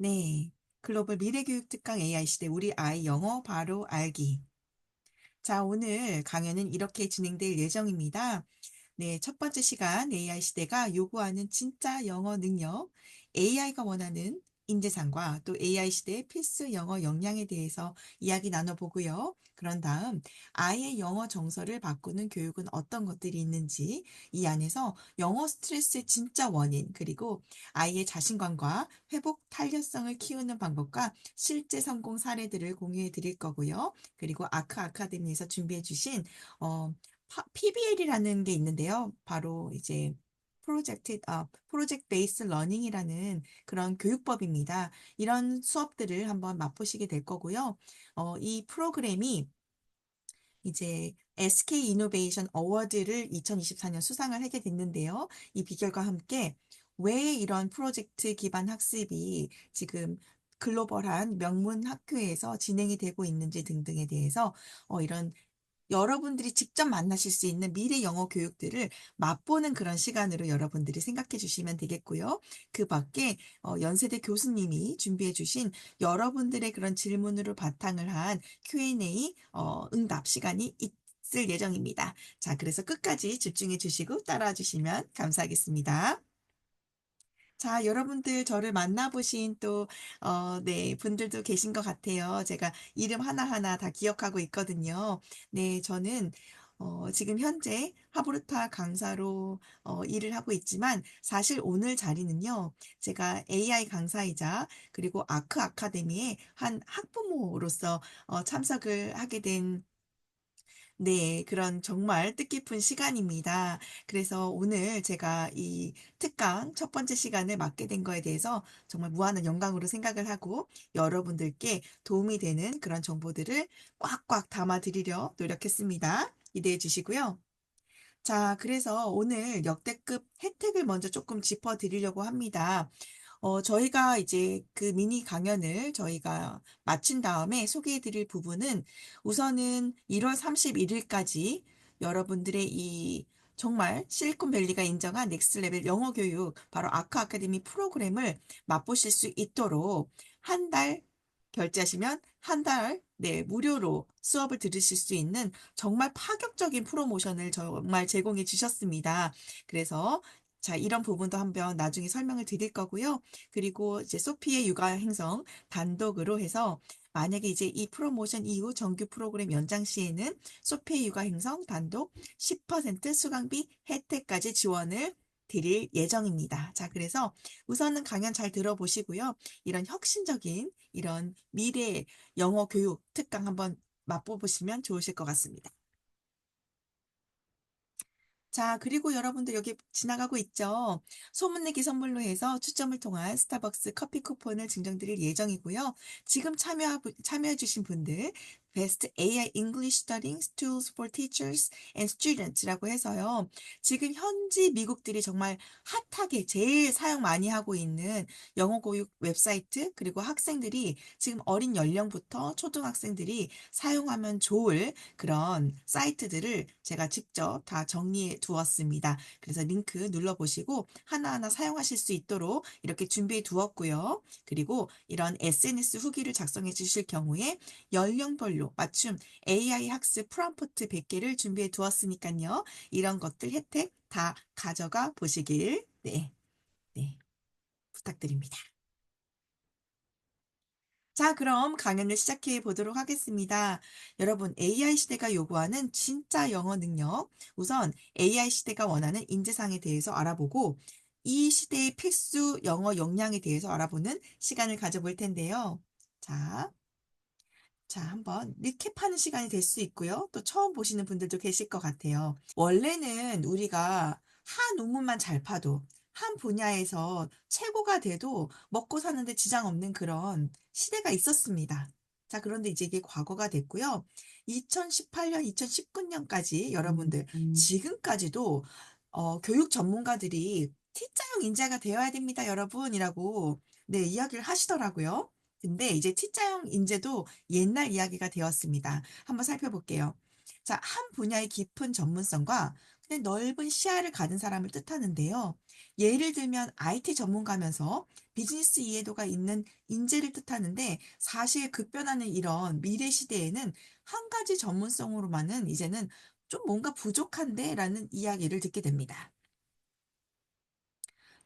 네. 글로벌 미래교육 특강 AI 시대 우리 아이 영어 바로 알기. 자, 오늘 강연은 이렇게 진행될 예정입니다. 네, 첫 번째 시간 AI 시대가 요구하는 진짜 영어 능력, AI가 원하는 인재상과 또 AI 시대의 필수 영어 역량에 대해서 이야기 나눠보고요. 그런 다음 아이의 영어 정서를 바꾸는 교육은 어떤 것들이 있는지, 이 안에서 영어 스트레스의 진짜 원인, 그리고 아이의 자신감과 회복 탄력성을 키우는 방법과 실제 성공 사례들을 공유해 드릴 거고요. 그리고 아크 아카데미에서 준비해 주신 PBL이라는 게 있는데요. 바로 이제 프로젝트 베이스 러닝이라는 그런 교육법입니다. 이런 수업들을 한번 맛보시게 될 거고요. 이 프로그램이 이제 SK 이노베이션 어워드를 2024년 수상을 하게 됐는데요. 이 비결과 함께 왜 이런 프로젝트 기반 학습이 지금 글로벌한 명문 학교에서 진행이 되고 있는지 등등에 대해서 이런 여러분들이 직접 만나실 수 있는 미래 영어 교육들을 맛보는 그런 시간으로 여러분들이 생각해 주시면 되겠고요. 그 밖에 연세대 교수님이 준비해 주신 여러분들의 그런 질문으로 바탕을 한 Q&A 응답 시간이 있을 예정입니다. 자, 그래서 끝까지 집중해 주시고 따라와 주시면 감사하겠습니다. 자, 여러분들 저를 만나보신 또, 네, 분들도 계신 것 같아요. 제가 이름 하나하나 다 기억하고 있거든요. 네, 저는, 지금 현재 하브루타 강사로, 일을 하고 있지만, 사실 오늘 자리는요, 제가 AI 강사이자, 그리고 아크 아카데미의 한 학부모로서, 참석을 하게 된 네. 그런 정말 뜻깊은 시간입니다. 그래서 오늘 제가 이 특강 첫 번째 시간을 맡게 된 거에 대해서 정말 무한한 영광으로 생각을 하고 여러분들께 도움이 되는 그런 정보들을 꽉꽉 담아 드리려 노력했습니다. 기대해 주시고요. 자, 그래서 오늘 역대급 혜택을 먼저 조금 짚어 드리려고 합니다. 저희가 이제 그 미니 강연을 저희가 마친 다음에 소개해 드릴 부분은 우선은 1월 31일까지 여러분들의 이 정말 실리콘밸리가 인정한 넥스트 레벨 영어 교육 바로 아카 아카데미 프로그램을 맛보실 수 있도록 한 달 결제하시면 한 달 네, 무료로 수업을 들으실 수 있는 정말 파격적인 프로모션을 정말 제공해 주셨습니다. 그래서 자, 이런 부분도 한번 나중에 설명을 드릴 거고요. 그리고 이제 소피의 육아 행성 단독으로 해서 만약에 이제 이 프로모션 이후 정규 프로그램 연장 시에는 소피의 육아 행성 단독 10% 수강비 혜택까지 지원을 드릴 예정입니다. 자, 그래서 우선은 강연 잘 들어보시고요. 이런 혁신적인 이런 미래 영어 교육 특강 한번 맛보시면 좋으실 것 같습니다. 자, 그리고 여러분들 여기 지나가고 있죠? 소문내기 선물로 해서 추첨을 통한 스타벅스 커피 쿠폰을 증정드릴 예정이고요. 지금 참여해주신 분들, Best AI English Studying Tools for Teachers and Students라고 해서요. 지금 현지 미국들이 정말 핫하게 제일 사용 많이 하고 있는 영어 교육 웹사이트, 그리고 학생들이 지금 어린 연령부터 초등학생들이 사용하면 좋을 그런 사이트들을 제가 직접 다 정리해 두었습니다. 그래서 링크 눌러보시고 하나하나 사용하실 수 있도록 이렇게 준비해 두었고요. 그리고 이런 SNS 후기를 작성해 주실 경우에 연령별로 맞춤 AI 학습 프롬프트 100개를 준비해 두었으니까요. 이런 것들 혜택 다 가져가 보시길 네, 네, 부탁드립니다. 자, 그럼 강연을 시작해 보도록 하겠습니다. 여러분, AI 시대가 요구하는 진짜 영어 능력. 우선 AI 시대가 원하는 인재상에 대해서 알아보고 이 시대의 필수 영어 역량에 대해서 알아보는 시간을 가져볼 텐데요. 자, 자, 한번 리캡하는 시간이 될 수 있고요. 또 처음 보시는 분들도 계실 것 같아요. 원래는 우리가 한 우문만 잘 파도 한 분야에서 최고가 돼도 먹고 사는데 지장 없는 그런 시대가 있었습니다. 자, 그런데 이제 이게 과거가 됐고요. 2018년, 2019년까지 여러분들 지금까지도 교육 전문가들이 T자형 인재가 되어야 됩니다, 여러분이라고 네, 이야기를 하시더라고요. 근데 이제 T자형 인재도 옛날 이야기가 되었습니다. 한번 살펴볼게요. 자, 한 분야의 깊은 전문성과 그냥 넓은 시야를 가진 사람을 뜻하는데요. 예를 들면 IT 전문가면서 비즈니스 이해도가 있는 인재를 뜻하는데 사실 급변하는 이런 미래 시대에는 한 가지 전문성으로만은 이제는 좀 뭔가 부족한데라는 이야기를 듣게 됩니다.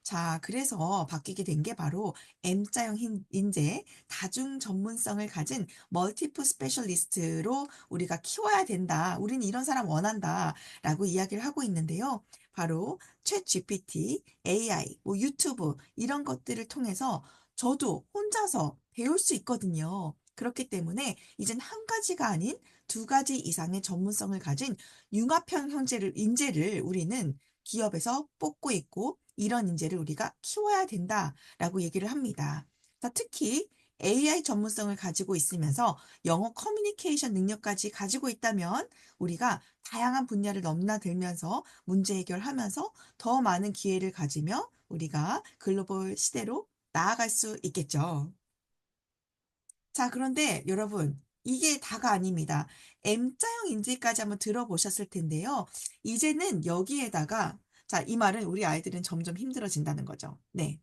자, 그래서 바뀌게 된 게 바로 M자형 인재, 다중 전문성을 가진 멀티플 스페셜리스트로 우리가 키워야 된다. 우리는 이런 사람 원한다. 라고 이야기를 하고 있는데요. 바로 챗 GPT, AI, 뭐 유튜브 이런 것들을 통해서 저도 혼자서 배울 수 있거든요. 그렇기 때문에 이젠 한 가지가 아닌 두 가지 이상의 전문성을 가진 융합형 인재를 우리는 기업에서 뽑고 있고 이런 인재를 우리가 키워야 된다라고 얘기를 합니다. 자, 특히 AI 전문성을 가지고 있으면서 영어 커뮤니케이션 능력까지 가지고 있다면 우리가 다양한 분야를 넘나들면서 문제 해결하면서 더 많은 기회를 가지며 우리가 글로벌 시대로 나아갈 수 있겠죠. 자, 그런데 여러분, 이게 다가 아닙니다. M자형 인지까지 한번 들어보셨을 텐데요. 이제는 여기에다가, 자, 이 말은 우리 아이들은 점점 힘들어진다는 거죠. 네.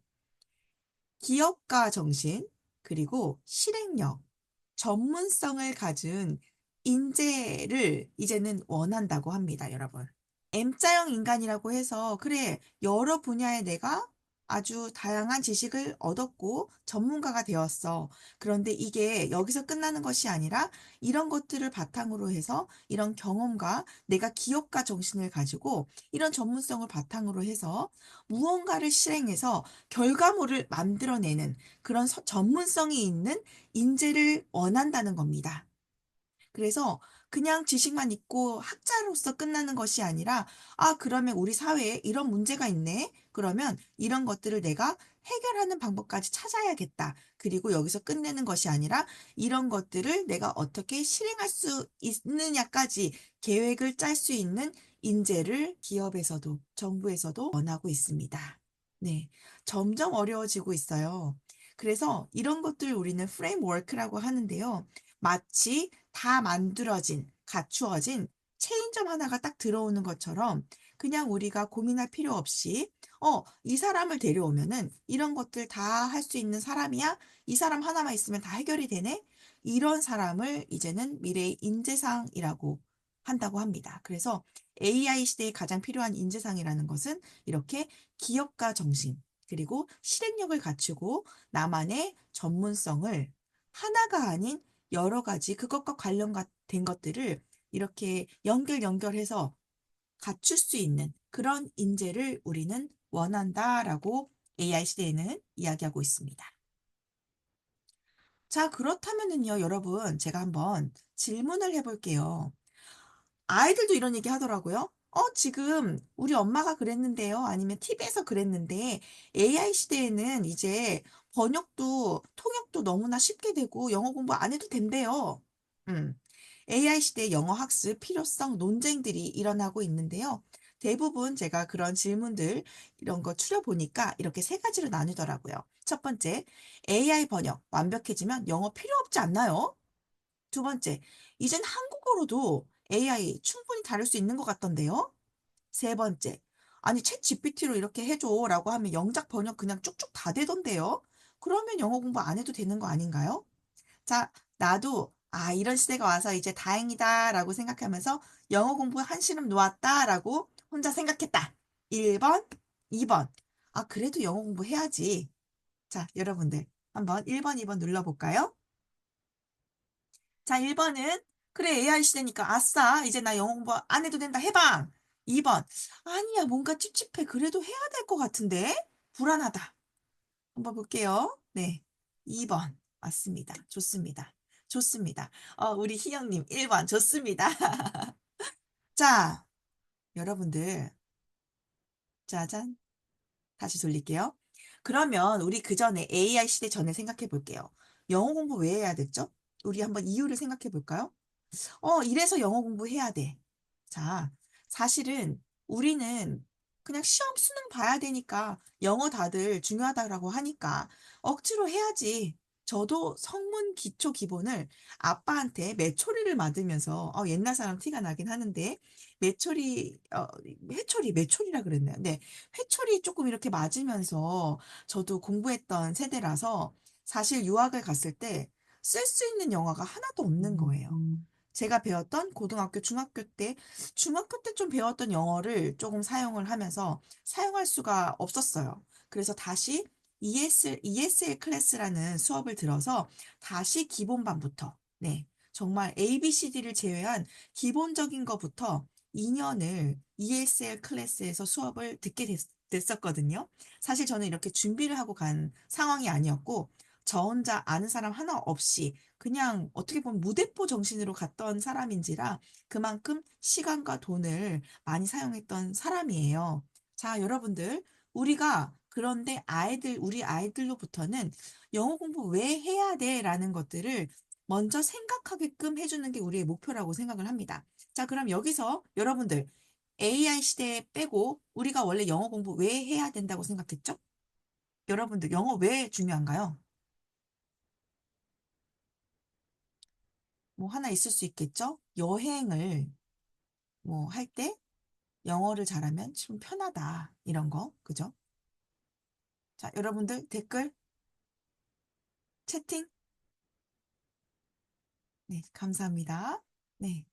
기업가 정신, 그리고 실행력, 전문성을 가진 인재를 이제는 원한다고 합니다, 여러분. M자형 인간이라고 해서 그래 여러 분야에 내가 아주 다양한 지식을 얻었고 전문가가 되었어. 그런데 이게 여기서 끝나는 것이 아니라 이런 것들을 바탕으로 해서 이런 경험과 내가 기업가 정신을 가지고 이런 전문성을 바탕으로 해서 무언가를 실행해서 결과물을 만들어내는 그런 전문성이 있는 인재를 원한다는 겁니다. 그래서 그냥 지식만 있고 학자로서 끝나는 것이 아니라 '아 그러면 우리 사회에 이런 문제가 있네. 그러면 이런 것들을 내가 해결하는 방법까지 찾아야겠다.' 그리고 여기서 끝내는 것이 아니라 '이런 것들을 내가 어떻게 실행할 수 있느냐.'까지 계획을 짤 수 있는 인재를 기업에서도 정부에서도 원하고 있습니다. 네. 점점 어려워지고 있어요. 그래서 이런 것들 우리는 프레임워크라고 하는데요. 마치 다 만들어진, 갖추어진 체인점 하나가 딱 들어오는 것처럼 그냥 우리가 고민할 필요 없이 이 사람을 데려오면은 이런 것들 다 할 수 있는 사람이야? 이 사람 하나만 있으면 다 해결이 되네? 이런 사람을 이제는 미래의 인재상이라고 한다고 합니다. 그래서 AI 시대에 가장 필요한 인재상이라는 것은 이렇게 기업가 정신, 그리고 실행력을 갖추고 나만의 전문성을 하나가 아닌 여러 가지 그것과 관련된 것들을 이렇게 연결해서 갖출 수 있는 그런 인재를 우리는 원한다라고 AI 시대에는 이야기하고 있습니다. 자, 그렇다면은요, 여러분, 제가 한번 질문을 해볼게요. 아이들도 이런 얘기 하더라고요. 지금 우리 엄마가 그랬는데요. 아니면 TV에서 그랬는데 AI 시대에는 이제 번역도, 통역도 너무나 쉽게 되고 영어 공부 안 해도 된대요. 음. AI 시대 영어 학습 필요성 논쟁들이 일어나고 있는데요. 대부분 제가 그런 질문들 이런 거 추려보니까 이렇게 세 가지로 나누더라고요. 첫 번째, AI 번역 완벽해지면 영어 필요 없지 않나요? 두 번째, 이젠 한국어로도 AI 충분히 다룰 수 있는 것 같던데요? 세 번째, 아니, 챗 GPT로 이렇게 해줘라고 하면 영작 번역 그냥 쭉쭉 다 되던데요? 그러면 영어 공부 안 해도 되는 거 아닌가요? 자, 나도, 이런 시대가 와서 이제 다행이다라고 생각하면서 영어 공부 한시름 놓았다라고 혼자 생각했다. 1번, 2번. 그래도 영어 공부 해야지. 자, 여러분들, 한번 1번, 2번 눌러볼까요? 자, 1번은 그래 AI 시대니까 아싸 이제 나 영어 공부 안 해도 된다 해방. 2번 아니야 뭔가 찝찝해 그래도 해야 될 것 같은데 불안하다. 한번 볼게요. 네. 2번 맞습니다. 좋습니다. 좋습니다. 우리 희영님 1번 좋습니다. 자, 여러분들 짜잔 다시 돌릴게요. 그러면 우리 그 전에 AI 시대 전에 생각해 볼게요. 영어 공부 왜 해야 됐죠? 우리 한번 이유를 생각해 볼까요? 이래서 영어 공부해야 돼. 자, 사실은 우리는 그냥 시험 수능 봐야 되니까 영어 다들 중요하다라고 하니까 억지로 해야지. 저도 성문 기초 기본을 아빠한테 메초리를 맞으면서 옛날 사람 티가 나긴 하는데 메초리 회초리 메초리라 그랬나요? 네. 회초리 조금 이렇게 맞으면서 저도 공부했던 세대라서 사실 유학을 갔을 때 쓸 수 있는 영어가 하나도 없는 거예요. 제가 배웠던 고등학교, 중학교 때 좀 배웠던 영어를 조금 사용을 하면서 사용할 수가 없었어요. 그래서 다시 ESL 클래스라는 수업을 들어서 다시 기본반부터, 네, 정말 ABCD를 제외한 기본적인 것부터 2년을 ESL 클래스에서 수업을 듣게 됐었거든요. 사실 저는 이렇게 준비를 하고 간 상황이 아니었고, 저 혼자 아는 사람 하나 없이 그냥 어떻게 보면 무대포 정신으로 갔던 사람인지라 그만큼 시간과 돈을 많이 사용했던 사람이에요. 자, 여러분들, 우리가 그런데 우리 아이들로부터는 영어 공부 왜 해야 돼? 라는 것들을 먼저 생각하게끔 해주는 게 우리의 목표라고 생각을 합니다. 자, 그럼 여기서 여러분들, AI 시대 빼고 우리가 원래 영어 공부 왜 해야 된다고 생각했죠? 여러분들, 영어 왜 중요한가요? 뭐 하나 있을 수 있겠죠? 여행을 뭐 할 때 영어를 잘하면 좀 편하다. 이런 거. 그죠? 자, 여러분들 댓글, 채팅. 네, 감사합니다. 네.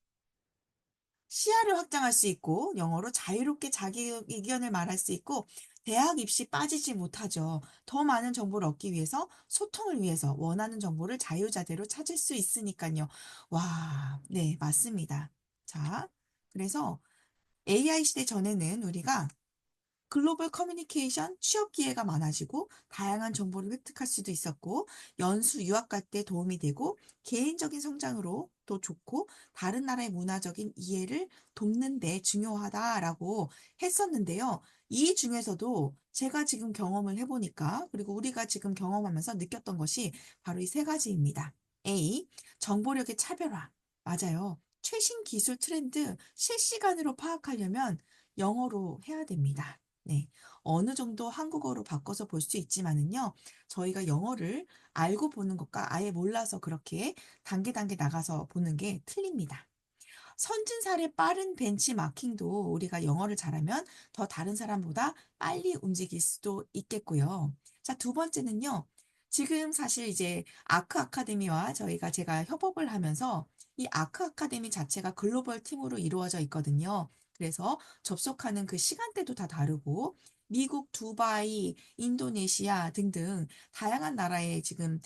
시야를 확장할 수 있고 영어로 자유롭게 자기 의견을 말할 수 있고 대학 입시 빠지지 못하죠. 더 많은 정보를 얻기 위해서 소통을 위해서 원하는 정보를 자유자재로 찾을 수 있으니까요. 와, 네, 맞습니다. 자, 그래서 AI 시대 전에는 우리가 글로벌 커뮤니케이션 취업 기회가 많아지고 다양한 정보를 획득할 수도 있었고 연수 유학 갈 때 도움이 되고 개인적인 성장으로 또 좋고 다른 나라의 문화적인 이해를 돕는 데 중요하다라고 했었는데요. 이 중에서도 제가 지금 경험을 해보니까 그리고 우리가 지금 경험하면서 느꼈던 것이 바로 이 세 가지입니다. A. 정보력의 차별화. 맞아요. 최신 기술 트렌드 실시간으로 파악하려면 영어로 해야 됩니다. 네. 어느 정도 한국어로 바꿔서 볼 수 있지만은요. 저희가 영어를 알고 보는 것과 아예 몰라서 그렇게 단계 단계 나가서 보는 게 틀립니다. 선진사례 빠른 벤치마킹도 우리가 영어를 잘하면 더 다른 사람보다 빨리 움직일 수도 있겠고요. 자, 두 번째는요. 지금 사실 이제 아크 아카데미와 제가 협업을 하면서 이 아크 아카데미 자체가 글로벌 팀으로 이루어져 있거든요. 그래서 접속하는 그 시간대도 다 다르고 미국, 두바이, 인도네시아 등등 다양한 나라의 지금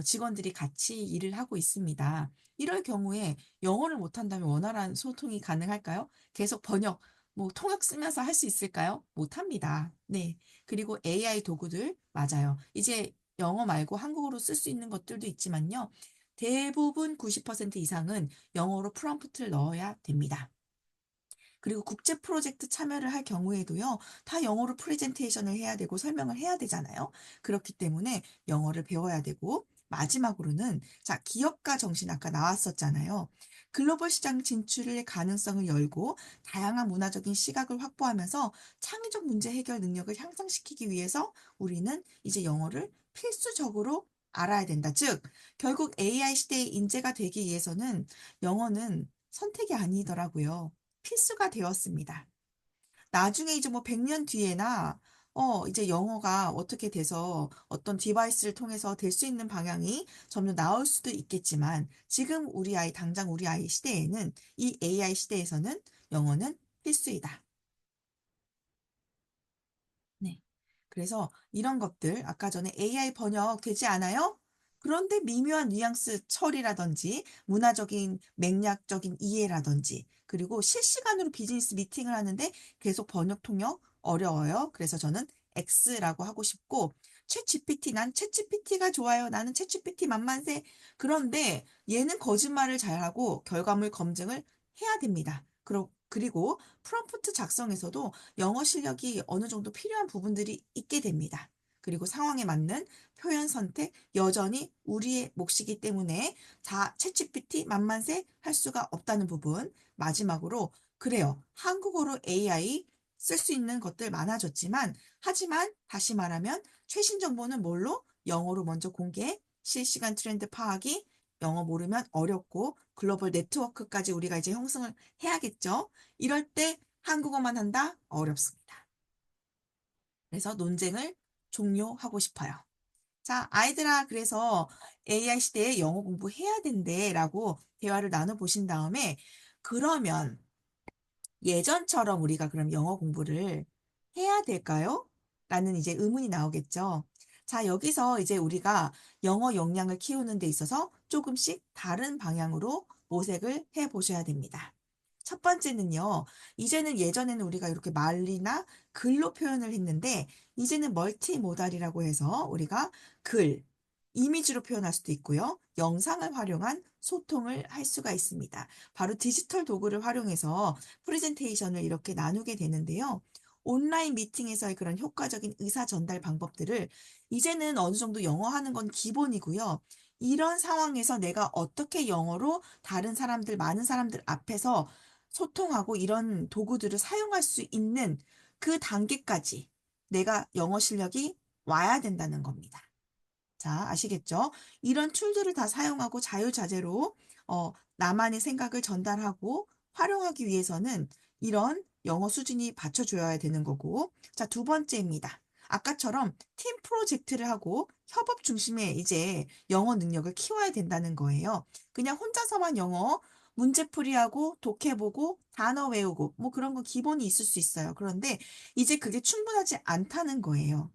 직원들이 같이 일을 하고 있습니다. 이럴 경우에 영어를 못한다면 원활한 소통이 가능할까요? 계속 번역, 뭐 통역 쓰면서 할 수 있을까요? 못합니다. 네. 그리고 AI 도구들, 맞아요. 이제 영어 말고 한국어로 쓸 수 있는 것들도 있지만요. 대부분 90% 이상은 영어로 프롬프트를 넣어야 됩니다. 그리고 국제 프로젝트 참여를 할 경우에도요, 다 영어로 프레젠테이션을 해야 되고 설명을 해야 되잖아요. 그렇기 때문에 영어를 배워야 되고, 마지막으로는, 자, 기업가 정신 아까 나왔었잖아요. 글로벌 시장 진출의 가능성을 열고, 다양한 문화적인 시각을 확보하면서 창의적 문제 해결 능력을 향상시키기 위해서 우리는 이제 영어를 필수적으로 알아야 된다. 즉, 결국 AI 시대의 인재가 되기 위해서는 영어는 선택이 아니더라고요. 필수가 되었습니다. 나중에 이제 뭐 100년 뒤에나 이제 영어가 어떻게 돼서 어떤 디바이스를 통해서 될 수 있는 방향이 점점 나올 수도 있겠지만 지금 당장 우리 아이 시대에는 이 AI 시대에서는 영어는 필수이다. 네. 그래서 이런 것들 아까 전에 AI 번역 되지 않아요? 그런데 미묘한 뉘앙스 처리라든지 문화적인 맥락적인 이해라든지 그리고 실시간으로 비즈니스 미팅을 하는데 계속 번역 통역 어려워요. 그래서 저는 X라고 하고 싶고 난 챗GPT가 좋아요. 나는 챗GPT 만만세. 그런데 얘는 거짓말을 잘하고 결과물 검증을 해야 됩니다. 그리고 프롬프트 작성에서도 영어 실력이 어느 정도 필요한 부분들이 있게 됩니다. 그리고 상황에 맞는 표현 선택 여전히 우리의 몫이기 때문에 다 챗GPT 만만세 할 수가 없다는 부분. 마지막으로 그래요. 한국어로 AI 쓸 수 있는 것들 많아졌지만 하지만 다시 말하면 최신 정보는 뭘로? 영어로 먼저 공개해 실시간 트렌드 파악이 영어 모르면 어렵고 글로벌 네트워크까지 우리가 이제 형성을 해야겠죠. 이럴 때 한국어만 한다? 어렵습니다. 그래서 논쟁을 종료하고 싶어요. 자, 아이들아, 그래서 AI 시대에 영어 공부해야 된대라고 대화를 나눠보신 다음에, 그러면 예전처럼 우리가 그럼 영어 공부를 해야 될까요? 라는 이제 의문이 나오겠죠. 자, 여기서 이제 우리가 영어 역량을 키우는 데 있어서 조금씩 다른 방향으로 모색을 해 보셔야 됩니다. 첫 번째는요, 이제는 예전에는 우리가 이렇게 말이나 글로 표현을 했는데, 이제는 멀티모달이라고 해서 우리가 글, 이미지로 표현할 수도 있고요, 영상을 활용한 소통을 할 수가 있습니다. 바로 디지털 도구를 활용해서 프레젠테이션을 이렇게 나누게 되는데요. 온라인 미팅에서의 그런 효과적인 의사 전달 방법들을 이제는 어느 정도 영어 하는 건 기본이고요. 이런 상황에서 내가 어떻게 영어로 다른 사람들, 많은 사람들 앞에서 소통하고 이런 도구들을 사용할 수 있는 그 단계까지 내가 영어 실력이 와야 된다는 겁니다. 자, 아시겠죠? 이런 툴들을 다 사용하고 자유자재로 나만의 생각을 전달하고 활용하기 위해서는 이런 영어 수준이 받쳐줘야 되는 거고. 자, 두 번째입니다. 아까처럼 팀 프로젝트를 하고 협업 중심의 이제 영어 능력을 키워야 된다는 거예요. 그냥 혼자서만 영어 문제풀이하고 독해보고 단어 외우고 뭐 그런 건 기본이 있을 수 있어요. 그런데 이제 그게 충분하지 않다는 거예요.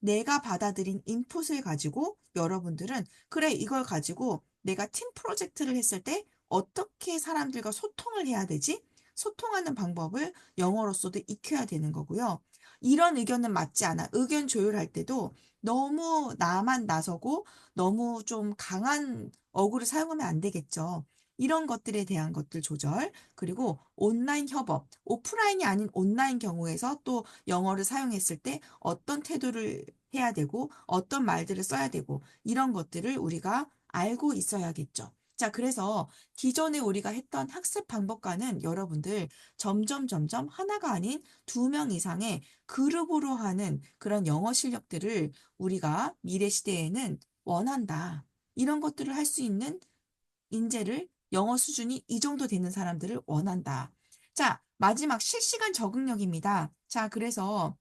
내가 받아들인 인풋을 가지고 여러분들은 그래, 이걸 가지고 내가 팀 프로젝트를 했을 때 어떻게 사람들과 소통을 해야 되지? 소통하는 방법을 영어로서도 익혀야 되는 거고요. 이런 의견은 맞지 않아. 의견 조율할 때도 너무 나만 나서고 너무 좀 강한 어구를 사용하면 안 되겠죠. 이런 것들에 대한 것들 조절, 그리고 온라인 협업, 오프라인이 아닌 온라인 경우에서 또 영어를 사용했을 때 어떤 태도를 해야 되고 어떤 말들을 써야 되고 이런 것들을 우리가 알고 있어야겠죠. 자, 그래서 기존에 우리가 했던 학습 방법과는 여러분들 점점 하나가 아닌 두 명 이상의 그룹으로 하는 그런 영어 실력들을 우리가 미래 시대에는 원한다. 이런 것들을 할 수 있는 인재를, 영어 수준이 이 정도 되는 사람들을 원한다. 자, 마지막 실시간 적응력입니다. 자, 그래서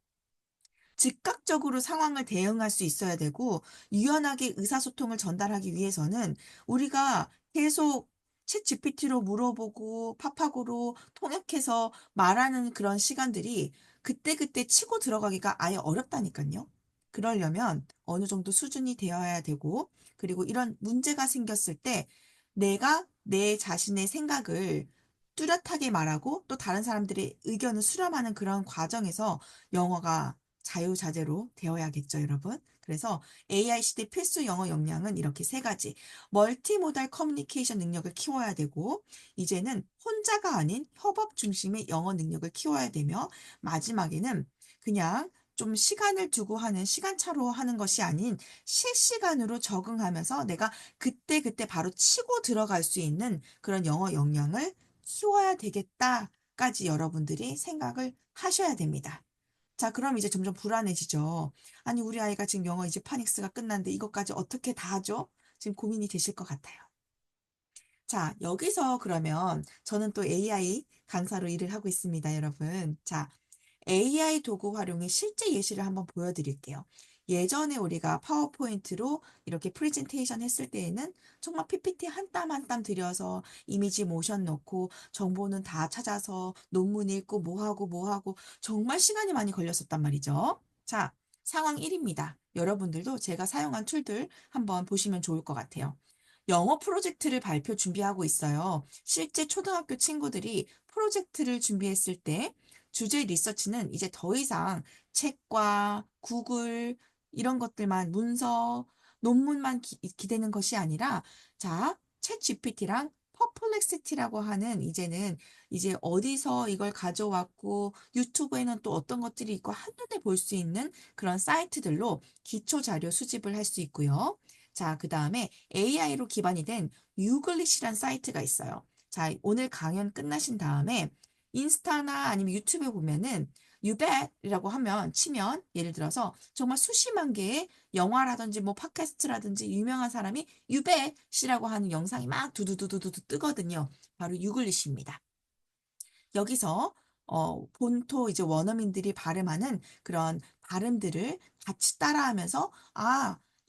즉각적으로 상황을 대응할 수 있어야 되고 유연하게 의사소통을 전달하기 위해서는 우리가 계속 챗GPT로 물어보고 팝학으로 통역해서 말하는 그런 시간들이 그때그때 치고 들어가기가 아예 어렵다니까요. 그러려면 어느 정도 수준이 되어야 되고, 그리고 이런 문제가 생겼을 때 내가 내 자신의 생각을 뚜렷하게 말하고 또 다른 사람들의 의견을 수렴하는 그런 과정에서 영어가 자유자재로 되어야겠죠, 여러분. 그래서 AI 시대 필수 영어 역량은 이렇게 세 가지. 멀티모달 커뮤니케이션 능력을 키워야 되고, 이제는 혼자가 아닌 협업 중심의 영어 능력을 키워야 되며, 마지막에는 그냥 좀 시간을 두고 하는 시간차로 하는 것이 아닌 실시간으로 적응하면서 내가 그때그때 바로 치고 들어갈 수 있는 그런 영어 역량을 키워야 되겠다까지 여러분들이 생각을 하셔야 됩니다. 자, 그럼 이제 점점 불안해지죠. 아니, 우리 아이가 지금 영어 이제 파닉스가 끝났는데 이것까지 어떻게 다 하죠? 지금 고민이 되실 것 같아요. 자, 여기서 그러면 저는 또 AI 강사로 일을 하고 있습니다, 여러분. 자, AI 도구 활용의 실제 예시를 한번 보여드릴게요. 예전에 우리가 파워포인트로 이렇게 프레젠테이션 했을 때에는 정말 PPT 한 땀 한 땀 들여서 이미지 모션 넣고 정보는 다 찾아서 논문 읽고 뭐 하고 정말 시간이 많이 걸렸었단 말이죠. 자, 상황 1입니다. 여러분들도 제가 사용한 툴들 한번 보시면 좋을 것 같아요. 영어 프로젝트를 발표 준비하고 있어요. 실제 초등학교 친구들이 프로젝트를 준비했을 때 주제 리서치는 이제 더 이상 책과 구글 이런 것들만 문서, 논문만 기대는 것이 아니라 자, 챗 GPT랑 퍼플렉시티라고 하는 이제는 이제 어디서 이걸 가져왔고 유튜브에는 또 어떤 것들이 있고 한눈에 볼 수 있는 그런 사이트들로 기초 자료 수집을 할 수 있고요. 자, 그다음에 AI로 기반이 된 유글리시란 사이트가 있어요. 자, 오늘 강연 끝나신 다음에 인스타나 아니면 유튜브에 보면은 You bet이라고 하면 치면 예를 들어서 정말 수십만 개의 영화라든지 뭐 팟캐스트라든지 유명한 사람이 You bet이라고 하는 영상이 막 두두두두두 뜨거든요. 바로 유글리시입니다. 여기서 본토 이제 원어민들이 발음하는 그런 발음들을 같이 따라하면서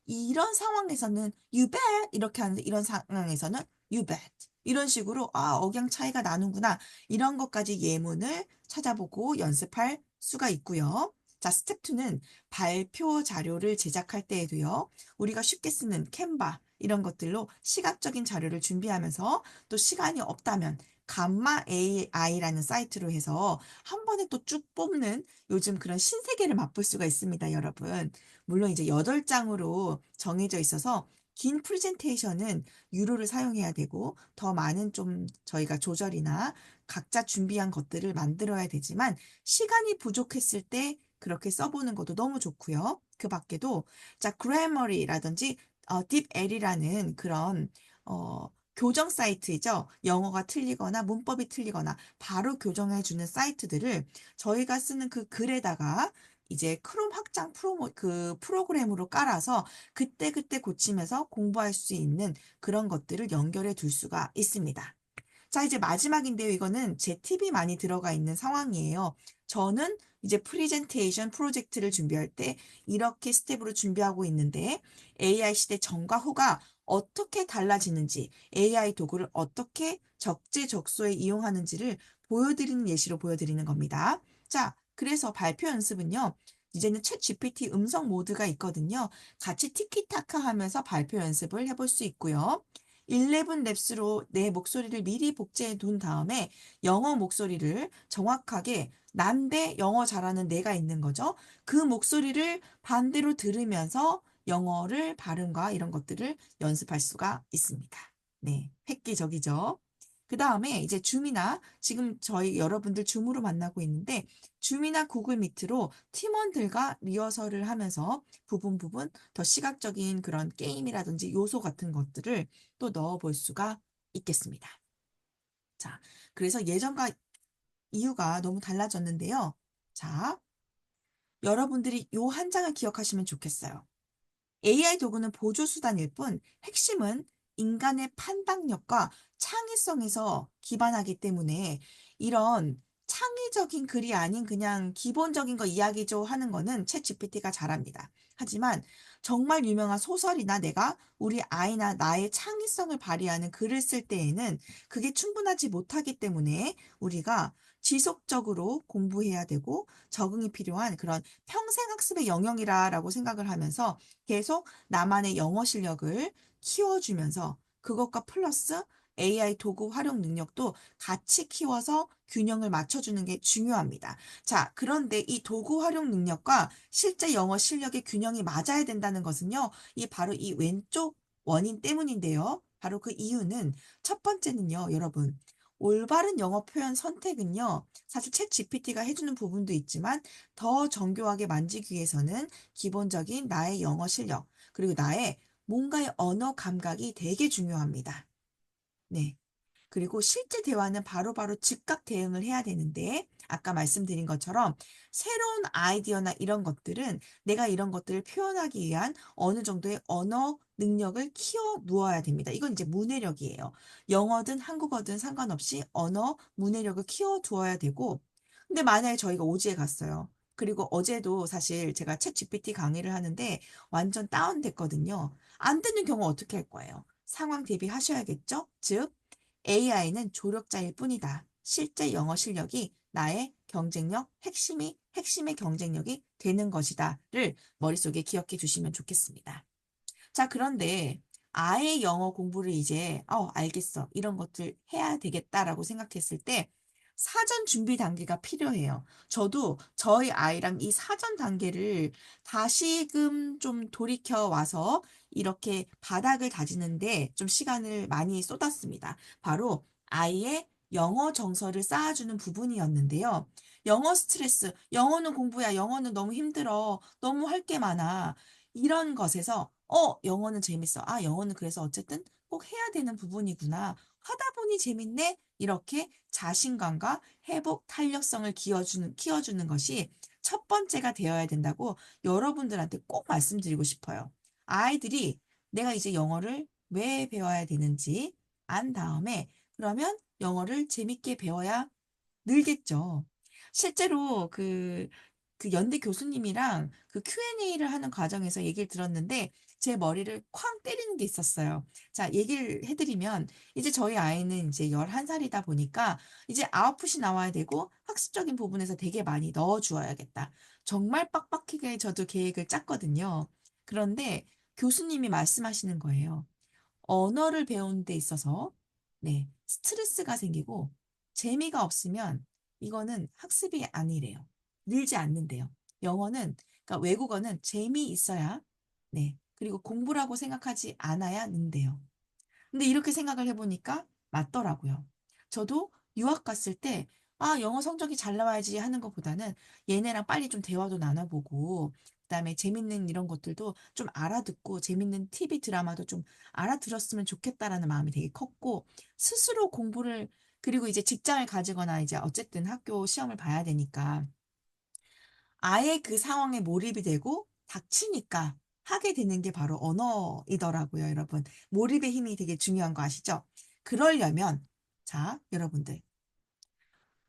이런 상황에서는 you bet 이렇게 하는데 이런 상황에서는 you bet 이런 식으로 억양 차이가 나는구나. 이런 것까지 예문을 찾아보고 연습할 수가 있고요. 자, 스텝 2는 발표 자료를 제작할 때에도요. 우리가 쉽게 쓰는 캔바 이런 것들로 시각적인 자료를 준비하면서 또 시간이 없다면 감마 AI라는 사이트로 해서 한 번에 또 쭉 뽑는 요즘 그런 신세계를 맛볼 수가 있습니다, 여러분. 물론 이제 8장으로 정해져 있어서 긴 프레젠테이션은 유료를 사용해야 되고 더 많은 좀 저희가 조절이나 각자 준비한 것들을 만들어야 되지만 시간이 부족했을 때 그렇게 써보는 것도 너무 좋고요. 그 밖에도 자, Grammarly라든지 DeepL이라는 그런 어, 교정 사이트이죠. 영어가 틀리거나 문법이 틀리거나 바로 교정해 주는 사이트들을 저희가 쓰는 그 글에다가 이제 크롬 확장 프로그램으로 깔아서 그때그때 고치면서 공부할 수 있는 그런 것들을 연결해 둘 수가 있습니다. 자, 이제 마지막인데요. 이거는 제 팁이 많이 들어가 있는 상황이에요. 저는 이제 프리젠테이션 프로젝트를 준비할 때 이렇게 스텝으로 준비하고 있는데 AI 시대 전과 후가 어떻게 달라지는지 AI 도구를 어떻게 적재적소에 이용하는지를 보여드리는 예시로 보여드리는 겁니다. 자, 그래서 발표 연습은요. 이제는 챗 GPT 음성 모드가 있거든요. 같이 티키타카 하면서 발표 연습을 해볼 수 있고요. 11랩스로 내 목소리를 미리 복제해 둔 다음에 영어 목소리를 정확하게 난데 영어 잘하는 내가 있는 거죠. 그 목소리를 반대로 들으면서 영어를 발음과 이런 것들을 연습할 수가 있습니다. 네, 획기적이죠. 그 다음에 이제 줌이나 지금 저희 여러분들 줌으로 만나고 있는데 줌이나 구글 미트로 팀원들과 리허설을 하면서 부분 더 시각적인 그런 게임이라든지 요소 같은 것들을 또 넣어 볼 수가 있겠습니다. 자, 그래서 예전과 이유가 너무 달라졌는데요. 자, 여러분들이 요 한 장을 기억하시면 좋겠어요. AI 도구는 보조 수단일 뿐 핵심은 인간의 판단력과 창의성에서 기반하기 때문에 이런 창의적인 글이 아닌 그냥 기본적인 거 이야기죠 하는 거는 챗 GPT가 잘합니다. 하지만 정말 유명한 소설이나 내가 우리 아이나 나의 창의성을 발휘하는 글을 쓸 때에는 그게 충분하지 못하기 때문에 우리가 지속적으로 공부해야 되고 적응이 필요한 그런 평생 학습의 영역이라고 생각을 하면서 계속 나만의 영어 실력을 키워주면서 그것과 플러스 AI 도구 활용 능력도 같이 키워서 균형을 맞춰주는 게 중요합니다. 자, 그런데 이 도구 활용 능력과 실제 영어 실력의 균형이 맞아야 된다는 것은요, 바로 이 왼쪽 원인 때문인데요. 바로 그 이유는 첫 번째는요, 여러분. 올바른 영어 표현 선택은요, 사실 챗 GPT가 해주는 부분도 있지만 더 정교하게 만지기 위해서는 기본적인 나의 영어 실력, 그리고 나의 뭔가의 언어 감각이 되게 중요합니다. 네. 그리고 실제 대화는 바로바로 즉각 대응을 해야 되는데, 아까 말씀드린 것처럼 새로운 아이디어나 이런 것들은 내가 이런 것들을 표현하기 위한 어느 정도의 언어 능력을 키워 누어야 됩니다. 이건 이제 문해력이에요. 영어든 한국어든 상관없이 언어 문해력을 키워 두어야 되고, 근데 만약에 저희가 오지에 갔어요. 그리고 어제도 사실 제가 챗 GPT 강의를 하는데 완전 다운됐거든요. 안 되는 경우 어떻게 할 거예요? 상황 대비하셔야겠죠? 즉, AI는 조력자일 뿐이다. 실제 영어 실력이 나의 경쟁력, 핵심의 경쟁력이 되는 것이다를 머릿속에 기억해 주시면 좋겠습니다. 자, 그런데 아예 영어 공부를 이제, 알겠어. 이런 것들 해야 되겠다라고 생각했을 때 사전 준비 단계가 필요해요. 저도 저희 아이랑 이 사전 단계를 다시금 좀 돌이켜 와서 이렇게 바닥을 다지는데 좀 시간을 많이 쏟았습니다. 바로 아이의 영어 정서를 쌓아주는 부분이었는데요. 영어 스트레스, 영어는 공부야, 영어는 너무 힘들어, 너무 할 게 많아. 이런 것에서 영어는 재밌어. 영어는 그래서 어쨌든 꼭 해야 되는 부분이구나. 하다 은근히 재밌네? 이렇게 자신감과 회복 탄력성을 키워주는 것이 첫 번째가 되어야 된다고 여러분들한테 꼭 말씀드리고 싶어요. 아이들이 내가 이제 영어를 왜 배워야 되는지 안 다음에 그러면 영어를 재밌게 배워야 늘겠죠. 실제로 그 연대 교수님이랑 그 Q&A를 하는 과정에서 얘기를 들었는데 제 머리를 쾅 때리는 게 있었어요. 자, 얘기를 해 드리면 이제 저희 아이는 이제 11 살이다 보니까 이제 아웃풋이 나와야 되고 학습적인 부분에서 되게 많이 넣어 주어야겠다. 정말 빡빡하게 저도 계획을 짰거든요. 그런데 교수님이 말씀하시는 거예요. 언어를 배우는 데 있어서 네, 스트레스가 생기고 재미가 없으면 이거는 학습이 아니래요. 늘지 않는데요. 영어는 그러니까 외국어는 재미있어야 네, 그리고 공부라고 생각하지 않아야 는대요. 근데 이렇게 생각을 해 보니까 맞더라고요. 저도 유학 갔을 때 '아 영어 성적이 잘 나와야지.' 하는 것보다는 얘네랑 빨리 좀 대화도 나눠 보고 그다음에 재밌는 이런 것들도 좀 알아듣고 재밌는 TV 드라마도 좀 알아들었으면 좋겠다라는 마음이 되게 컸고 스스로 공부를 그리고 이제 직장을 가지거나 이제 어쨌든 학교 시험을 봐야 되니까 아예 그 상황에 몰입이 되고 닥치니까 하게 되는 게 바로 언어이더라고요, 여러분. 몰입의 힘이 되게 중요한 거 아시죠? 그러려면 자, 여러분들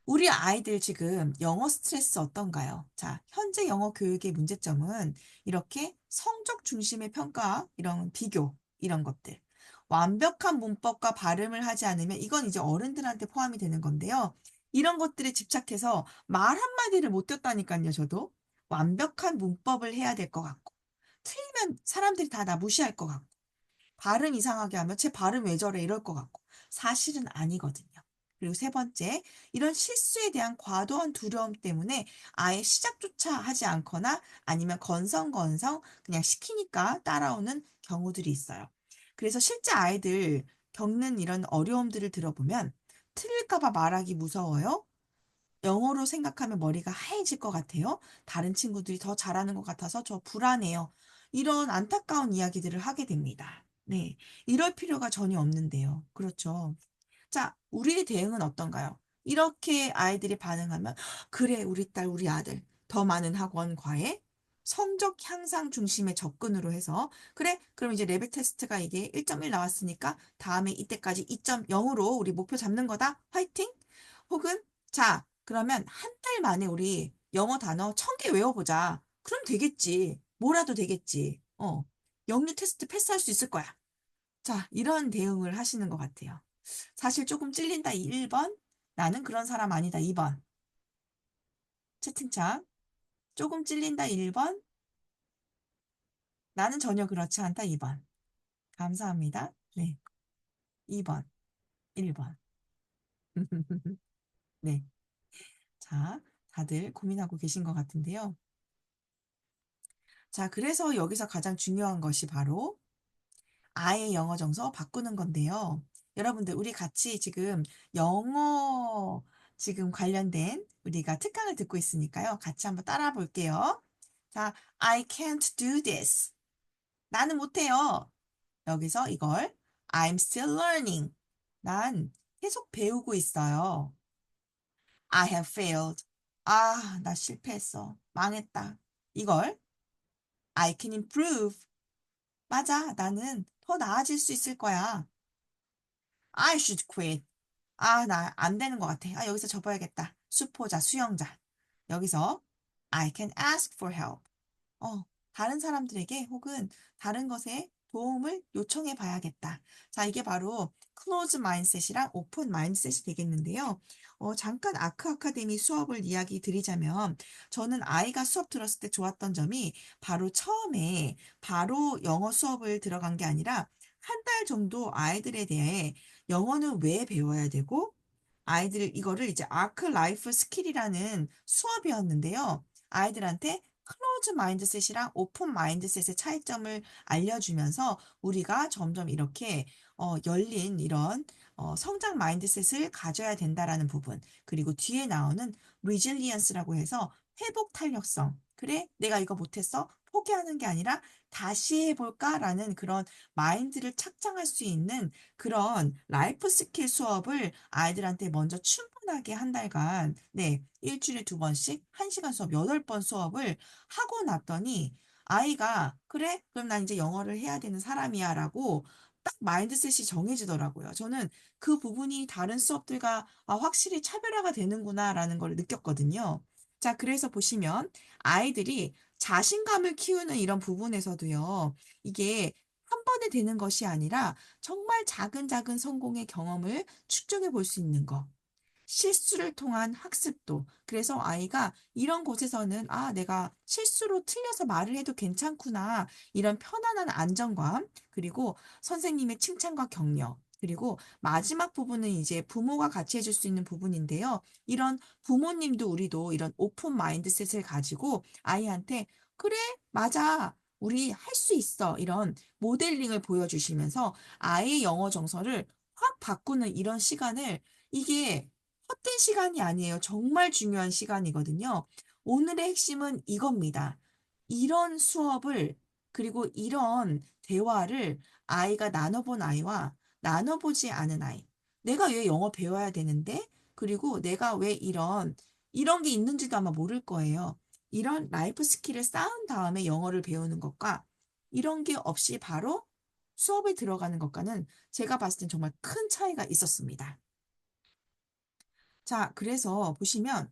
우리 아이들 지금 영어 스트레스 어떤가요? 자, 현재 영어 교육의 문제점은 이렇게 성적 중심의 평가, 이런 비교, 이런 것들. 완벽한 문법과 발음을 하지 않으면 이건 이제 어른들한테 포함이 되는 건데요. 이런 것들에 집착해서 말 한마디를 못 듣다니까요, 저도. 완벽한 문법을 해야 될 것 같고. 틀리면 사람들이 다 나 무시할 것 같고. 발음 이상하게 하면 '쟤 발음 왜 저래?' 이럴 것 같고 사실은 아니거든요. 그리고 세 번째, 이런 실수에 대한 과도한 두려움 때문에 아예 시작조차 하지 않거나 아니면 건성건성 그냥 시키니까 따라오는 경우들이 있어요. 그래서 실제 아이들 겪는 이런 어려움들을 들어보면 틀릴까 봐 말하기 무서워요. 영어로 생각하면 머리가 하얘질 것 같아요. 다른 친구들이 더 잘하는 것 같아서 저 불안해요. 이런 안타까운 이야기들을 하게 됩니다. 네. 이럴 필요가 전혀 없는데요. 그렇죠. 자, 우리의 대응은 어떤가요? 이렇게 아이들이 반응하면, 그래, 우리 딸, 우리 아들, 더 많은 학원 과외, 성적 향상 중심의 접근으로 해서, 그래, 그럼 이제 레벨 테스트가 이게 1.1 나왔으니까 다음에 이때까지 2.0으로 우리 목표 잡는 거다. 화이팅! 혹은, 자, 그러면 한 달 만에 우리 영어 단어 1000개 외워보자. 그럼 되겠지. 뭐라도 되겠지. 영유 테스트 패스할 수 있을 거야. 자, 이런 대응을 하시는 것 같아요. 사실 조금 찔린다 1번, 나는 그런 사람 아니다 2번, 채팅창. 조금 찔린다 1번, 나는 전혀 그렇지 않다 2번. 감사합니다. 네. 2번, 1번. 네. 자, 다들 고민하고 계신 것 같은데요. 자, 그래서 여기서 가장 중요한 것이 바로 아예 영어 정서 바꾸는 건데요. 여러분들 우리 같이 지금 영어 지금 관련된 우리가 특강을 듣고 있으니까요. 같이 한번 따라 볼게요. 자, I can't do this. 나는 못해요. 여기서 이걸 I'm still learning. 난 계속 배우고 있어요. I have failed. 아, 나 실패했어. 망했다. 이걸 I can improve. 맞아, 나는 더 나아질 수 있을 거야. I should quit. 아, 나 안 되는 것 같아. 아, 여기서 접어야겠다. 수포자, 수영자. 여기서 I can ask for help. 어, 다른 사람들에게 혹은 다른 것에 도움을 요청해 봐야겠다. 자, 이게 바로 클로즈 마인셋이랑 오픈 마인셋이 되겠는데요. 잠깐 아크 아카데미 수업을 이야기 드리자면 저는 아이가 수업 들었을 때 좋았던 점이 바로 처음에 바로 영어 수업을 들어간 게 아니라 한 달 정도 아이들에 대해 영어는 왜 배워야 되고 아이들 이거를 이제 아크 라이프 스킬이라는 수업이었는데요. 아이들한테 클로즈 마인드셋이랑 오픈 마인드셋의 차이점을 알려주면서 우리가 점점 이렇게 열린 이런 성장 마인드셋을 가져야 된다라는 부분 그리고 뒤에 나오는 resilience라고 해서 회복 탄력성 그래 내가 이거 못했어 포기하는 게 아니라 '다시 해 볼까?'라는 그런 마인드를 착장할 수 있는 그런 라이프 스킬 수업을 아이들한테 먼저 충분하게 한 달간, 일 주일에 2번씩 1시간 수업 8번 수업을 하고 났더니 아이가 '그래? 그럼 난 이제 영어를 해야 되는 사람이야.'라고 딱 마인드셋이 정해지더라고요. 저는 그 부분이 다른 수업들과 '아 확실히 차별화가 되는구나.'라는 걸 느꼈거든요. 자, 그래서 보시면 아이들이 자신감을 키우는 이런 부분에서도요. 이게 한 번에 되는 것이 아니라 정말 작은 작은 성공의 경험을 축적해 볼 수 있는 거. 실수를 통한 학습도. 그래서 아이가 이런 곳에서는 '아 내가 실수로 틀려서 말을 해도 괜찮구나.' 이런 편안한 안정감, 그리고 선생님의 칭찬과 격려, 그리고 마지막 부분은 이제 부모가 같이 해줄 수 있는 부분인데요. 이런 부모님도 우리도 이런 오픈 마인드셋을 가지고 아이한테 "그래. 맞아. 우리 할 수 있어." 이런 모델링을 보여주시면서 아이의 영어 정서를 확 바꾸는 이런 시간을, 이게 헛된 시간이 아니에요. 정말 중요한 시간이거든요. 오늘의 핵심은 이겁니다. 이런 수업을, 그리고 이런 대화를 아이가 나눠 본 아이와 나눠 보지 않은 아이. 내가 왜 영어 배워야 되는데? 그리고 내가 왜 이런 게 있는지도 아마 모를 거예요. 이런 라이프 스킬을 쌓은 다음에 영어를 배우는 것과 이런 게 없이 바로 수업에 들어가는 것과는 제가 봤을 땐 정말 큰 차이가 있었습니다. 자, 그래서 보시면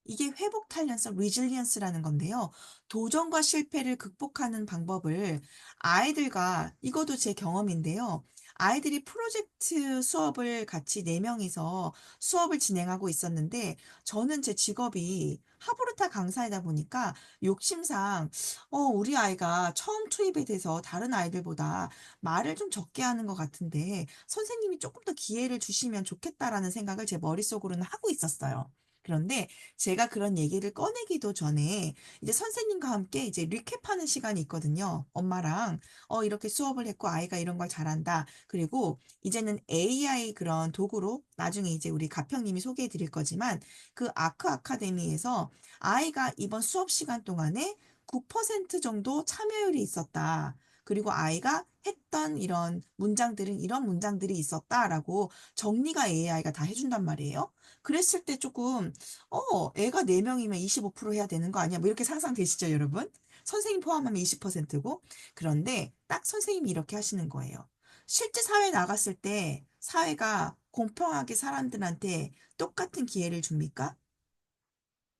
이게 회복 탄력성 resilience라는 건데요. 도전과 실패를 극복하는 방법을 아이들과, 이것도 제 경험인데요. 아이들이 프로젝트 수업을 같이 4 명이서 수업을 진행하고 있었는데, 저는 제 직업이 하브르타 강사이다 보니까 욕심상 우리 아이가 처음 투입이 돼서 다른 아이들보다 말을 좀 적게 하는 것 같은데 선생님이 조금 더 기회를 주시면 좋겠다.'라는 생각을 제 머릿속으로는 하고 있었어요. 그런데 제가 그런 얘기를 꺼내기도 전에 이제 선생님과 함께 이제 리캡하는 시간이 있거든요. 엄마랑 이렇게 수업을 했고 아이가 이런 걸 잘한다. 그리고 이제는 AI 그런 도구로 나중에 이제 우리 가평님이 소개해 드릴 거지만 그 아크 아카데미에서 아이가 이번 수업 시간 동안에 9% 정도 참여율이 있었다. 그리고 아이가 했던 이런 문장들은 이런 문장들이 있었다라고 정리가 AI가 다 해준단 말이에요. 그랬을 때 조금 '애가 4 명이면 25% 해야 되는 거 아니야?' 뭐 이렇게 상상되시죠, 여러분? 선생님 포함하면 20%고. 그런데 딱 선생님이 이렇게 하시는 거예요. 실제 사회에 나갔을 때 사회가 공평하게 사람들한테 똑같은 기회를 줍니까?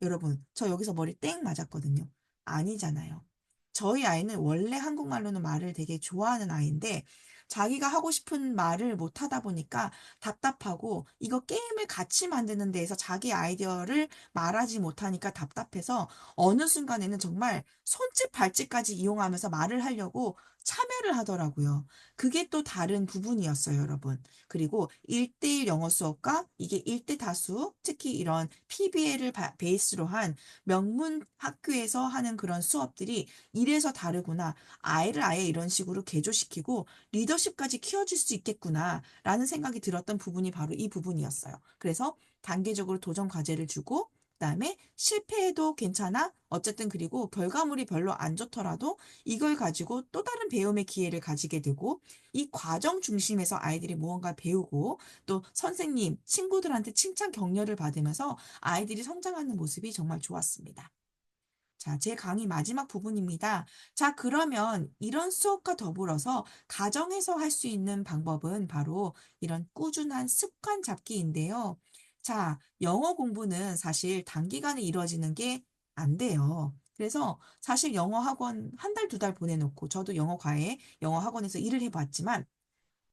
여러분, 저 여기서 머리 땡 맞았거든요. 아니잖아요. 저희 아이는 원래 한국말로는 말을 되게 좋아하는 아이인데 자기가 하고 싶은 말을 못 하다 보니까 답답하고, 이거 게임을 같이 만드는 데에서 자기 아이디어를 말하지 못하니까 답답해서 어느 순간에는 정말 손짓 발짓까지 이용하면서 말을 하려고 참여를 하더라고요. 그게 또 다른 부분이었어요, 여러분. 그리고 1대1 영어 수업과 이게 1대 다수, 특히 이런 PBL을 베이스로 한 명문 학교에서 하는 그런 수업들이 '이래서 다르구나. 아이를 아예 이런 식으로 개조시키고 리더십까지 키워줄 수 있겠구나.'라는 생각이 들었던 부분이 바로 이 부분이었어요. 그래서 단계적으로 도전 과제를 주고, 그다음에 실패해도 괜찮아. 어쨌든 그리고 결과물이 별로 안 좋더라도 이걸 가지고 또 다른 배움의 기회를 가지게 되고, 이 과정 중심에서 아이들이 무언가 배우고 또 선생님, 친구들한테 칭찬 격려를 받으면서 아이들이 성장하는 모습이 정말 좋았습니다. 자, 제 강의 마지막 부분입니다. 자, 그러면 이런 수업과 더불어서 가정에서 할 수 있는 방법은 바로 이런 꾸준한 습관 잡기인데요. 자, 영어 공부는 사실 단기간에 이루어지는 게 안 돼요. 그래서 사실 영어 학원 한 달, 2달 보내놓고, 저도 영어 과외, 영어 학원에서 일을 해봤지만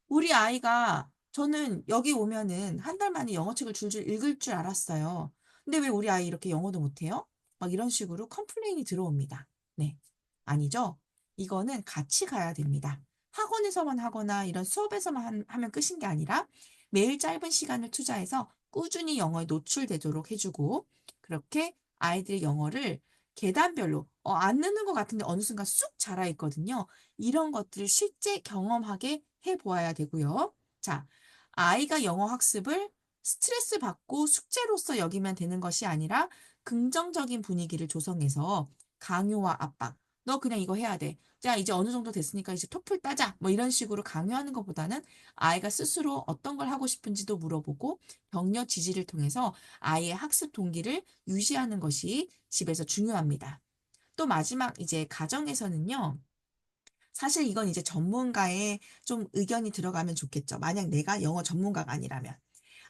우리 아이가, 저는 여기 오면은 한 달 만에 영어책을 줄줄 읽을 줄 알았어요. 근데 왜 우리 아이 이렇게 영어도 못해요? 막 이런 식으로 컴플레인이 들어옵니다. 네. 아니죠? 이거는 같이 가야 됩니다. 학원에서만 하거나 이런 수업에서만 하면 끝인 게 아니라 매일 짧은 시간을 투자해서 꾸준히 영어에 노출되도록 해주고, 그렇게 아이들의 영어를 계단별로 안 느는 것 같은데 어느 순간 쑥 자라 있거든요. 이런 것들을 실제 경험하게 해 보아야 되고요. 자, 아이가 영어 학습을 스트레스 받고 숙제로서 여기면 되는 것이 아니라 긍정적인 분위기를 조성해서 강요와 압박. 너 그냥 이거 해야 돼. 자, 이제 어느 정도 됐으니까 이제 토플 따자. 뭐 이런 식으로 강요하는 것보다는 아이가 스스로 어떤 걸 하고 싶은지도 물어보고 격려 지지를 통해서 아이의 학습 동기를 유지하는 것이 집에서 중요합니다. 또 마지막 이제 가정에서는요. 사실 이건 이제 전문가의 좀 의견이 들어가면 좋겠죠. 만약 내가 영어 전문가가 아니라면.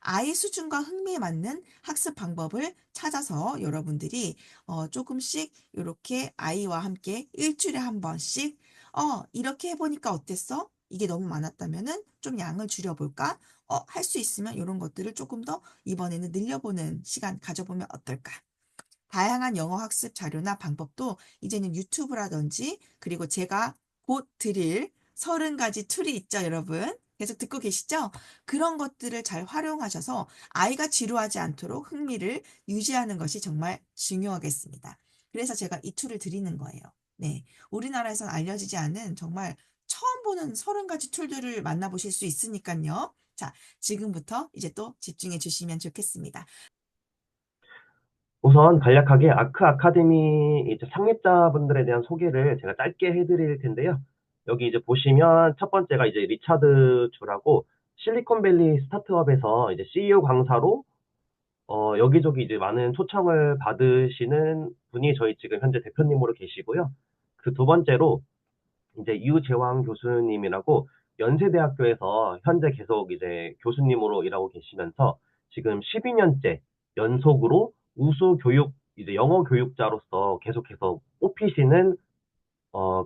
아이 수준과 흥미에 맞는 학습 방법을 찾아서 여러분들이 조금씩 요렇게 아이와 함께 일 주일에 한 번씩 이렇게 해 보니까 어땠어? 이게 너무 많았다면은 좀 양을 줄여 볼까? 할 수 있으면 요런 것들을 조금 더 이번에는 늘려보는 시간 가져보면 어떨까? 다양한 영어 학습 자료나 방법도 이제는 유튜브라든지 그리고 제가 곧 드릴 30가지 툴이 있죠, 여러분. 계속 듣고 계시죠? 그런 것들을 잘 활용하셔서 아이가 지루하지 않도록 흥미를 유지하는 것이 정말 중요하겠습니다. 그래서 제가 이 툴을 드리는 거예요. 네. 우리나라에선 알려지지 않은 정말 처음 보는 30가지 툴들을 만나보실 수 있으니까요. 자, 지금부터 이제 또 집중해 주시면 좋겠습니다. 우선 간략하게 아크 아카데미 이제 창립자분들에 대한 소개를 제가 짧게 해드릴 텐데요. 여기 이제 보시면 첫 번째가 이제 리차드 주라고 실리콘밸리 스타트업에서 이제 CEO 강사로 여기저기 이제 많은 초청을 받으시는 분이 저희 지금 현재 대표님으로 계시고요. 그 두 번째로 이제 유재왕 교수님이라고 연세대학교에서 현재 계속 이제 교수님으로 일하고 계시면서 지금 12년째 연속으로 우수 교육, 이제 영어 교육자로서 계속해서 뽑히시는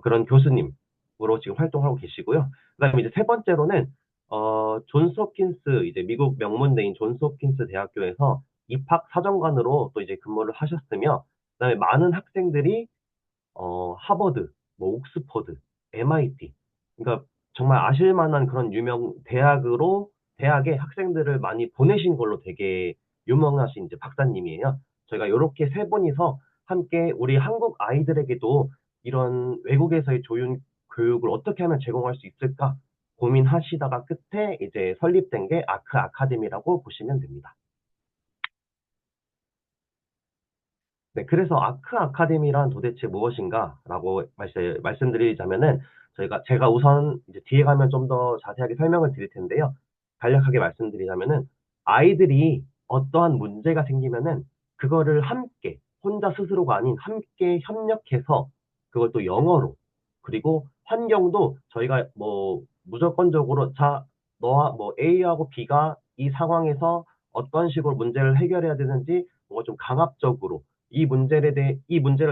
그런 교수님으로 지금 활동하고 계시고요. 그다음에 이제 세 번째로는 존스 홉킨스 이제 미국 명문대인 존스 홉킨스 대학교에서 입학 사정관으로 또 이제 근무를 하셨으며, 그다음에 많은 학생들이 하버드, 뭐 옥스퍼드, MIT, 그러니까 정말 아실 만한 그런 유명 대학에 학생들을 많이 보내신 걸로 되게 유명하신 이제 박사님이에요. 저희가 이렇게 세 분이서 함께 우리 한국 아이들에게도 이런 외국에서의 조윤 교육을 어떻게 하면 제공할 수 있을까 고민하시다가 끝에 이제 설립된 게 아크 아카데미라고 보시면 됩니다. 네, 그래서 아크 아카데미란 도대체 무엇인가라고 말씀드리자면은 제가 우선 이제 뒤에 가면 좀 더 자세하게 설명을 드릴 텐데요. 간략하게 말씀드리자면은 아이들이 어떠한 문제가 생기면은 그거를 함께 혼자 스스로가 아닌 함께 협력해서 그걸 또 영어로, 그리고 환경도 저희가 뭐 무조건적으로 자 너와 뭐 A하고 B가 이 상황에서 어떤 식으로 문제를 해결해야 되는지 뭔가 좀 강압적으로 이 문제를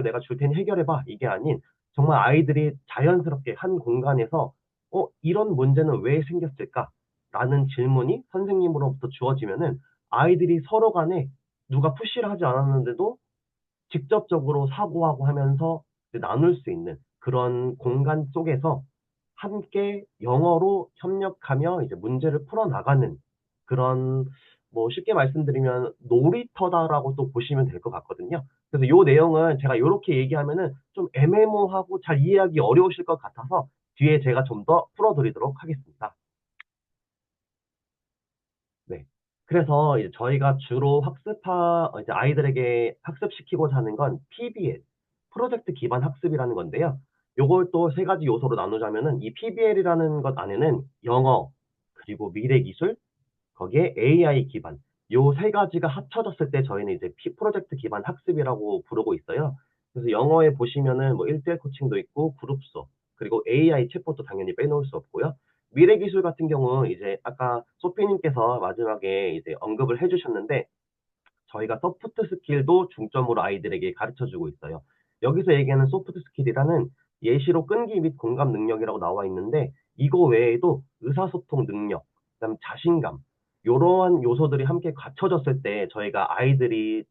내가 줄 테니 해결해봐. 이게 아닌 정말 아이들이 자연스럽게 한 공간에서 이런 문제는 왜 생겼을까? 라는 질문이 선생님으로부터 주어지면은 아이들이 서로 간에 누가 푸시를 하지 않았는데도 직접적으로 사고하고 하면서 나눌 수 있는 그런 공간 속에서 함께 영어로 협력하며 이제 문제를 풀어나가는 그런, 뭐 쉽게 말씀드리면 놀이터다라고 또 보시면 될 것 같거든요. 그래서 이 내용은 제가 이렇게 얘기하면은 좀 애매모호하고 잘 이해하기 어려우실 것 같아서 뒤에 제가 좀 더 풀어드리도록 하겠습니다. 네. 그래서 이제 저희가 주로 이제 아이들에게 학습시키고자 하는 건 PBL, 프로젝트 기반 학습이라는 건데요. 요걸 또 세 가지 요소로 나누자면은 이 PBL이라는 것 안에는 영어, 그리고 미래 기술, 거기에 AI 기반, 요 세 가지가 합쳐졌을 때 저희는 이제 프로젝트 기반 학습이라고 부르고 있어요. 그래서 영어에 보시면은 뭐 1대1 코칭도 있고 그룹 수업, 그리고 AI 챗봇도 당연히 빼놓을 수 없고요. 미래 기술 같은 경우 이제 아까 소피님께서 마지막에 이제 언급을 해주셨는데 저희가 소프트 스킬도 중점으로 아이들에게 가르쳐 주고 있어요. 여기서 얘기하는 소프트 스킬이라는 예시로 끈기 및 공감 능력이라고 나와 있는데 이거 외에도 의사소통 능력, 그다음 자신감, 이러한 요소들이 함께 갖춰졌을 때 저희가 아이들이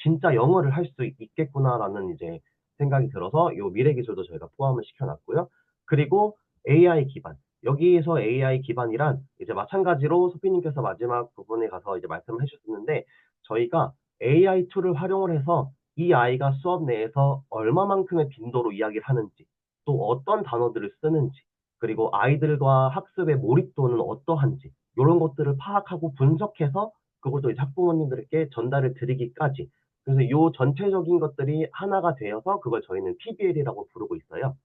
진짜 영어를 할 수 있겠구나라는 이제 생각이 들어서 요 미래 기술도 저희가 포함을 시켜놨고요. 그리고 AI 기반. 여기에서 AI 기반이란 이제 마찬가지로 소피님께서 마지막 부분에 가서 이제 말씀을 해주셨는데 저희가 AI 툴을 활용을 해서 이 아이가 수업 내에서 얼마만큼의 빈도로 이야기를 하는지, 또 어떤 단어들을 쓰는지, 그리고 아이들과 학습의 몰입도는 어떠한지, 이런 것들을 파악하고 분석해서 그것도 이제 학부모님들께 전달을 드리기까지 그래서 요 전체적인 것들이 하나가 되어서 그걸 저희는 PBL이라고 부르고 있어요.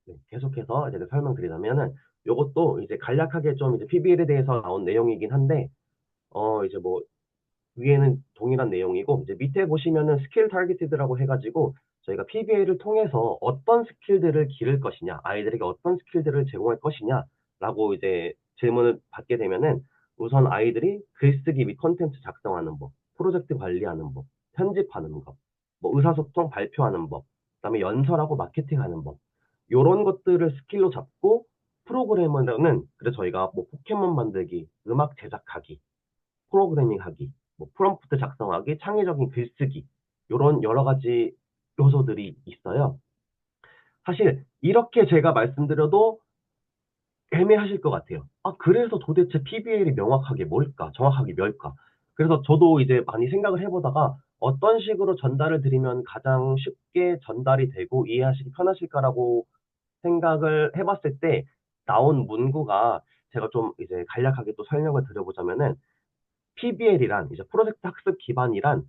네, 계속해서 이제 설명드리자면은 요것도 이제 간략하게 좀 이제 PBL에 대해서 나온 내용이긴 한데 이제 뭐 위에는 동일한 내용이고 이제 밑에 보시면은 스킬 타겟티드라고 해가지고 저희가 PBA를 통해서 어떤 스킬들을 기를 것이냐, 아이들에게 어떤 스킬들을 제공할 것이냐라고 이제 질문을 받게 되면은 우선 아이들이 글쓰기 및 콘텐츠 작성하는 법, 프로젝트 관리하는 법, 편집하는 법, 뭐 의사소통 발표하는 법, 그다음에 연설하고 마케팅하는 법, 요런 것들을 스킬로 잡고 프로그래머는 그래서 저희가 뭐 포켓몬 만들기, 음악 제작하기, 프로그래밍 하기, 뭐 프롬프트 작성하기, 창의적인 글쓰기, 이런 여러 가지 요소들이 있어요. 사실 이렇게 제가 말씀드려도 애매하실 것 같아요. 아, 그래서 도대체 PBL이 명확하게 뭘까? 정확하게 뭘까? 그래서 저도 이제 많이 생각을 해보다가 어떤 식으로 전달을 드리면 가장 쉽게 전달이 되고 이해하시기 편하실까라고 생각을 해봤을 때 나온 문구가 제가 좀 이제 간략하게 또 설명을 드려보자면은 PBL이란 이제 프로젝트 학습 기반이란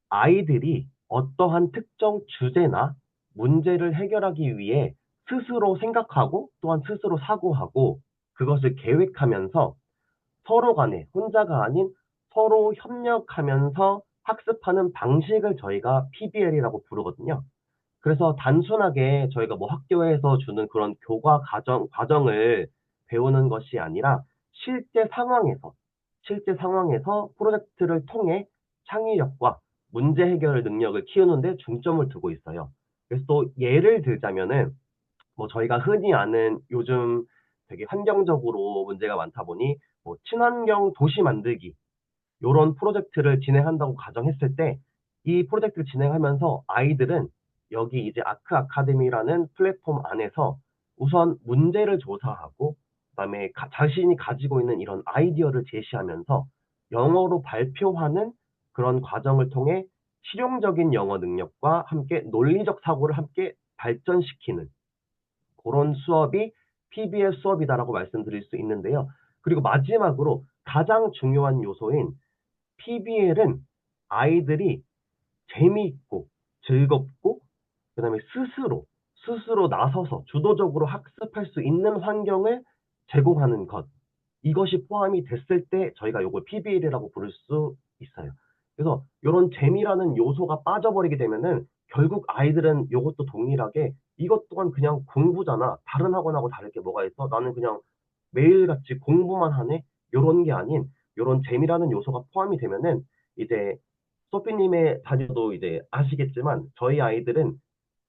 아이들이 어떠한 특정 주제나 문제를 해결하기 위해 스스로 생각하고 또한 스스로 사고하고 그것을 계획하면서 서로 간에 혼자가 아닌 서로 협력하면서 학습하는 방식을 저희가 PBL이라고 부르거든요. 그래서 단순하게 저희가 뭐 학교에서 주는 그런 교과 과정을 배우는 것이 아니라 실제 상황에서, 실제 상황에서 프로젝트를 통해 창의력과 문제 해결 능력을 키우는데 중점을 두고 있어요. 그래서 또 예를 들자면은 뭐 저희가 흔히 아는 요즘 되게 환경적으로 문제가 많다 보니 뭐 친환경 도시 만들기 요런 프로젝트를 진행한다고 가정했을 때 이 프로젝트를 진행하면서 아이들은 여기 이제 아크 아카데미라는 플랫폼 안에서 우선 문제를 조사하고 그다음에 자신이 가지고 있는 이런 아이디어를 제시하면서 영어로 발표하는 그런 과정을 통해 실용적인 영어 능력과 함께 논리적 사고를 함께 발전시키는 그런 수업이 PBL 수업이다라고 말씀드릴 수 있는데요. 그리고 마지막으로 가장 중요한 요소인 PBL은 아이들이 재미있고 즐겁고 그다음에 스스로 나서서 주도적으로 학습할 수 있는 환경을 제공하는 것. 이것이 포함이 됐을 때 저희가 이걸 PBL이라고 부를 수 있어요. 그래서 이런 재미라는 요소가 빠져버리게 되면은 결국 아이들은 이것도 동일하게 이것 또한 그냥 공부잖아. 다른 학원하고 다를 게 뭐가 있어? 나는 그냥 매일같이 공부만 하네? 요런 게 아닌 요런 재미라는 요소가 포함이 되면은 이제 소피님의 자녀도 이제 아시겠지만 저희 아이들은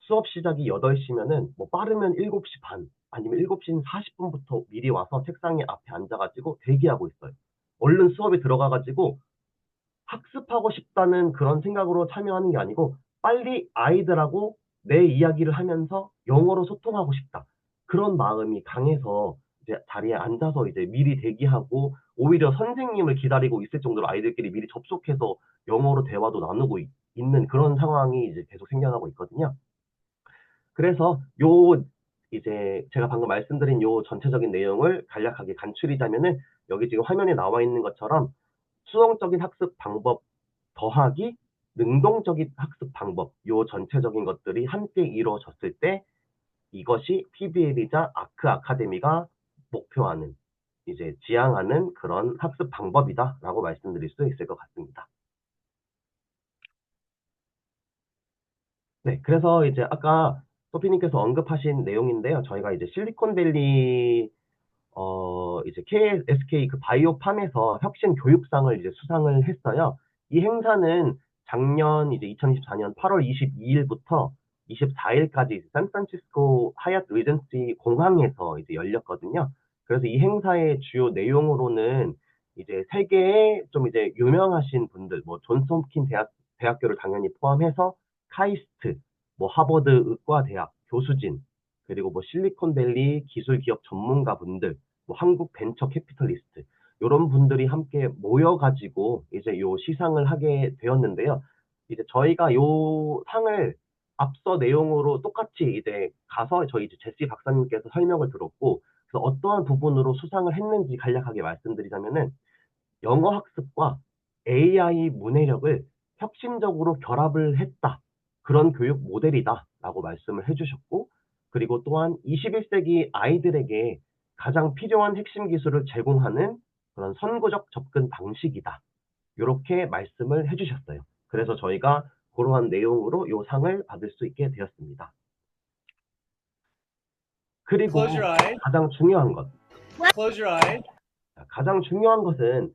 수업 시작이 8시면은 뭐 빠르면 7시 반 아니면 7시 40분부터 미리 와서 책상에 앞에 앉아가지고 대기하고 있어요. 얼른 수업에 들어가가지고 학습하고 싶다는 그런 생각으로 참여하는 게 아니고 빨리 아이들하고 내 이야기를 하면서 영어로 소통하고 싶다. 그런 마음이 강해서 이제 자리에 앉아서 이제 미리 대기하고 오히려 선생님을 기다리고 있을 정도로 아이들끼리 미리 접속해서 영어로 대화도 나누고 있는 그런 상황이 이제 계속 생겨나고 있거든요. 그래서 이제 제가 방금 말씀드린 요 전체적인 내용을 간략하게 간추리자면은 여기 지금 화면에 나와 있는 것처럼 수동적인 학습 방법 더하기 능동적인 학습 방법 요 전체적인 것들이 함께 이루어졌을 때 이것이 PBL이자 아크 아카데미가 목표하는 이제 지향하는 그런 학습 방법이다라고 말씀드릴 수 있을 것 같습니다. 네, 그래서 이제 아까 소피님께서 언급하신 내용인데요. 저희가 이제 실리콘밸리 이제 KSK 그 바이오팜에서 혁신 교육상을 이제 수상을 했어요. 이 행사는 작년 이제 2024년 8월 22일부터 24일까지 샌프란시스코 하얏트 리전시 공항에서 이제 열렸거든요. 그래서 이 행사의 주요 내용으로는 이제 세계에 좀 이제 유명하신 분들, 뭐 존스 홉킨 대학교를 당연히 포함해서 카이스트, 뭐 하버드 의과대학 교수진, 그리고 뭐 실리콘밸리 기술 기업 전문가분들, 뭐 한국 벤처 캐피털리스트 이런 분들이 함께 모여가지고 이제 요 시상을 하게 되었는데요. 이제 저희가 요 상을 앞서 내용으로 똑같이 이제 가서 저희 이제 제시 박사님께서 설명을 들었고 그래서 어떠한 부분으로 수상을 했는지 간략하게 말씀드리자면은 영어 학습과 AI 문해력을 혁신적으로 결합을 했다. 그런 교육 모델이다라고 말씀을 해주셨고, 그리고 또한 21세기 아이들에게 가장 필요한 핵심 기술을 제공하는 그런 선구적 접근 방식이다. 이렇게 말씀을 해주셨어요. 그래서 저희가 그러한 내용으로 이 상을 받을 수 있게 되었습니다. Close your 그리고 eyes. 가장 중요한 것, Close your eyes. 가장 중요한 것은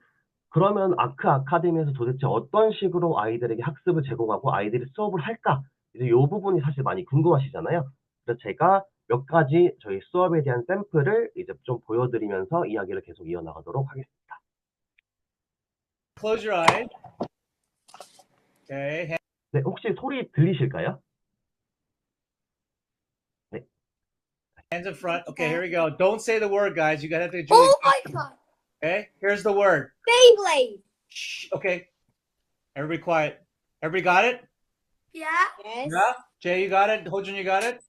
그러면 아크 아카데미에서 도대체 어떤 식으로 아이들에게 학습을 제공하고 아이들이 수업을 할까? 이제 이 부분이 사실 많이 궁금하시잖아요. 그래서 제가 몇 가지 저희 수업에 대한 샘플을 이제 좀 보여드리면서 이야기를 계속 이어나가도록 하겠습니다. Close your eyes. Okay. 네, 혹시 소리 들리실까요? 네, Hands in front. Okay, here we go. Don't say the word, guys. You gotta have to Julie. Oh my god! Okay, here's the word. Beyblade! Shh. Okay. Everybody quiet. Everybody got it? Yeah? Yes. Yeah? Jay, you got it? Hojun, you got it?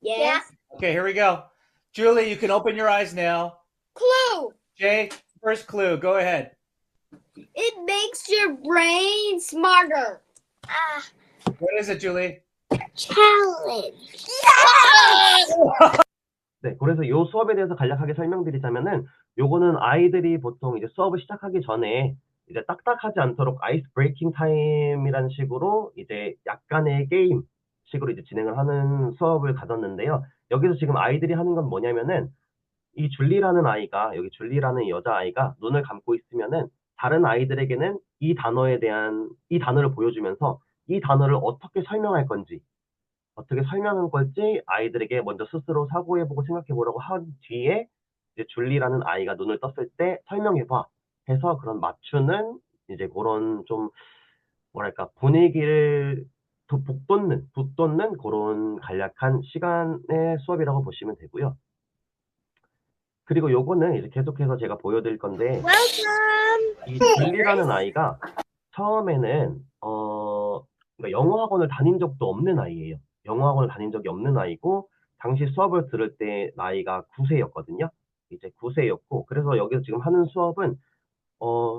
Yes. Okay, here we go. Julie, you can open your eyes now. Clue! Jay, first clue. Go ahead. It makes your brain smarter. What is it, Julie? Challenge. Yes! 네, 그래서 이 수업에 대해서 간략하게 설명드리자면은 요거는 아이들이 보통 이제 수업을 시작하기 전에 이제 딱딱하지 않도록 아이스 브레이킹 타임이라는 식으로 이제 약간의 게임 식으로 이제 진행을 하는 수업을 가졌는데요. 여기서 지금 아이들이 하는 건 뭐냐면은 이 줄리라는 아이가, 여기 줄리라는 여자아이가 눈을 감고 있으면은 다른 아이들에게는 이 단어를 보여주면서 이 단어를 어떻게 설명할 건지, 어떻게 설명할 걸지 아이들에게 먼저 스스로 사고해보고 생각해보라고 한 뒤에 이제 줄리라는 아이가 눈을 떴을 때 설명해봐 해서 그런 맞추는 이제 그런 좀 뭐랄까 분위기를 북돋는 그런 간략한 시간의 수업이라고 보시면 되고요. 그리고 요거는 이제 계속해서 제가 보여드릴 건데 Welcome! 이 줄리라는 아이가 처음에는 그러니까 영어 학원을 다닌 적도 없는 아이예요. 영어 학원을 다닌 적이 없는 아이고 당시 수업을 들을 때 나이가 9세였거든요. 이제 9세였고 그래서 여기서 지금 하는 수업은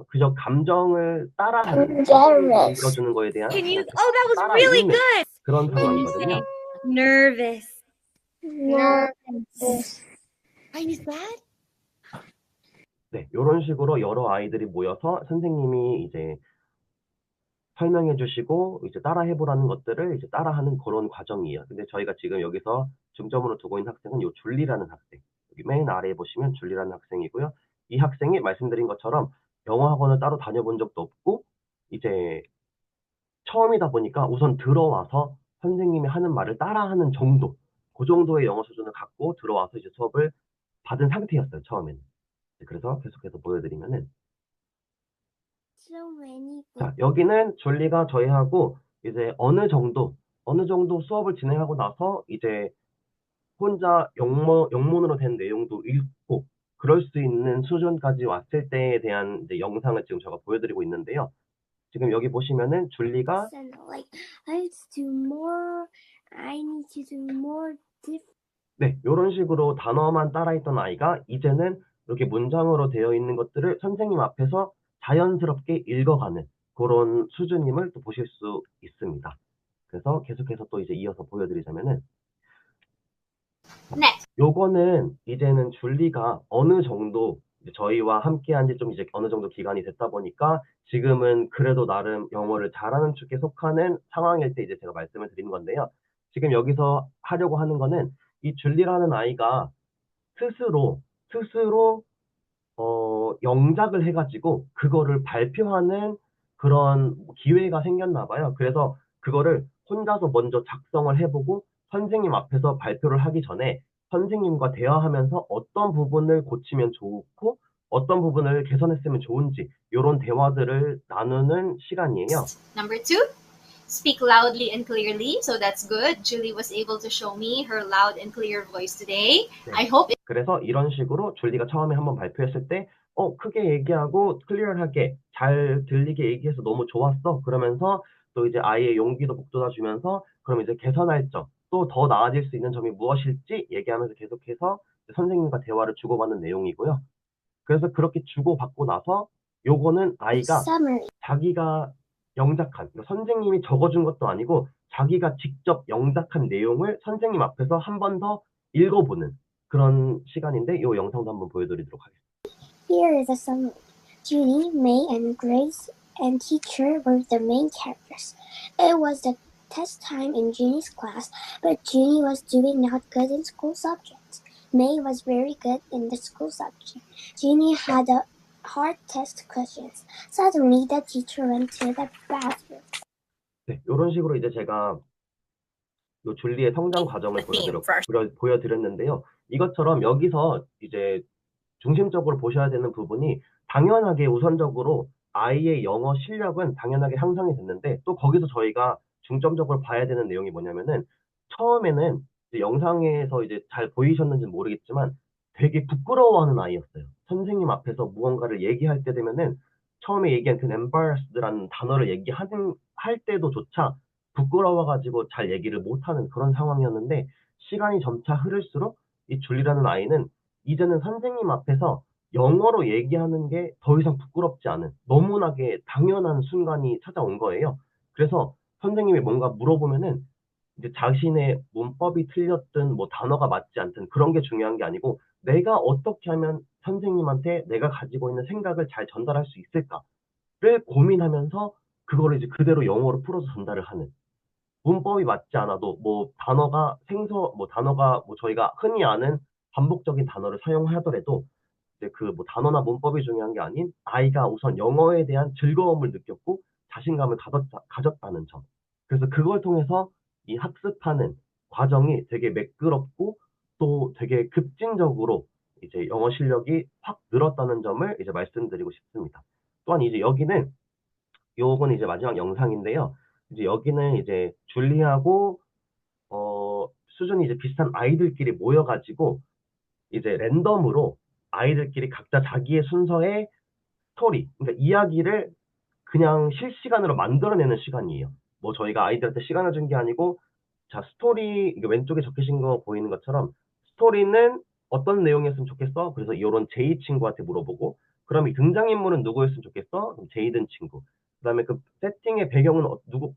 그저 감정을 따라하는 읽어주는 거에 대한 Can you? 그냥 Oh, that was 따라 really 읽는 good. 그런 Can you 상황이거든요. say nervous? Nervous. I use that? 네, 이런 식으로 여러 아이들이 모여서 선생님이 이제 설명해 주시고 이제 따라 해보라는 것들을 이제 따라하는 그런 과정이에요. 근데 저희가 지금 여기서 중점으로 두고 있는 학생은 요 줄리라는 학생. 여기 맨 아래에 보시면 줄리라는 학생이고요. 이 학생이 말씀드린 것처럼 영어 학원을 따로 다녀본 적도 없고 이제 처음이다 보니까 우선 들어와서 선생님이 하는 말을 따라하는 정도, 그 정도의 영어 수준을 갖고 들어와서 이제 수업을 받은 상태였어요, 처음에는. 그래서 계속해서 보여드리면은 So many. 자, 여기는 줄리가 저희하고 이제 어느 정도 수업을 진행하고 나서 이제 혼자 영문으로 된 내용도 읽고 그럴 수 있는 수준까지 왔을 때에 대한 이제 영상을 지금 제가 보여드리고 있는데요. 지금 여기 보시면은 줄리가 Like, I need to do more. I need to do more different. 네, 이런 식으로 단어만 따라했던 아이가 이제는 이렇게 문장으로 되어 있는 것들을 선생님 앞에서 자연스럽게 읽어가는 그런 수준임을 또 보실 수 있습니다. 그래서 계속해서 또 이제 이어서 보여드리자면은 네. 요거는 이제는 줄리가 어느 정도 이제 저희와 함께한 지 좀 이제 어느 정도 기간이 됐다 보니까 지금은 그래도 나름 영어를 잘하는 축에 속하는 상황일 때 이제 제가 말씀을 드리는 건데요. 지금 여기서 하려고 하는 거는 이 줄리라는 아이가 스스로 영작을 해가지고 그거를 발표하는 그런 기회가 생겼나 봐요. 그래서 그거를 혼자서 먼저 작성을 해보고 선생님 앞에서 발표를 하기 전에 선생님과 대화하면서 어떤 부분을 고치면 좋고 어떤 부분을 개선했으면 좋은지 이런 대화들을 나누는 시간이에요. Number two, speak loudly and clearly. So that's good. Julie was able to show me her loud and clear voice today. 네. I hope 그래서 이런 식으로 줄리가 처음에 한번 발표했을 때 크게 얘기하고 클리어하게 잘 들리게 얘기해서 너무 좋았어. 그러면서 또 이제 아이의 용기도 북돋아 주면서 그럼 이제 개선할 점, 또 더 나아질 수 있는 점이 무엇일지 얘기하면서 계속해서 선생님과 대화를 주고받는 내용이고요. 그래서 그렇게 주고받고 나서 요거는 아이가 Summary. 자기가 영작한, 그러니까 선생님이 적어준 것도 아니고 자기가 직접 영작한 내용을 선생님 앞에서 한 번 더 읽어보는 그런 시간인데 요 영상도 한번 보여드리도록 하겠습니다. Here is a summary. Judy, May, and Grace and teacher were the main characters. It was the test time in Judy's class, but Judy was doing not good in school subjects. May was very good in the school subject. Judy had a hard test questions. Suddenly, the teacher went to the bathroom. 네, 이런 식으로 이제 제가 요 줄리의 성장 과정을 보여드렸는데요. 이것처럼 여기서 이제 중심적으로 보셔야 되는 부분이 당연하게 우선적으로 아이의 영어 실력은 당연하게 향상이 됐는데 또 거기서 저희가 중점적으로 봐야 되는 내용이 뭐냐면은 처음에는 이제 영상에서 이제 잘 보이셨는지는 모르겠지만 되게 부끄러워하는 아이였어요. 선생님 앞에서 무언가를 얘기할 때 되면은 처음에 얘기한 그 embarrassed라는 단어를 할 때도조차 부끄러워가지고 잘 얘기를 못하는 그런 상황이었는데 시간이 점차 흐를수록 이 줄리라는 아이는 이제는 선생님 앞에서 영어로 얘기하는 게 더 이상 부끄럽지 않은 너무나게 당연한 순간이 찾아온 거예요. 그래서 선생님이 뭔가 물어보면은 이제 자신의 문법이 틀렸든 뭐 단어가 맞지 않든 그런 게 중요한 게 아니고 내가 어떻게 하면 선생님한테 내가 가지고 있는 생각을 잘 전달할 수 있을까를 고민하면서 그거를 이제 그대로 영어로 풀어서 전달을 하는. 문법이 맞지 않아도 뭐 단어가 뭐 저희가 흔히 아는 반복적인 단어를 사용하더라도 이제 그 뭐 단어나 문법이 중요한 게 아닌 아이가 우선 영어에 대한 즐거움을 느꼈고 자신감을 가졌다는 점. 그래서 그걸 통해서 이 학습하는 과정이 되게 매끄럽고 또 되게 급진적으로 이제 영어 실력이 확 늘었다는 점을 이제 말씀드리고 싶습니다. 또한 이제 요건 이제 마지막 영상인데요. 이제 여기는 이제 줄리하고 수준이 이제 비슷한 아이들끼리 모여가지고 이제 랜덤으로 아이들끼리 각자 자기의 순서의 스토리, 그러니까 이야기를 그냥 실시간으로 만들어내는 시간이에요. 뭐 저희가 아이들한테 시간을 준 게 아니고, 자, 스토리, 이게 왼쪽에 적히신 거 보이는 것처럼, 스토리는 어떤 내용이었으면 좋겠어? 그래서 이런 제이 친구한테 물어보고, 그럼 이 등장인물은 누구였으면 좋겠어? 그럼 제이든 친구. 그 다음에 그 세팅의 배경은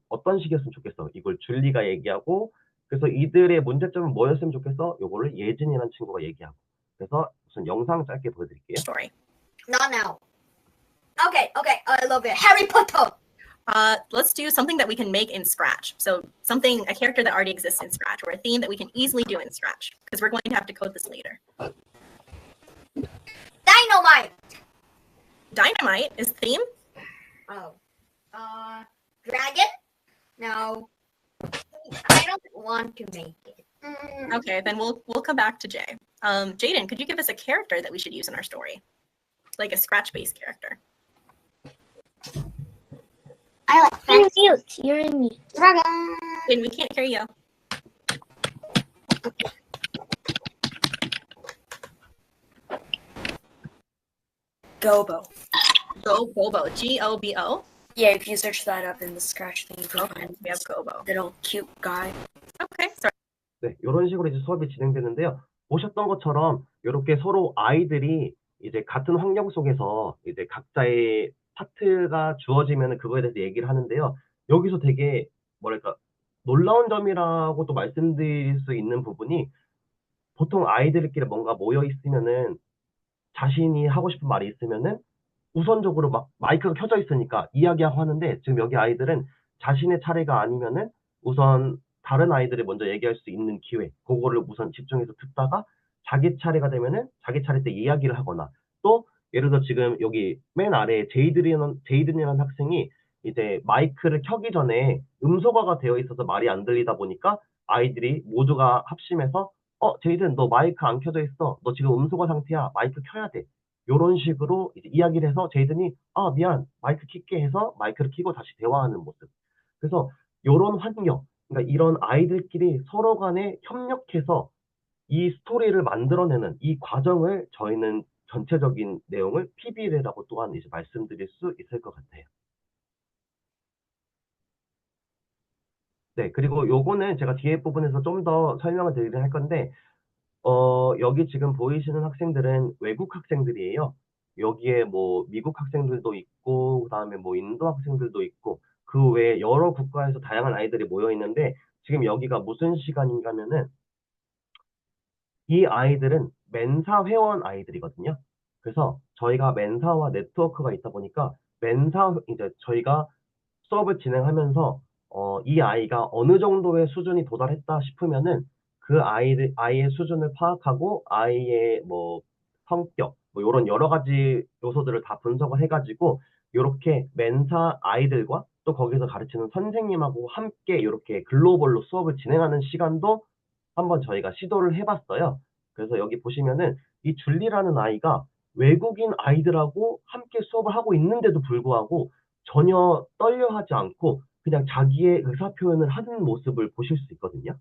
어떤 식이었으면 좋겠어? 이걸 줄리가 얘기하고, 그래서 이들의 문제점은 뭐였으면 좋겠어? 요거를 예진이라는 친구가 얘기하고. 그래서 우선 영상 짧게 보여드릴게요. Story. Not now. Okay, I love it. Harry Potter. Let's do something that we can make in Scratch. So a character that already exists in Scratch, or a theme that we can easily do in Scratch, because we're going to have to code this later. Dynamite. Dynamite is the theme. Oh. Dragon? No. I don't want to make it. Okay, then we'll come back to Jay. Jaden, could you give us a character that we should use in our story, like a Scratch-based character? I like You're fantasy. mute. You're mute. Dragon. Jaden, we can't hear you. Gobo. Gobo. G-O-B-O. Yeah, if you search that up in the Scratch thing, you can Okay, find we have Gobo. little cute guy. Okay, sorry. 네, 이런 식으로 이제 수업이 진행되는데요. 보셨던 것처럼 이렇게 서로 아이들이 이제 같은 환경 속에서 이제 각자의 파트가 주어지면 그거에 대해서 얘기를 하는데요. 여기서 되게 뭐랄까 놀라운 점이라고 또 말씀드릴 수 있는 부분이 보통 아이들끼리 뭔가 모여 있으면은 자신이 하고 싶은 말이 있으면은 우선적으로 막 마이크가 켜져 있으니까 이야기하고 하는데 지금 여기 아이들은 자신의 차례가 아니면은 우선 다른 아이들이 먼저 얘기할 수 있는 기회, 그거를 우선 집중해서 듣다가 자기 차례가 되면은 자기 차례 때 이야기를 하거나 또 예를 들어 지금 여기 맨 아래에 제이든이라는 학생이 이제 마이크를 켜기 전에 음소거가 되어 있어서 말이 안 들리다 보니까 아이들이 모두가 합심해서 제이든 너 마이크 안 켜져 있어. 너 지금 음소거 상태야. 마이크 켜야 돼. 요런 식으로 이제 이야기를 해서 제이든이 미안 마이크 킬게 해서 마이크를 켜고 다시 대화하는 모습. 그래서 요런 환경, 그러니까 이런 아이들끼리 서로 간에 협력해서 이 스토리를 만들어내는 이 과정을 저희는 전체적인 내용을 PBL이라고 또한 이제 말씀드릴 수 있을 것 같아요. 네, 그리고 요거는 제가 뒤에 부분에서 좀 더 설명을 드리긴 할 건데, 여기 지금 보이시는 학생들은 외국 학생들이에요. 여기에 뭐 미국 학생들도 있고 그다음에 뭐 인도 학생들도 있고 그 외에 여러 국가에서 다양한 아이들이 모여 있는데 지금 여기가 무슨 시간인가면은 이 아이들은 멘사 회원 아이들이거든요. 그래서 저희가 멘사와 네트워크가 있다 보니까 멘사 이제 저희가 수업을 진행하면서 이 아이가 어느 정도의 수준이 도달했다 싶으면은 그 아이의 수준을 파악하고 아이의 뭐 성격, 뭐 이런 여러 가지 요소들을 다 분석을 해가지고 이렇게 멘사 아이들과 또 거기서 가르치는 선생님하고 함께 이렇게 글로벌로 수업을 진행하는 시간도 한번 저희가 시도를 해봤어요. 그래서 여기 보시면은 이 줄리라는 아이가 외국인 아이들하고 함께 수업을 하고 있는데도 불구하고 전혀 떨려하지 않고 그냥 자기의 의사 표현을 하는 모습을 보실 수 있거든요.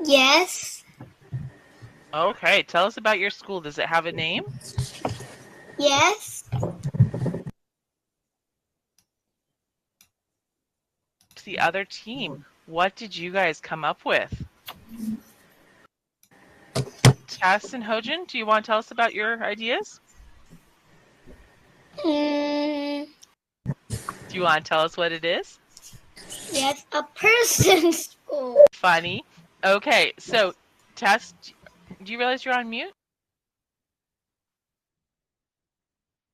Yes. Okay, tell us about your school. Does it have a name? Yes. The other team, what did you guys come up with? Tess and Hojin, do you want to tell us about your ideas? Mm, Do you want to tell us what it is? yes, a person school. Funny. Okay, so Tess, do you realize you're on mute?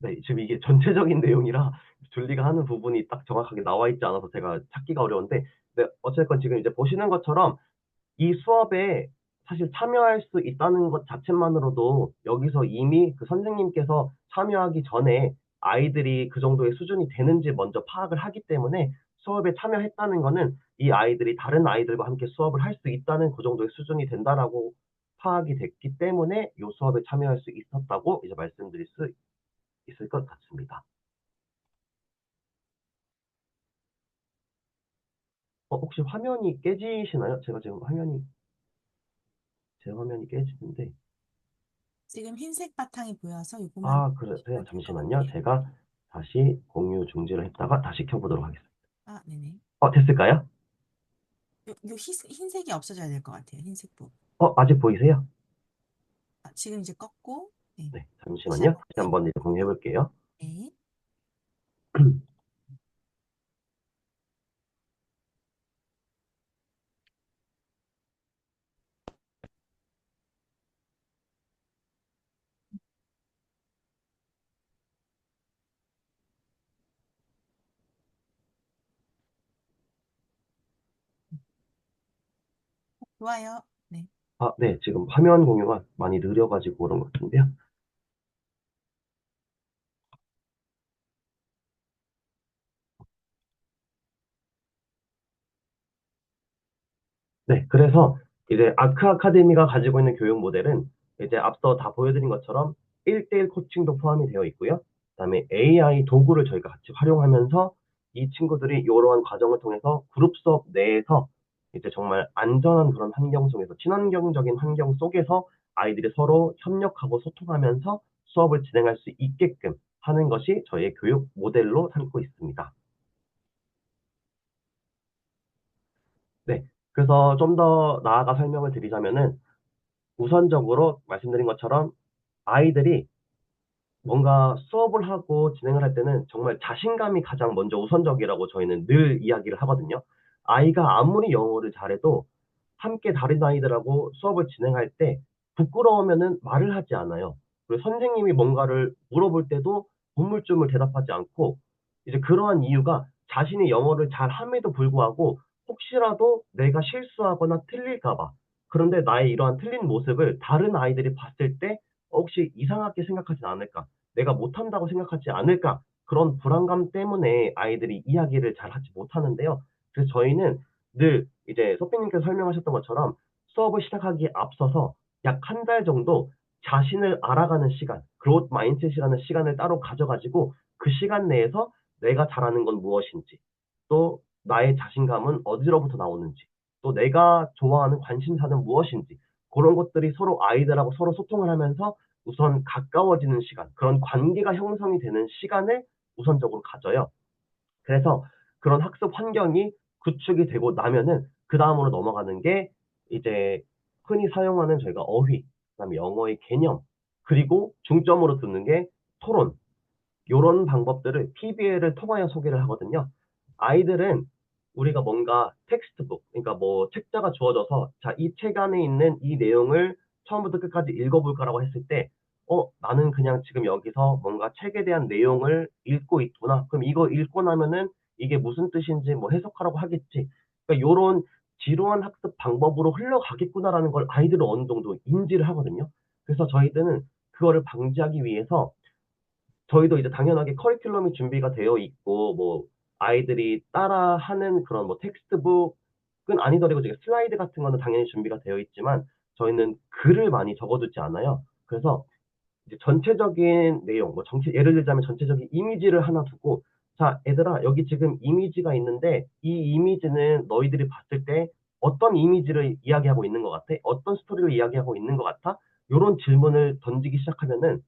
네, 지금 이게 전체적인 내용이라 줄리가 하는 부분이 딱 정확하게 나와 있지 않아서 제가 찾기가 어려운데, 네, 어쨌건 지금 이제 보시는 것처럼 이 수업에 사실 참여할 수 있다는 것 자체만으로도 여기서 이미 그 선생님께서 참여하기 전에 아이들이 그 정도의 수준이 되는지 먼저 파악을 하기 때문에 수업에 참여했다는 거는 이 아이들이 다른 아이들과 함께 수업을 할 수 있다는 그 정도의 수준이 된다라고 파악이 됐기 때문에 이 수업에 참여할 수 있었다고 이제 말씀드릴 수 있을 것 같습니다. 혹시 화면이 깨지시나요? 제가 지금 제 화면이 깨지는데. 지금 흰색 바탕이 보여서 이것만 그래요. 보시면 될것 잠시만요. 같아요. 제가 다시 공유 중지를 했다가 다시 켜보도록 하겠습니다. 네네. 됐을까요? 흰색이 없어져야 될 것 같아요. 흰색 부분. 아직 보이세요? 지금 이제 껐고, 네. 네, 다시 잠시만요. 한번 다시 한번 이제 공유해 볼게요. 네. 좋아요. 네. 네, 지금 화면 공유가 많이 느려가지고 그런 것 같은데요. 네, 그래서 이제 아크 아카데미가 가지고 있는 교육 모델은 이제 앞서 다 보여드린 것처럼 1대1 코칭도 포함이 되어 있고요. 그다음에 AI 도구를 저희가 같이 활용하면서 이 친구들이 이러한 과정을 통해서 그룹 수업 내에서 이제 정말 안전한 그런 환경 속에서 친환경적인 환경 속에서 아이들이 서로 협력하고 소통하면서 수업을 진행할 수 있게끔 하는 것이 저희의 교육 모델로 삼고 있습니다. 네, 그래서 좀 더 나아가 설명을 드리자면은 우선적으로 말씀드린 것처럼 아이들이 뭔가 수업을 하고 진행을 할 때는 정말 자신감이 가장 먼저 우선적이라고 저희는 늘 이야기를 하거든요. 아이가 아무리 영어를 잘해도 함께 다른 아이들하고 수업을 진행할 때 부끄러우면은 말을 하지 않아요. 그리고 선생님이 뭔가를 물어볼 때도 우물쭈물 대답하지 않고 이제 그러한 이유가 자신이 영어를 잘함에도 불구하고 혹시라도 내가 실수하거나 틀릴까 봐. 그런데 나의 이러한 틀린 모습을 다른 아이들이 봤을 때 혹시 이상하게 생각하진 않을까? 내가 못한다고 생각하지 않을까? 그런 불안감 때문에 아이들이 이야기를 잘 하지 못하는데요. 그래서 저희는 늘 이제 소피님께서 설명하셨던 것처럼 수업을 시작하기에 앞서서 약 한 달 정도 자신을 알아가는 시간, 그로우트 마인드셋이라는 시간을 따로 가져가지고 그 시간 내에서 내가 잘하는 건 무엇인지, 또 나의 자신감은 어디로부터 나오는지, 또 내가 좋아하는 관심사는 무엇인지, 그런 것들이 서로 아이들하고 서로 소통을 하면서 우선 가까워지는 시간, 그런 관계가 형성이 되는 시간을 우선적으로 가져요. 그래서 그런 학습 환경이 구축이 되고 나면은 그 다음으로 넘어가는 게 이제 흔히 사용하는 저희가 어휘, 그다음에 영어의 개념, 그리고 중점으로 두는 게 토론, 요런 방법들을 PBL을 통하여 소개를 하거든요. 아이들은 우리가 뭔가 텍스트북, 그러니까 뭐 책자가 주어져서 자, 이 책 안에 있는 이 내용을 처음부터 끝까지 읽어볼까라고 했을 때, 나는 그냥 지금 여기서 뭔가 책에 대한 내용을 읽고 있구나. 그럼 이거 읽고 나면은 이게 무슨 뜻인지 뭐 해석하라고 하겠지. 그러니까 요런 지루한 학습 방법으로 흘러가겠구나라는 걸 아이들은 어느 정도 인지를 하거든요. 그래서 저희들은 그거를 방지하기 위해서 저희도 이제 당연하게 커리큘럼이 준비가 되어 있고, 뭐, 아이들이 따라하는 그런 뭐 텍스트북은 아니더라도 이제 슬라이드 같은 거는 당연히 준비가 되어 있지만, 저희는 글을 많이 적어두지 않아요. 그래서 이제 전체적인 내용, 뭐 예를 들자면 전체적인 이미지를 하나 두고, 자, 얘들아, 여기 지금 이미지가 있는데, 이 이미지는 너희들이 봤을 때 어떤 이미지를 이야기하고 있는 것 같아? 어떤 스토리를 이야기하고 있는 것 같아? 요런 질문을 던지기 시작하면은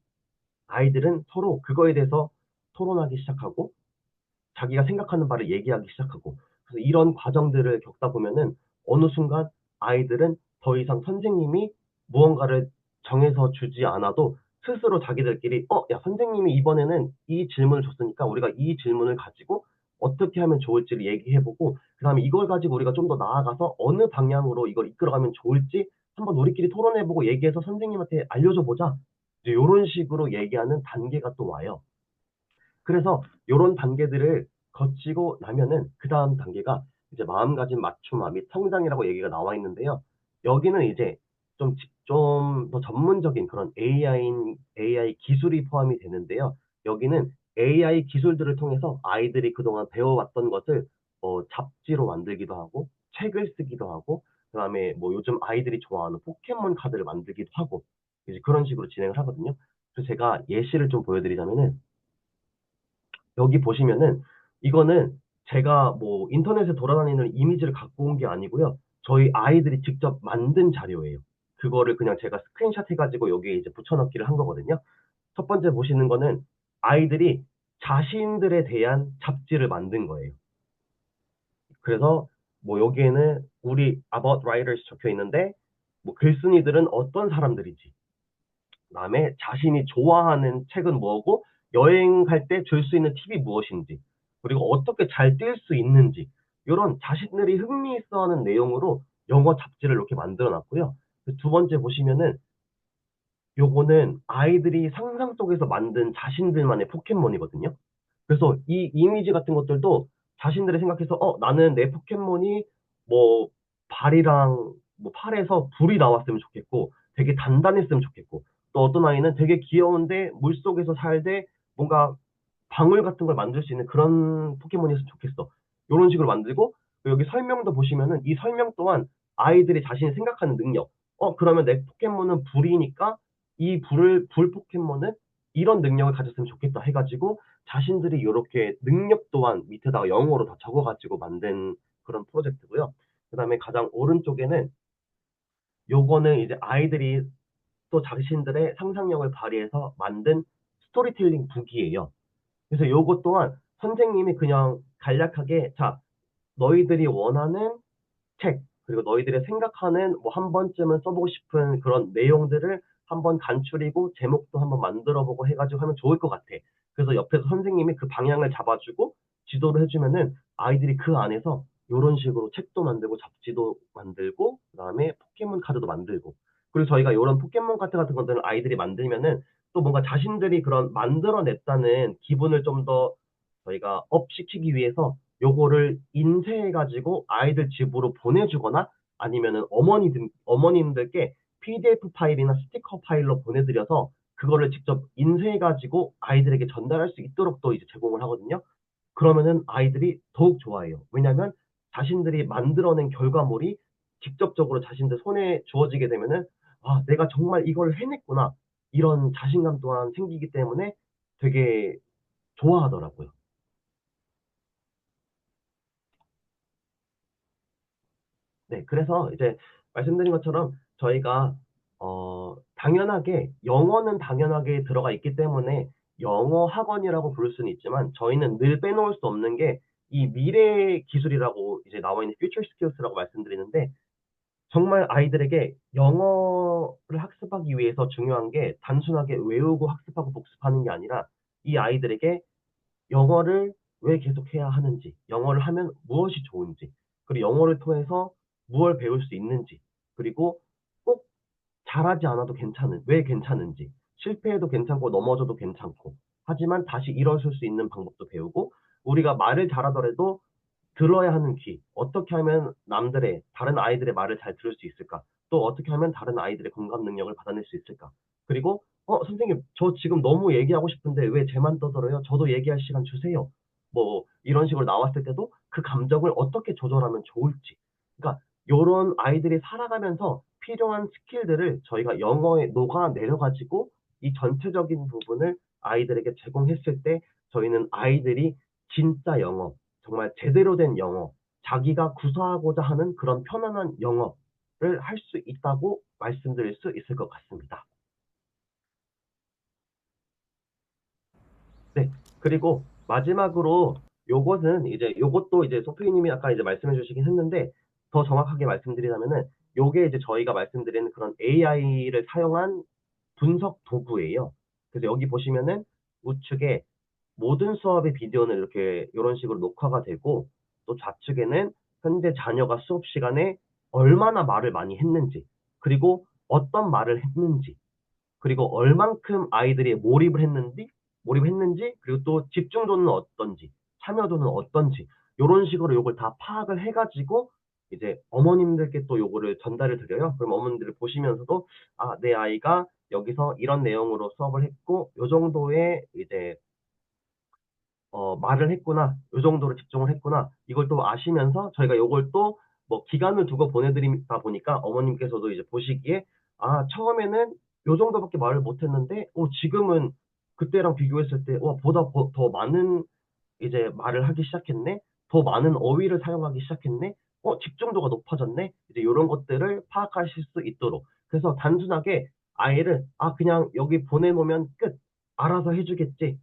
아이들은 서로 그거에 대해서 토론하기 시작하고 자기가 생각하는 바를 얘기하기 시작하고 그래서 이런 과정들을 겪다 보면은 어느 순간 아이들은 더 이상 선생님이 무언가를 정해서 주지 않아도 스스로 자기들끼리 야 선생님이 이번에는 이 질문을 줬으니까 우리가 이 질문을 가지고 어떻게 하면 좋을지를 얘기해보고 그다음에 이걸 가지고 우리가 좀 더 나아가서 어느 방향으로 이걸 이끌어가면 좋을지 한번 우리끼리 토론해보고 얘기해서 선생님한테 알려줘 보자. 이제 이런 식으로 얘기하는 단계가 또 와요. 그래서 이런 단계들을 거치고 나면은 그 다음 단계가 이제 마음가짐 맞춤화 및 성장이라고 얘기가 나와 있는데요. 여기는 이제 좀 더 전문적인 그런 AI 기술이 포함이 되는데요. 여기는 AI 기술들을 통해서 아이들이 그동안 배워왔던 것을 잡지로 만들기도 하고 책을 쓰기도 하고 그다음에 뭐 요즘 아이들이 좋아하는 포켓몬 카드를 만들기도 하고 이제 그런 식으로 진행을 하거든요. 그래서 제가 예시를 좀 보여드리자면은 여기 보시면은 이거는 제가 뭐 인터넷에 돌아다니는 이미지를 갖고 온 게 아니고요. 저희 아이들이 직접 만든 자료예요. 그거를 그냥 제가 스크린샷 해가지고 여기에 이제 붙여넣기를 한 거거든요. 첫 번째 보시는 거는 아이들이 자신들에 대한 잡지를 만든 거예요. 그래서 뭐 여기에는 우리 about writers 적혀 있는데 뭐 글쓴이들은 어떤 사람들이지 그다음에 자신이 좋아하는 책은 뭐고 여행 갈 때 줄 수 있는 팁이 무엇인지 그리고 어떻게 잘 뛸 수 있는지 이런 자신들이 흥미있어하는 내용으로 영어 잡지를 이렇게 만들어 놨고요. 두 번째 보시면은 요거는 아이들이 상상 속에서 만든 자신들만의 포켓몬이거든요. 그래서 이 이미지 같은 것들도 자신들이 생각해서 나는 내 포켓몬이 뭐 발이랑 뭐 팔에서 불이 나왔으면 좋겠고 되게 단단했으면 좋겠고 또 어떤 아이는 되게 귀여운데 물속에서 살되 뭔가 방울 같은 걸 만들 수 있는 그런 포켓몬이었으면 좋겠어. 이런 식으로 만들고 여기 설명도 보시면은 이 설명 또한 아이들이 자신이 생각하는 능력. 그러면 내 포켓몬은 불이니까 이 불 포켓몬은 이런 능력을 가졌으면 좋겠다 해가지고 자신들이 이렇게 능력 또한 밑에다가 영어로 다 적어가지고 만든 그런 프로젝트고요. 그다음에 가장 오른쪽에는 요거는 이제 아이들이 또 자신들의 상상력을 발휘해서 만든 스토리텔링 북이에요. 그래서 요것 또한 선생님이 그냥 간략하게 자 너희들이 원하는 책 그리고 너희들이 생각하는 뭐 한 번쯤은 써보고 싶은 그런 내용들을 한번 간추리고 제목도 한번 만들어보고 해가지고 하면 좋을 것 같아. 그래서 옆에서 선생님이 그 방향을 잡아주고 지도를 해주면은 아이들이 그 안에서 이런 식으로 책도 만들고 잡지도 만들고 그다음에 포켓몬 카드도 만들고 그리고 저희가 이런 포켓몬 카드 같은 것들을 아이들이 만들면은 또 뭔가 자신들이 그런 만들어냈다는 기분을 좀 더 저희가 업 시키기 위해서 요거를 인쇄해가지고 아이들 집으로 보내주거나 아니면은 어머님들께 PDF 파일이나 스티커 파일로 보내드려서 그거를 직접 인쇄해가지고 아이들에게 전달할 수 있도록 또 이제 제공을 하거든요. 그러면은 아이들이 더욱 좋아해요. 왜냐하면 자신들이 만들어낸 결과물이 직접적으로 자신들 손에 주어지게 되면은 아, 내가 정말 이걸 해냈구나. 이런 자신감 또한 생기기 때문에 되게 좋아하더라고요. 네, 그래서 이제 말씀드린 것처럼 저희가 당연하게 영어는 당연하게 들어가 있기 때문에 영어 학원이라고 부를 수는 있지만 저희는 늘 빼놓을 수 없는 게 이 미래 기술이라고 이제 나와 있는 future skills라고 말씀드리는데 정말 아이들에게 영어를 학습하기 위해서 중요한 게 단순하게 외우고 학습하고 복습하는 게 아니라 이 아이들에게 영어를 왜 계속해야 하는지, 영어를 하면 무엇이 좋은지, 그리고 영어를 통해서 무엇을 배울 수 있는지, 그리고 꼭 잘하지 않아도 왜 괜찮은지, 실패해도 괜찮고 넘어져도 괜찮고, 하지만 다시 일어설 수 있는 방법도 배우고, 우리가 말을 잘하더라도 들어야 하는 귀, 어떻게 하면 다른 아이들의 말을 잘 들을 수 있을까? 또 어떻게 하면 다른 아이들의 공감 능력을 받아낼 수 있을까? 그리고, 선생님, 저 지금 너무 얘기하고 싶은데 왜 쟤만 떠들어요? 저도 얘기할 시간 주세요. 뭐, 이런 식으로 나왔을 때도 그 감정을 어떻게 조절하면 좋을지. 그러니까, 요런 아이들이 살아가면서 필요한 스킬들을 저희가 영어에 녹아내려가지고 이 전체적인 부분을 아이들에게 제공했을 때 저희는 아이들이 진짜 영어, 정말 제대로 된 영어, 자기가 구사하고자 하는 그런 편안한 영어를 할 수 있다고 말씀드릴 수 있을 것 같습니다. 네. 그리고 마지막으로 요것도 이제 소피님이 아까 이제 말씀해 주시긴 했는데 더 정확하게 말씀드리자면은 요게 이제 저희가 말씀드리는 그런 AI를 사용한 분석 도구예요. 그래서 여기 보시면은 우측에 모든 수업의 비디오는 이렇게 이런 식으로 녹화가 되고 또 좌측에는 현재 자녀가 수업 시간에 얼마나 말을 많이 했는지 그리고 어떤 말을 했는지 그리고 얼만큼 아이들이 몰입했는지 그리고 또 집중도는 어떤지 참여도는 어떤지 이런 식으로 요걸 다 파악을 해가지고 이제 어머님들께 또 요거를 전달을 드려요. 그럼 어머님들을 보시면서도 내 아이가 여기서 이런 내용으로 수업을 했고 요 정도의 이제 말을 했구나. 요 정도로 집중을 했구나. 이걸 또 아시면서 저희가 요걸 또 뭐 기간을 두고 보내드리다 보니까 어머님께서도 이제 보시기에 처음에는 요 정도밖에 말을 못했는데 지금은 그때랑 비교했을 때 보다 더 많은 이제 말을 하기 시작했네. 더 많은 어휘를 사용하기 시작했네. 집중도가 높아졌네. 이제 요런 것들을 파악하실 수 있도록. 그래서 단순하게 아이를 그냥 여기 보내놓으면 끝. 알아서 해주겠지.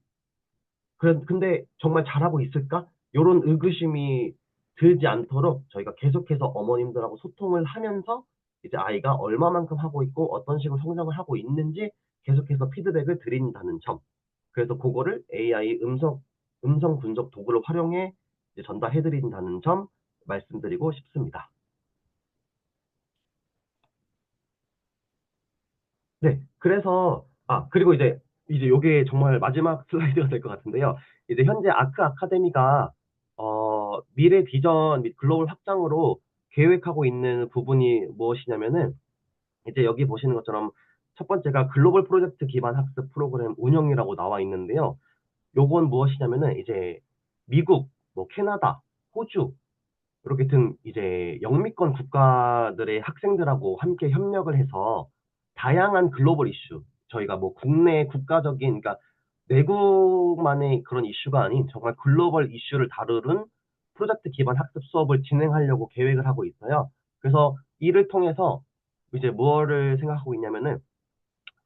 근데 정말 잘하고 있을까? 이런 의구심이 들지 않도록 저희가 계속해서 어머님들하고 소통을 하면서 이제 아이가 얼마만큼 하고 있고 어떤 식으로 성장을 하고 있는지 계속해서 피드백을 드린다는 점. 그래서 그거를 AI 음성 분석 도구를 활용해 이제 전달해 드린다는 점 말씀드리고 싶습니다. 네. 그래서 그리고 이제 요게 정말 마지막 슬라이드가 될 것 같은데요. 이제 현재 아크 아카데미가 미래 비전 및 글로벌 확장으로 계획하고 있는 부분이 무엇이냐면은 이제 여기 보시는 것처럼 첫 번째가 글로벌 프로젝트 기반 학습 프로그램 운영이라고 나와 있는데요. 요건 무엇이냐면은 이제 미국, 뭐 캐나다, 호주 이렇게 등 이제 영미권 국가들의 학생들하고 함께 협력을 해서 다양한 글로벌 이슈, 저희가 뭐 국내 국가적인, 그러니까 내국만의 그런 이슈가 아닌 정말 글로벌 이슈를 다루는 프로젝트 기반 학습 수업을 진행하려고 계획을 하고 있어요. 그래서 이를 통해서 이제 무엇을 생각하고 있냐면은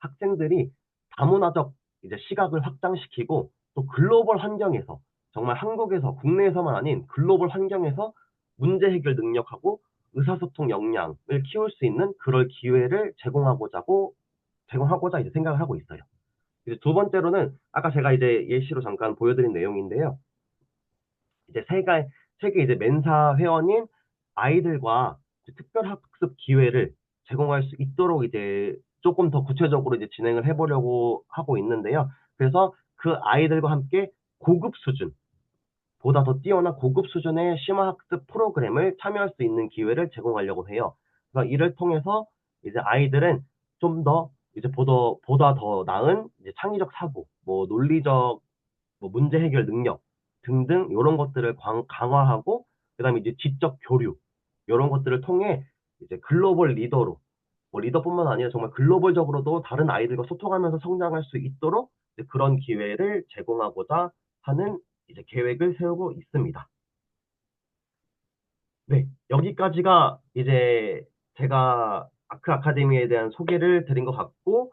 학생들이 다문화적 이제 시각을 확장시키고 또 글로벌 환경에서 정말 한국에서 국내에서만 아닌 글로벌 환경에서 문제 해결 능력하고 의사소통 역량을 키울 수 있는 그럴 기회를 제공하고자 이제 생각을 하고 있어요. 이제 두 번째로는 아까 제가 이제 예시로 잠깐 보여드린 내용인데요. 이제 세계 이제 멘사 회원인 아이들과 특별학습 기회를 제공할 수 있도록 이제 조금 더 구체적으로 이제 진행을 해보려고 하고 있는데요. 그래서 그 아이들과 함께 고급 수준, 보다 더 뛰어난 고급 수준의 심화학습 프로그램을 참여할 수 있는 기회를 제공하려고 해요. 그래서 이를 통해서 이제 아이들은 좀 더 이제 보다 더 나은 이제 창의적 사고, 뭐 논리적 뭐 문제 해결 능력 등등 이런 것들을 강화하고 그다음에 이제 지적 교류 이런 것들을 통해 이제 글로벌 리더로 뭐 리더뿐만 아니라 정말 글로벌적으로도 다른 아이들과 소통하면서 성장할 수 있도록 이제 그런 기회를 제공하고자 하는 이제 계획을 세우고 있습니다. 네, 여기까지가 이제 제가 아크 아카데미에 대한 소개를 드린 것 같고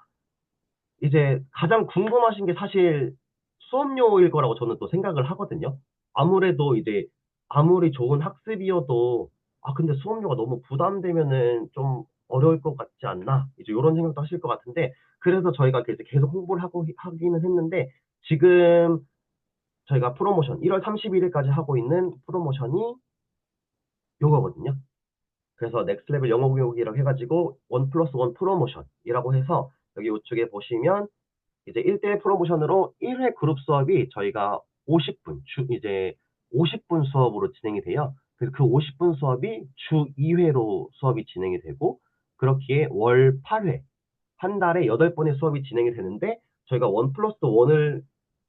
이제 가장 궁금하신 게 사실 수업료일 거라고 저는 또 생각을 하거든요. 아무래도 이제 아무리 좋은 학습이어도 근데 수업료가 너무 부담되면은 좀 어려울 것 같지 않나? 이제 요런 생각도 하실 것 같은데, 그래서 저희가 이제 계속 홍보를 하기는 했는데, 지금 저희가 프로모션, 1월 31일까지 하고 있는 프로모션이 요거거든요. 그래서 넥스트 레벨 영어 교육이라고 해가지고, 1+1 프로모션이라고 해서, 여기 우측에 보시면, 이제 1대1 프로모션으로 1회 그룹 수업이 저희가 50분, 이제 50분 수업으로 진행이 돼요. 그래서 그 50분 수업이 주 2회로 수업이 진행이 되고, 그렇기에 월 8회, 한 달에 8번의 수업이 진행이 되는데, 저희가 1+1을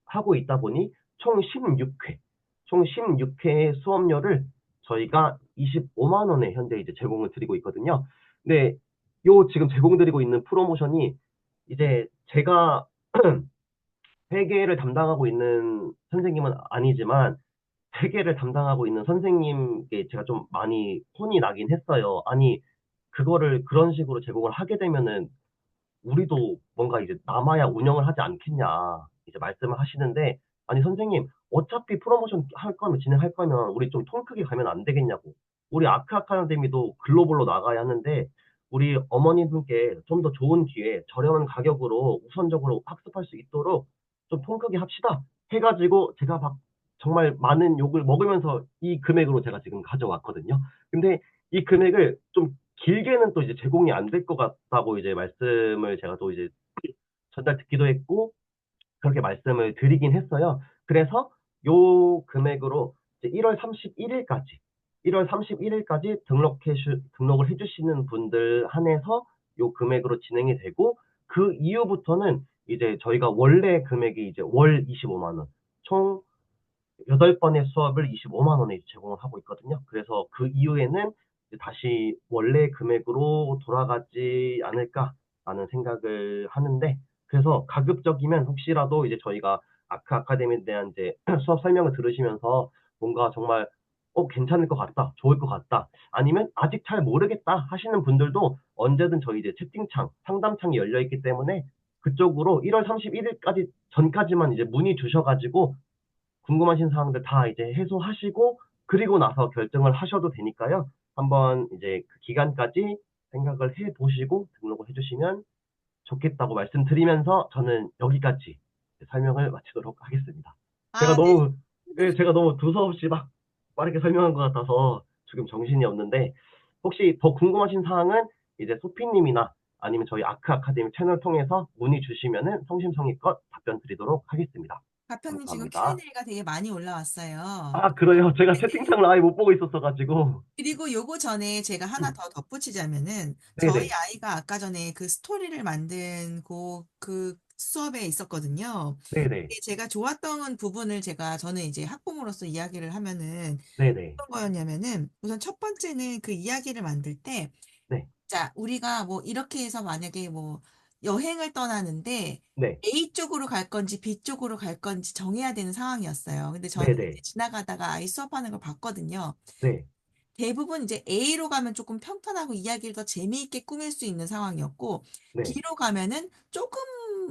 하고 있다 보니 총 16회, 총 16회의 수업료를 저희가 25만 원에 현재 이제 제공을 드리고 있거든요. 근데 요 지금 제공드리고 있는 프로모션이 이제 제가 회계를 담당하고 있는 선생님은 아니지만 회계를 담당하고 있는 선생님께 제가 좀 많이 혼이 나긴 했어요. 아니, 그거를 그런 식으로 제공을 하게 되면은 우리도 뭔가 이제 남아야 운영을 하지 않겠냐 이제 말씀을 하시는데, 아니 선생님 어차피 프로모션 할 거면 진행할 거면 우리 좀 통 크게 가면 안 되겠냐고. 우리 아크 아카데미도 글로벌로 나가야 하는데 우리 어머님들께 좀 더 좋은 기회, 저렴한 가격으로 우선적으로 학습할 수 있도록 좀 통 크게 합시다 해가지고 제가 막 정말 많은 욕을 먹으면서 이 금액으로 제가 지금 가져왔거든요. 근데 이 금액을 좀 길게는 또 이제 제공이 안 될 것 같다고 이제 말씀을 제가 또 이제 전달 듣기도 했고, 그렇게 말씀을 드리긴 했어요. 그래서 요 금액으로 이제 1월 31일까지, 1월 31일까지 등록을 해주시는 분들 한해서 요 금액으로 진행이 되고, 그 이후부터는 이제 저희가 원래 금액이 이제 월 25만 원, 총 8번의 수업을 25만 원에 제공을 하고 있거든요. 그래서 그 이후에는 이제 다시 원래 금액으로 돌아가지 않을까라는 생각을 하는데, 그래서 가급적이면 혹시라도 이제 저희가 아크 아카데미에 대한 이제 수업 설명을 들으시면서 뭔가 정말 괜찮을 것 같다, 좋을 것 같다, 아니면 아직 잘 모르겠다 하시는 분들도 언제든 저희 이제 채팅창, 상담창이 열려 있기 때문에 그쪽으로 1월 31일까지 전까지만 이제 문의 주셔가지고 궁금하신 사항들 다 이제 해소하시고 그리고 나서 결정을 하셔도 되니까요. 한번 이제 그 기간까지 생각을 해 보시고 등록을 해주시면 좋겠다고 말씀드리면서 저는 여기까지 설명을 마치도록 하겠습니다. 제가 네. 너무 제가 너무 두서없이 막 빠르게 설명한 것 같아서 지금 정신이 없는데, 혹시 더 궁금하신 사항은 이제 소피님이나 아니면 저희 아크 아카데미 채널 통해서 문의 주시면은 성심성의껏 답변 드리도록 하겠습니다. 가평님 지금 감사합니다. Q&A가 되게 많이 올라왔어요. 그래요? 제가 채팅창을 아예 못 보고 있었어가지고. 그리고 요거 전에 제가 하나 더 덧붙이자면은 저희 네네. 아이가 아까 전에 그 스토리를 만든 그 수업에 있었거든요. 네네. 근데 제가 좋았던 부분을 저는 이제 학부모로서 이야기를 하면은 네네. 어떤 거였냐면은 우선 첫 번째는 그 이야기를 만들 때, 네. 자, 우리가 뭐 이렇게 해서 만약에 뭐 여행을 떠나는데 네. A 쪽으로 갈 건지 B 쪽으로 갈 건지 정해야 되는 상황이었어요. 근데 저는 네네. 이제 지나가다가 아이 수업하는 걸 봤거든요. 네. 대부분 이제 A로 가면 조금 평탄하고 이야기를 더 재미있게 꾸밀 수 있는 상황이었고, 네. B로 가면은 조금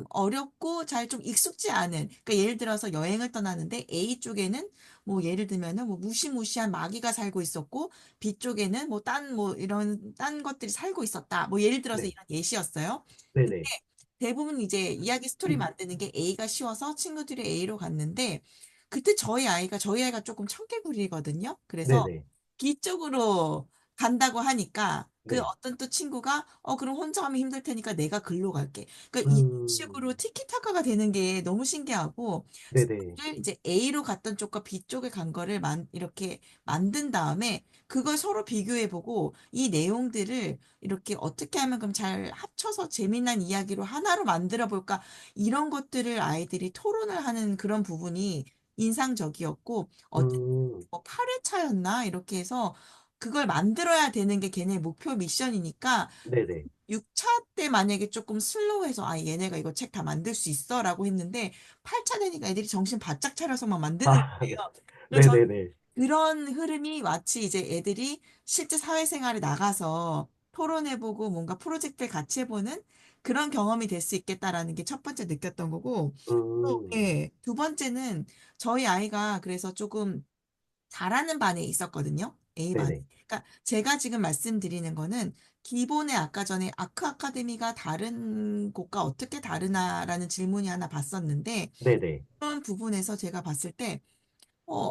어렵고 잘 좀 익숙지 않은, 그러니까 예를 들어서 여행을 떠나는데 A 쪽에는 뭐 예를 들면은 뭐 무시무시한 마귀가 살고 있었고, B 쪽에는 뭐 이런 딴 것들이 살고 있었다. 뭐 예를 들어서 네. 이런 예시였어요. 근데 네네. 대부분 이제 이야기 스토리 만드는 게 A가 쉬워서 친구들이 A로 갔는데, 그때 저희 아이가 조금 청개구리거든요. 그래서 네네. B 쪽으로 간다고 하니까 그 네. 어떤 또 친구가 그럼 혼자 하면 힘들 테니까 내가 글로 갈게. 그러니까 이런 식으로 음. 티키타카가 되는 게 너무 신기하고, 네네. 를 이제 A로 갔던 쪽과 B 쪽에 간 거를 이렇게 만든 다음에 그걸 서로 비교해보고 이 내용들을 이렇게 어떻게 하면 그럼 잘 합쳐서 재미난 이야기로 하나로 만들어 볼까, 이런 것들을 아이들이 토론을 하는 그런 부분이 인상적이었고, 음. 뭐 8회차였나 이렇게 해서 그걸 만들어야 되는 게 걔네 목표 미션이니까 네네. 6차 때 만약에 조금 슬로우해서 얘네가 이거 책 다 만들 수 있어라고 했는데 8차 되니까 애들이 정신 바짝 차려서 막 만드는 네. 거예요. 그래서 저는 네네네. 그런 흐름이 마치 이제 애들이 실제 사회생활에 나가서 토론해보고 뭔가 프로젝트를 같이 해보는 그런 경험이 될 수 있겠다라는 게 첫 번째 느꼈던 거고, 또, 음. 예, 두 번째는 저희 아이가 그래서 조금 잘하는 반에 있었거든요. A반에. 네네. 그러니까 제가 지금 말씀드리는 거는 기본에 아까 전에 아크 아카데미가 다른 곳과 어떻게 다르나라는 질문이 하나 봤었는데 네네. 그런 부분에서 제가 봤을 때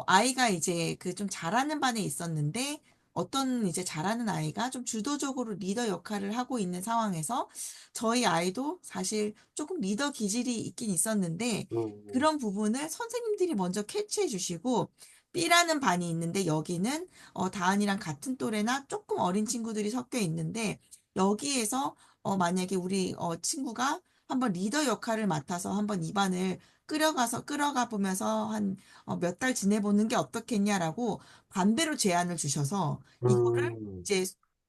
아이가 이제 그 좀 잘하는 반에 있었는데 어떤 이제 잘하는 아이가 좀 주도적으로 리더 역할을 하고 있는 상황에서 저희 아이도 사실 조금 리더 기질이 있긴 있었는데 음, 그런 부분을 선생님들이 먼저 캐치해 주시고 B라는 반이 있는데 여기는 다은이랑 같은 또래나 조금 어린 친구들이 섞여 있는데 여기에서 만약에 우리 친구가 한번 리더 역할을 맡아서 한번 이 반을 끌어가 보면서 한 몇 달 지내보는 게 어떻겠냐라고 반대로 제안을 주셔서 이거를 음, 이제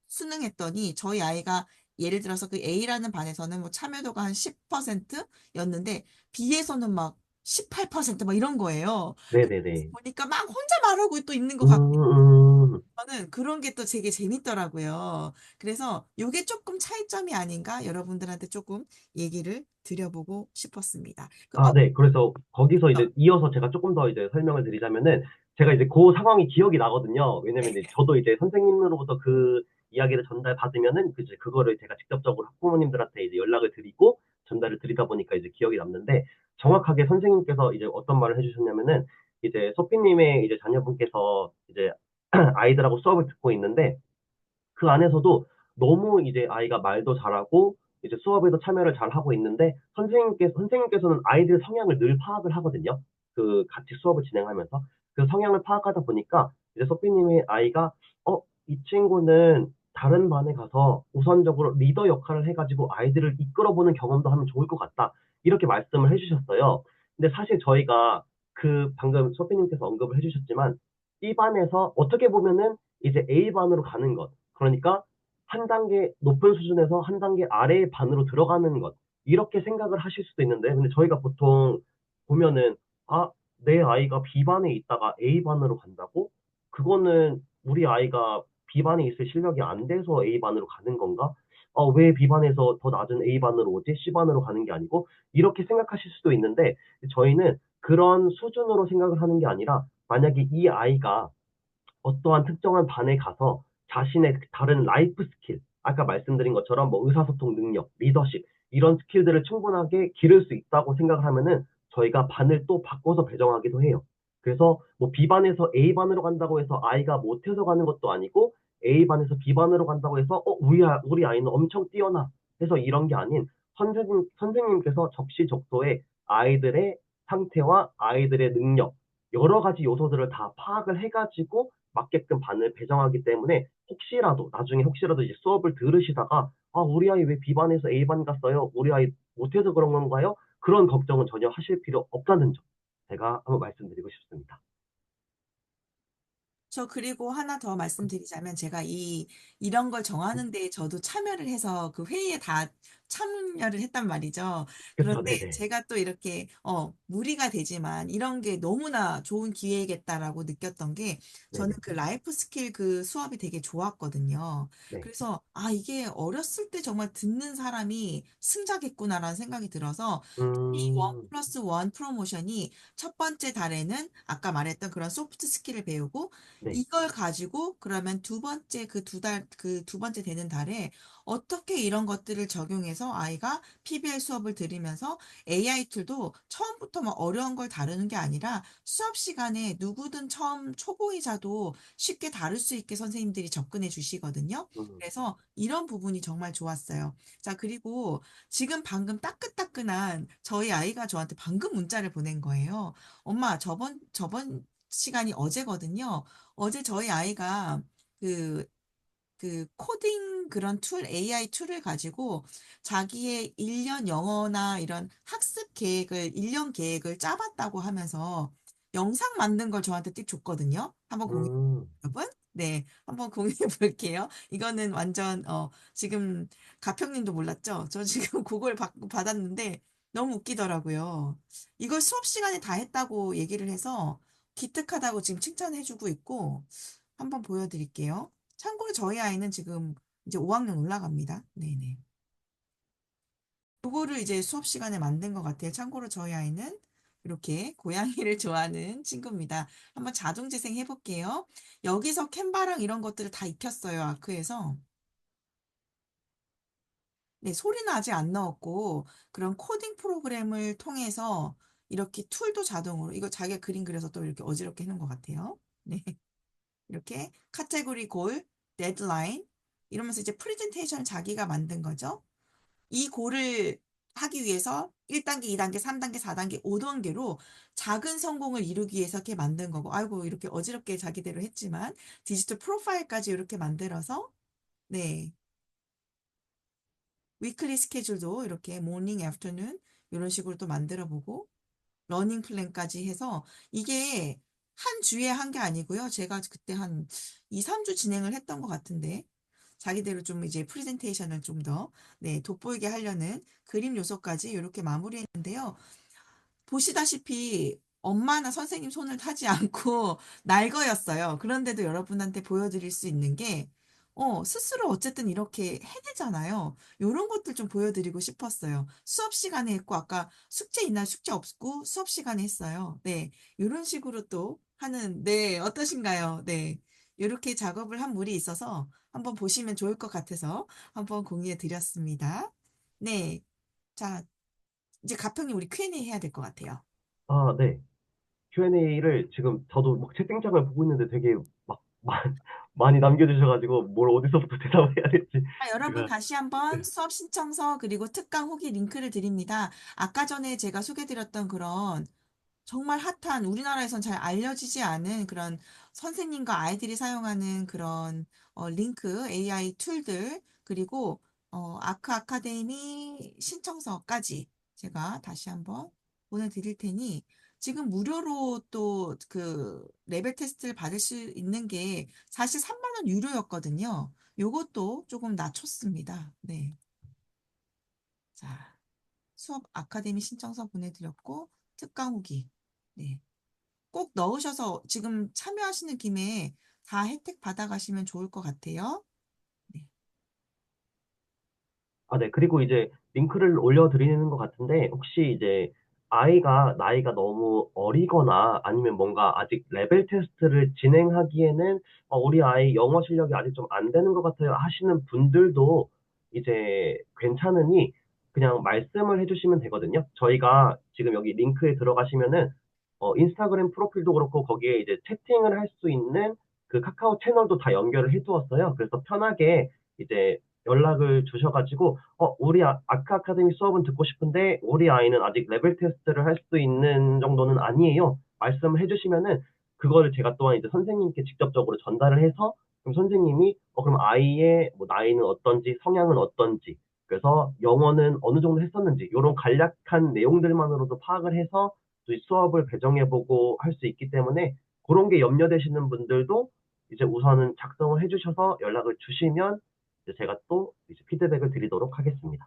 수능했더니 저희 아이가 예를 들어서 그 A라는 반에서는 뭐 참여도가 한 10%였는데 B에서는 막 18%막 이런 거예요. 그래서 네네네. 보니까 막 혼자 말하고 또 있는 것 음, 같고 음. 저는 그런 게 또 되게 재밌더라고요. 그래서 요게 조금 차이점이 아닌가 여러분들한테 조금 얘기를 드려보고 싶었습니다. 아, 네. 그래서 거기서 이제 이어서 제가 조금 더 이제 설명을 드리자면은 제가 이제 그 상황이 기억이 나거든요. 왜냐면 이제 저도 이제 선생님으로부터 그 이야기를 전달받으면은 이제 그거를 제가 직접적으로 학부모님들한테 이제 연락을 드리고 전달을 드리다 보니까 이제 기억이 남는데 정확하게 선생님께서 이제 어떤 말을 해주셨냐면은 이제 소피님의 이제 자녀분께서 이제 아이들하고 수업을 듣고 있는데 그 안에서도 너무 이제 아이가 말도 잘하고 이제 수업에도 참여를 잘하고 있는데 선생님께서는 아이들 성향을 늘 파악을 하거든요. 그 같이 수업을 진행하면서 그 성향을 파악하다 보니까 이제 소피님의 아이가 이 친구는 다른 반에 가서 우선적으로 리더 역할을 해가지고 아이들을 이끌어보는 경험도 하면 좋을 것 같다. 이렇게 말씀을 해주셨어요. 근데 사실 저희가 그 방금 소피님께서 언급을 해주셨지만 이 반에서 어떻게 보면은 이제 A반으로 가는 것. 그러니까 한 단계 높은 수준에서 한 단계 아래의 반으로 들어가는 것. 이렇게 생각을 하실 수도 있는데, 근데 저희가 보통 보면은, 아, 내 아이가 B반에 있다가 A반으로 간다고? 그거는 우리 아이가 B반에 있을 실력이 안 돼서 A반으로 가는 건가? 왜 B반에서 더 낮은 A반으로 오지? C반으로 가는 게 아니고? 이렇게 생각하실 수도 있는데, 저희는 그런 수준으로 생각을 하는 게 아니라, 만약에 이 아이가 어떠한 특정한 반에 가서 자신의 다른 라이프 스킬, 아까 말씀드린 것처럼 뭐 의사소통 능력, 리더십, 이런 스킬들을 충분하게 기를 수 있다고 생각을 하면은 저희가 반을 또 바꿔서 배정하기도 해요. 그래서 뭐 B반에서 A반으로 간다고 해서 아이가 못해서 가는 것도 아니고 A반에서 B반으로 간다고 해서 우리 아이는 엄청 뛰어나 해서 이런 게 아닌 선생님께서 적시적소에 아이들의 상태와 아이들의 능력, 여러 가지 요소들을 다 파악을 해가지고 맞게끔 반을 배정하기 때문에 혹시라도 나중에 혹시라도 이제 수업을 들으시다가 우리 아이 왜 B반에서 A반 갔어요? 우리 아이 못해서 그런 건가요? 그런 걱정은 전혀 하실 필요 없다는 점 제가 한번 말씀드리고 싶습니다. 저 그리고 하나 더 말씀드리자면 제가 이런 걸 정하는 데 저도 참여를 해서 그 회의에 다 참여를 했단 말이죠. 그쵸, 그런데 네네. 제가 또 이렇게 무리가 되지만 이런 게 너무나 좋은 기회겠다라고 느꼈던 게 저는 네네. 그 라이프 스킬 그 수업이 되게 좋았거든요. 네. 그래서 이게 어렸을 때 정말 듣는 사람이 승자겠구나라는 생각이 들어서 이 원 음, 플러스 원 프로모션이 첫 번째 달에는 아까 말했던 그런 소프트 스킬을 배우고 네. 이걸 가지고 그러면 두 번째 그 두 번째 되는 달에 어떻게 이런 것들을 적용해서 아이가 PBL 수업을 들으면서 AI 툴도 처음부터 막 어려운 걸 다루는 게 아니라 수업 시간에 누구든 처음 초보이자도 쉽게 다룰 수 있게 선생님들이 접근해 주시거든요. 음, 그래서 이런 부분이 정말 좋았어요. 자, 그리고 지금 방금 따끈따끈한 저희 아이가 저한테 방금 문자를 보낸 거예요. 엄마, 저번 시간이 어제거든요. 어제 저희 아이가 그, 그 코딩 그런 AI 툴을 가지고 자기의 1년 영어나 이런 학습 계획을, 1년 계획을 짜봤다고 하면서 영상 만든 걸 저한테 띡 줬거든요. 한번 공유해 음, 여러분? 네, 한번 공유해 볼게요. 이거는 완전, 지금 가평님도 몰랐죠? 저 지금 그걸 받았는데 너무 웃기더라고요. 이걸 수업 시간에 다 했다고 얘기를 해서 기특하다고 지금 칭찬해주고 있고, 한번 보여드릴게요. 참고로 저희 아이는 지금 이제 5학년 올라갑니다. 네네. 그거를 이제 수업 시간에 만든 것 같아요. 참고로 저희 아이는 이렇게 고양이를 좋아하는 친구입니다. 한번 자동 재생 해볼게요. 여기서 캔바랑 이런 것들을 다 익혔어요, 아크에서. 네, 소리는 아직 안 넣었고, 그런 코딩 프로그램을 통해서 이렇게 툴도 자동으로, 이거 자기가 그림 그려서 또 이렇게 어지럽게 해놓은 것 같아요. 네. 이렇게 카테고리 골, 데드라인, 이러면서 이제 프레젠테이션을 자기가 만든 거죠. 이 골을 하기 위해서 1단계, 2단계, 3단계, 4단계, 5단계로 작은 성공을 이루기 위해서 이렇게 만든 거고, 아이고, 이렇게 어지럽게 자기대로 했지만, 디지털 프로파일까지 이렇게 만들어서, 네. 위클리 스케줄도 이렇게 모닝, 애프터눈, 이런 식으로 또 만들어 보고, 러닝 플랜까지 해서, 이게 한 주에 한 게 아니고요. 제가 그때 한 2, 3주 진행을 했던 것 같은데, 자기대로 좀 이제 프레젠테이션을 좀 더, 네, 돋보이게 하려는 그림 요소까지 이렇게 마무리했는데요. 보시다시피 엄마나 선생님 손을 타지 않고 날거였어요. 그런데도 여러분한테 보여드릴 수 있는 게, 스스로 어쨌든 이렇게 해내잖아요. 요런 것들 좀 보여드리고 싶었어요. 수업 시간에 했고, 아까 숙제 있나요? 숙제 없고 수업 시간에 했어요. 네. 요런 식으로 또 하는, 네, 어떠신가요? 네. 요렇게 작업을 한 물이 있어서 한번 보시면 좋을 것 같아서 한번 공유해 드렸습니다. 네. 자, 이제 가평님 우리 Q&A 해야 될 것 같아요. 아, 네. Q&A를 지금 저도 막 채팅창을 보고 있는데 되게 막 많이 남겨주셔가지고 뭘 어디서부터 대답을 해야 될지 자, 여러분 제가 다시 한번 네. 수업 신청서 그리고 특강 후기 링크를 드립니다. 아까 전에 제가 소개드렸던 그런 정말 핫한 우리나라에선 잘 알려지지 않은 그런 선생님과 아이들이 사용하는 그런 링크, AI 툴들, 그리고 아크 아카데미 신청서까지 제가 다시 한번 보내드릴 테니 지금 무료로 또 그 레벨 테스트를 받을 수 있는 게 사실 3만 원 유료였거든요. 요것도 조금 낮췄습니다. 네. 자, 수업 아카데미 신청서 보내드렸고 특강 후기. 네. 꼭 넣으셔서 지금 참여하시는 김에 다 혜택 받아가시면 좋을 것 같아요. 네. 아, 네. 그리고 이제 링크를 올려드리는 것 같은데, 혹시 이제 아이가 나이가 너무 어리거나 아니면 뭔가 아직 레벨 테스트를 진행하기에는 우리 아이 영어 실력이 아직 좀 안 되는 것 같아요 하시는 분들도 이제 괜찮으니 그냥 말씀을 해주시면 되거든요. 저희가 지금 여기 링크에 들어가시면은 인스타그램 프로필도 그렇고 거기에 이제 채팅을 할 수 있는 그 카카오 채널도 다 연결을 해두었어요. 그래서 편하게 이제 연락을 주셔가지고, 우리 아크 아카데미 수업은 듣고 싶은데, 우리 아이는 아직 레벨 테스트를 할 수 있는 정도는 아니에요. 말씀을 해주시면은, 그거를 제가 또한 이제 선생님께 직접적으로 전달을 해서, 그럼 선생님이, 그럼 아이의 뭐 나이는 어떤지, 성향은 어떤지, 그래서 영어는 어느 정도 했었는지, 이런 간략한 내용들만으로도 파악을 해서 또 수업을 배정해보고 할 수 있기 때문에, 그런 게 염려되시는 분들도 이제 우선은 작성을 해주셔서 연락을 주시면 이제 제가 또 이제 피드백을 드리도록 하겠습니다.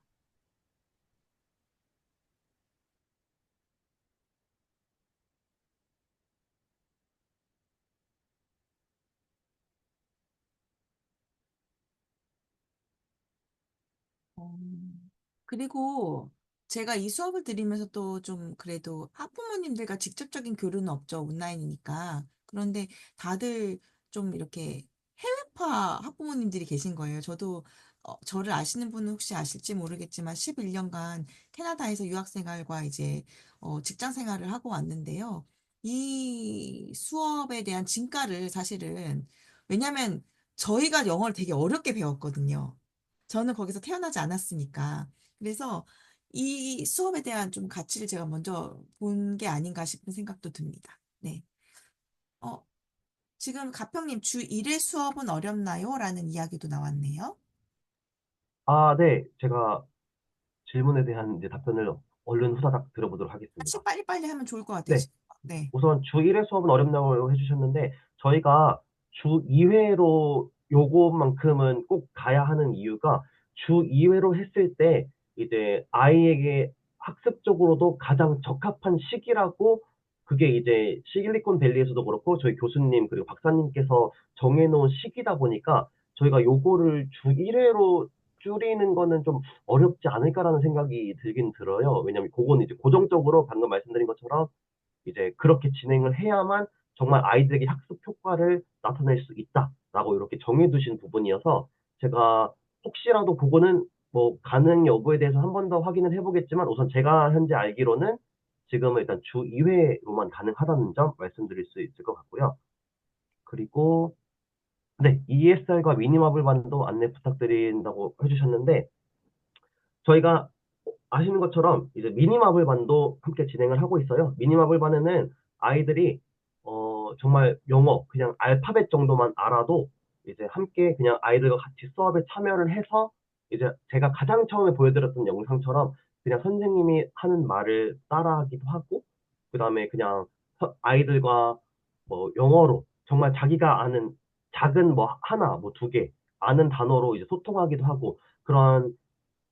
어, 그리고 제가 이 수업을 드리면서 또 좀 그래도 학부모님들과 직접적인 교류는 없죠. 온라인이니까. 그런데 다들 좀 이렇게 해외파 학부모님들이 계신 거예요. 저도 저를 아시는 분은 혹시 아실지 모르겠지만 11년간 캐나다에서 유학생활과 이제 직장 생활을 하고 왔는데요. 이 수업에 대한 진가를 사실은 왜냐하면 저희가 영어를 되게 어렵게 배웠거든요. 저는 거기서 태어나지 않았으니까. 그래서 이 수업에 대한 좀 가치를 제가 먼저 본 게 아닌가 싶은 생각도 듭니다. 네. 어, 지금 가평님 주 1회 수업은 어렵나요? 라는 이야기도 나왔네요. 아, 네. 제가 질문에 대한 이제 답변을 얼른 후다닥 들어보도록 사실 하겠습니다. 빨리빨리 하면 좋을 것 같아요. 네. 네. 우선 주 1회 수업은 어렵다고 해주셨는데, 저희가 주 2회로 요것만큼은 꼭 가야 하는 이유가 주 2회로 했을 때 이제 아이에게 학습적으로도 가장 적합한 시기라고 그게 이제 실리콘밸리에서도 그렇고 저희 교수님 그리고 박사님께서 정해놓은 시기다 보니까 저희가 요거를 주 1회로 줄이는 거는 좀 어렵지 않을까라는 생각이 들긴 들어요. 왜냐면 그거는 이제 고정적으로 방금 말씀드린 것처럼 이제 그렇게 진행을 해야만 정말 아이들에게 학습 효과를 나타낼 수 있다라고 이렇게 정해두신 부분이어서 제가 혹시라도 그거는 뭐 가능 여부에 대해서 한 번 더 확인을 해보겠지만 우선 제가 현재 알기로는 지금은 일단 주 2회로만 가능하다는 점 말씀드릴 수 있을 것 같고요. 그리고 네, ESR과 미니마블 반도 안내 부탁드린다고 해주셨는데 저희가 아시는 것처럼 이제 미니마블 반도 함께 진행을 하고 있어요. 미니마블 반에는 아이들이 정말 영어 그냥 알파벳 정도만 알아도 이제 함께 그냥 아이들과 같이 수업에 참여를 해서 이제 제가 가장 처음에 보여드렸던 영상처럼 그냥 선생님이 하는 말을 따라하기도 하고 그다음에 그냥 아이들과 뭐 영어로 정말 자기가 아는 작은 뭐 하나 뭐 두 개 아는 단어로 이제 소통하기도 하고 그런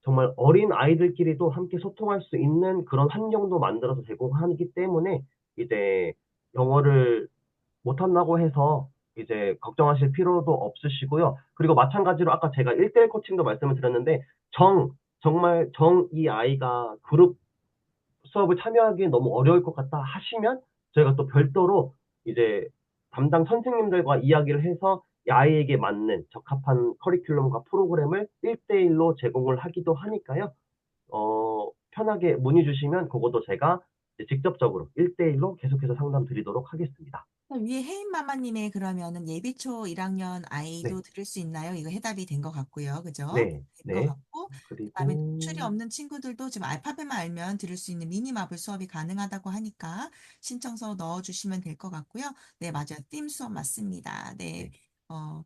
정말 어린 아이들끼리도 함께 소통할 수 있는 그런 환경도 만들어서 제공하기 때문에 이제 영어를 못한다고 해서 이제 걱정하실 필요도 없으시고요. 그리고 마찬가지로 아까 제가 1대1 코칭도 말씀을 드렸는데 정말 이 아이가 그룹 수업을 참여하기엔 너무 어려울 것 같다 하시면 저희가 또 별도로 이제 담당 선생님들과 이야기를 해서 이 아이에게 맞는 적합한 커리큘럼과 프로그램을 1대1로 제공을 하기도 하니까요. 편하게 문의 주시면 그것도 제가 이제 직접적으로 1대1로 계속해서 상담 드리도록 하겠습니다. 위에 혜인 마마님의 그러면은 예비초 1학년 네, 아이도 들을 수 있나요? 이거 해답이 된 것 같고요. 그죠? 네, 된 것 네. 같고, 그다음에 노출이 그리고 없는 친구들도 지금 알파벳만 알면 들을 수 있는 미니마블 수업이 가능하다고 하니까 신청서 넣어주시면 될 것 같고요. 네, 맞아요. 띵 수업 맞습니다. 네. 네,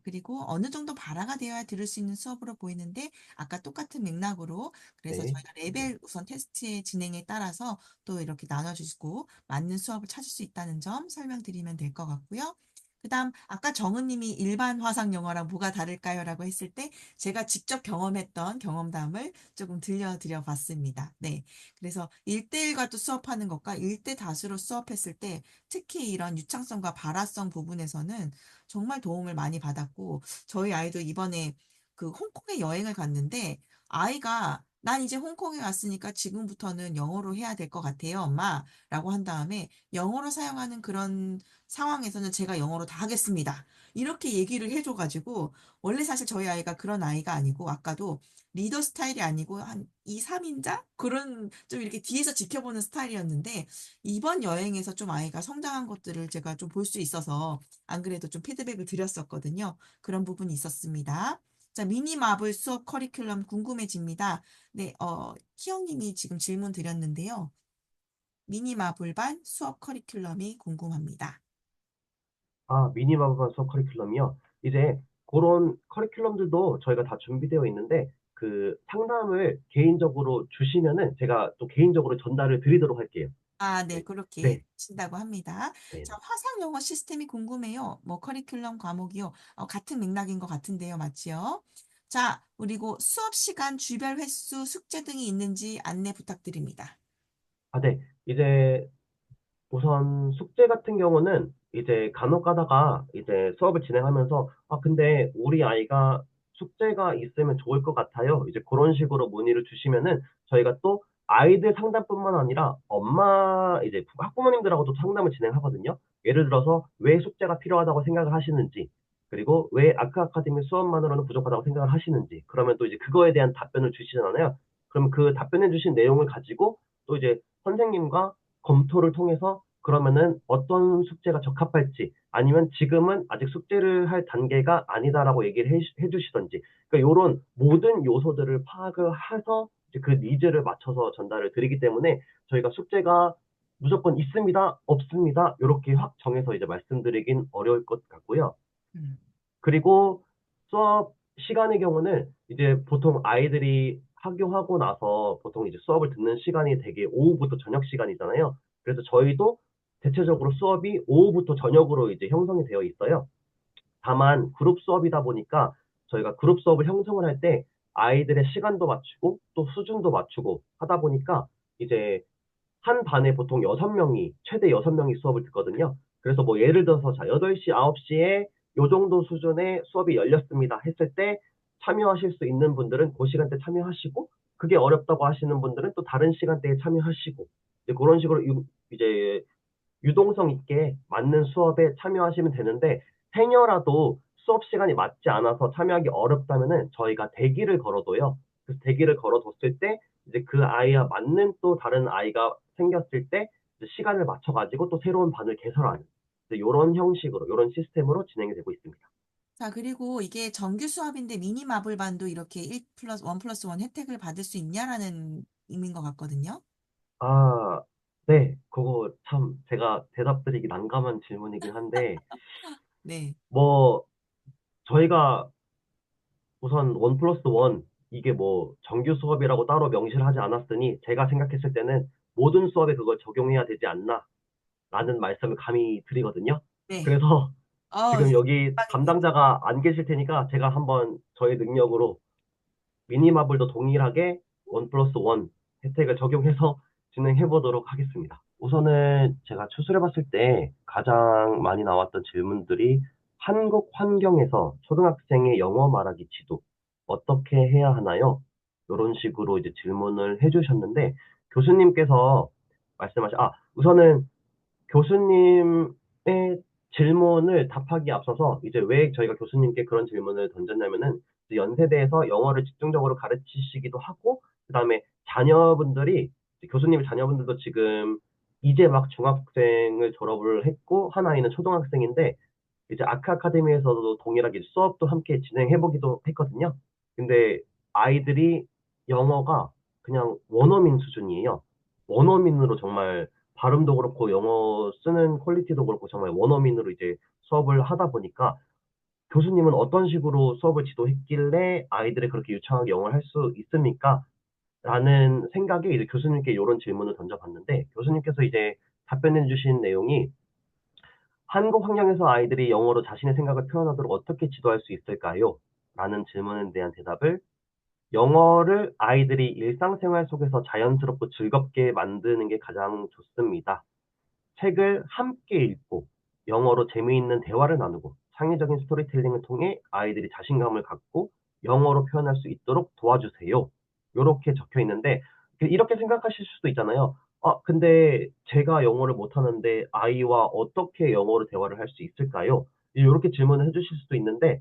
그리고 어느 정도 발화가 되어야 들을 수 있는 수업으로 보이는데, 아까 똑같은 맥락으로, 그래서 네, 저희가 레벨 우선 테스트의 진행에 따라서 또 이렇게 나눠주시고, 맞는 수업을 찾을 수 있다는 점 설명드리면 될 것 같고요. 그다음 아까 정은님이 일반 화상 영어랑 뭐가 다를까요?라고 했을 때 제가 직접 경험했던 경험담을 조금 들려드려 봤습니다. 네. 그래서 1대1과 또 수업하는 것과 1대 다수로 수업했을 때 특히 이런 유창성과 발화성 부분에서는 정말 도움을 많이 받았고 저희 아이도 이번에 그 홍콩에 여행을 갔는데 아이가 난 이제 홍콩에 갔으니까 지금부터는 영어로 해야 될 것 같아요, 엄마. 라고 한 다음에 영어로 사용하는 그런 상황에서는 제가 영어로 다 하겠습니다. 이렇게 얘기를 해줘가지고, 원래 사실 저희 아이가 그런 아이가 아니고, 아까도 리더 스타일이 아니고, 한 2, 3인자? 그런, 좀 이렇게 뒤에서 지켜보는 스타일이었는데, 이번 여행에서 좀 아이가 성장한 것들을 제가 좀 볼 수 있어서, 안 그래도 좀 피드백을 드렸었거든요. 그런 부분이 있었습니다. 자, 미니 마블 수업 커리큘럼 궁금해집니다. 네, 희영님이 지금 질문 드렸는데요. 미니 마블반 수업 커리큘럼이 궁금합니다. 미니마블 수업 커리큘럼이요. 이제 그런 커리큘럼들도 저희가 다 준비되어 있는데 그 상담을 개인적으로 주시면은 제가 또 개인적으로 전달을 드리도록 할게요. 아, 네, 네, 그렇게 네, 하신다고 합니다. 네. 자, 화상 영어 시스템이 궁금해요. 뭐 커리큘럼 과목이요. 같은 맥락인 것 같은데요, 맞지요? 자, 그리고 수업 시간, 주별 횟수, 숙제 등이 있는지 안내 부탁드립니다. 네. 이제 우선 숙제 같은 경우는 이제 간혹 가다가 이제 수업을 진행하면서 근데 우리 아이가 숙제가 있으면 좋을 것 같아요. 이제 그런 식으로 문의를 주시면은 저희가 또 아이들 상담뿐만 아니라 엄마 이제 학부모님들하고도 상담을 진행하거든요. 예를 들어서 왜 숙제가 필요하다고 생각을 하시는지 그리고 왜 아크 아카데미 수업만으로는 부족하다고 생각을 하시는지 그러면 또 이제 그거에 대한 답변을 주시잖아요. 그럼 그 답변해 주신 내용을 가지고 또 이제 선생님과 검토를 통해서 그러면은 어떤 숙제가 적합할지 아니면 지금은 아직 숙제를 할 단계가 아니다라고 얘기를 해주시던지 그러니까 이런 모든 요소들을 파악을 해서 이제 그 니즈를 맞춰서 전달을 드리기 때문에 저희가 숙제가 무조건 있습니다, 없습니다 이렇게 확 정해서 이제 말씀드리긴 어려울 것 같고요. 음. 그리고 수업 시간의 경우는 이제 보통 아이들이 학교하고 나서 보통 이제 수업을 듣는 시간이 되게 오후부터 저녁 시간이잖아요. 그래서 저희도 대체적으로 수업이 오후부터 저녁으로 이제 형성이 되어 있어요. 다만 그룹 수업이다 보니까 저희가 그룹 수업을 형성을 할 때 아이들의 시간도 맞추고 또 수준도 맞추고 하다 보니까 이제 한 반에 보통 6명이, 최대 6명이 수업을 듣거든요. 그래서 뭐 예를 들어서 자, 8시, 9시에 요 정도 수준의 수업이 열렸습니다 했을 때 참여하실 수 있는 분들은 그 시간대 참여하시고 그게 어렵다고 하시는 분들은 또 다른 시간대에 참여하시고 이제 그런 식으로 이제 유동성 있게 맞는 수업에 참여하시면 되는데 행여라도 수업 시간이 맞지 않아서 참여하기 어렵다면은 저희가 대기를 걸어둬요. 그래서 대기를 걸어뒀을 때 이제 그 아이와 맞는 또 다른 아이가 생겼을 때 이제 시간을 맞춰가지고 또 새로운 반을 개설하는 이런 형식으로, 이런 시스템으로 진행이 되고 있습니다. 자, 그리고 이게 정규 수업인데 미니 마블반도 이렇게 1 플러스 1 혜택을 받을 수 있냐라는 의미인 것 같거든요. 아, 네. 그거 참 제가 대답드리기 난감한 질문이긴 한데, 네. 뭐, 저희가 우선 1 플러스 1, 이게 뭐 정규 수업이라고 따로 명시를 하지 않았으니 제가 생각했을 때는 모든 수업에 그걸 적용해야 되지 않나 라는 말씀을 감히 드리거든요. 네. 그래서 지금 여기 대박입니다. 담당자가 안 계실 테니까 제가 한번 저의 능력으로 미니마블도 동일하게 1 플러스 1 혜택을 적용해서 진행해 보도록 하겠습니다. 우선은 제가 추스려 봤을 때 가장 많이 나왔던 질문들이 한국 환경에서 초등학생의 영어 말하기 지도 어떻게 해야 하나요? 이런 식으로 이제 질문을 해주셨는데 교수님께서 우선은 교수님의 질문을 답하기에 앞서서 이제 왜 저희가 교수님께 그런 질문을 던졌냐면은 연세대에서 영어를 집중적으로 가르치시기도 하고 그다음에 자녀분들이 교수님의 자녀분들도 지금 이제 막 중학생을 졸업을 했고 한 아이는 초등학생인데 이제 아크 아카데미에서도 동일하게 수업도 함께 진행해 보기도 했거든요. 근데 아이들이 영어가 그냥 원어민 수준이에요. 원어민으로 정말 발음도 그렇고 영어 쓰는 퀄리티도 그렇고 정말 원어민으로 이제 수업을 하다 보니까 교수님은 어떤 식으로 수업을 지도했길래 아이들이 그렇게 유창하게 영어를 할 수 있습니까? 라는 생각에 이제 교수님께 이런 질문을 던져봤는데 교수님께서 이제 답변해 주신 내용이 한국 환경에서 아이들이 영어로 자신의 생각을 표현하도록 어떻게 지도할 수 있을까요? 라는 질문에 대한 대답을 영어를 아이들이 일상생활 속에서 자연스럽고 즐겁게 만드는 게 가장 좋습니다. 책을 함께 읽고 영어로 재미있는 대화를 나누고 창의적인 스토리텔링을 통해 아이들이 자신감을 갖고 영어로 표현할 수 있도록 도와주세요. 이렇게 적혀 있는데 이렇게 생각하실 수도 있잖아요. 근데 제가 영어를 못하는데 아이와 어떻게 영어로 대화를 할 수 있을까요? 이렇게 질문을 해주실 수도 있는데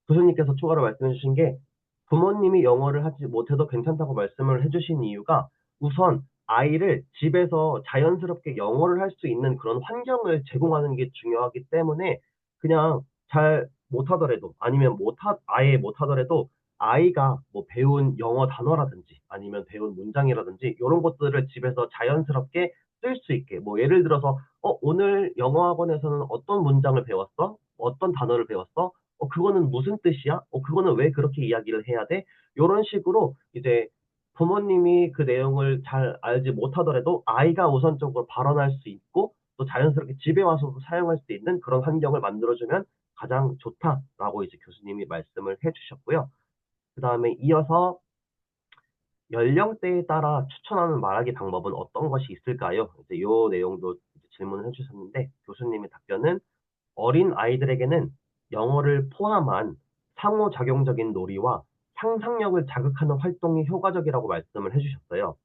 교수님께서 추가로 말씀해 주신 게 부모님이 영어를 하지 못해도 괜찮다고 말씀을 해주신 이유가 우선 아이를 집에서 자연스럽게 영어를 할 수 있는 그런 환경을 제공하는 게 중요하기 때문에 그냥 잘 못하더라도 아니면 아예 못하더라도 아이가 뭐 배운 영어 단어라든지 아니면 배운 문장이라든지 이런 것들을 집에서 자연스럽게 쓸 수 있게 뭐 예를 들어서 오늘 영어 학원에서는 어떤 문장을 배웠어? 어떤 단어를 배웠어? 그거는 무슨 뜻이야? 그거는 왜 그렇게 이야기를 해야 돼? 요런 식으로 이제 부모님이 그 내용을 잘 알지 못하더라도 아이가 우선적으로 발언할 수 있고 또 자연스럽게 집에 와서도 사용할 수 있는 그런 환경을 만들어주면 가장 좋다라고 이제 교수님이 말씀을 해주셨고요. 그 다음에 이어서 연령대에 따라 추천하는 말하기 방법은 어떤 것이 있을까요? 이제 요 내용도 질문을 해주셨는데 교수님의 답변은 어린 아이들에게는 영어를 포함한 상호작용적인 놀이와 상상력을 자극하는 활동이 효과적이라고 말씀을 해주셨어요.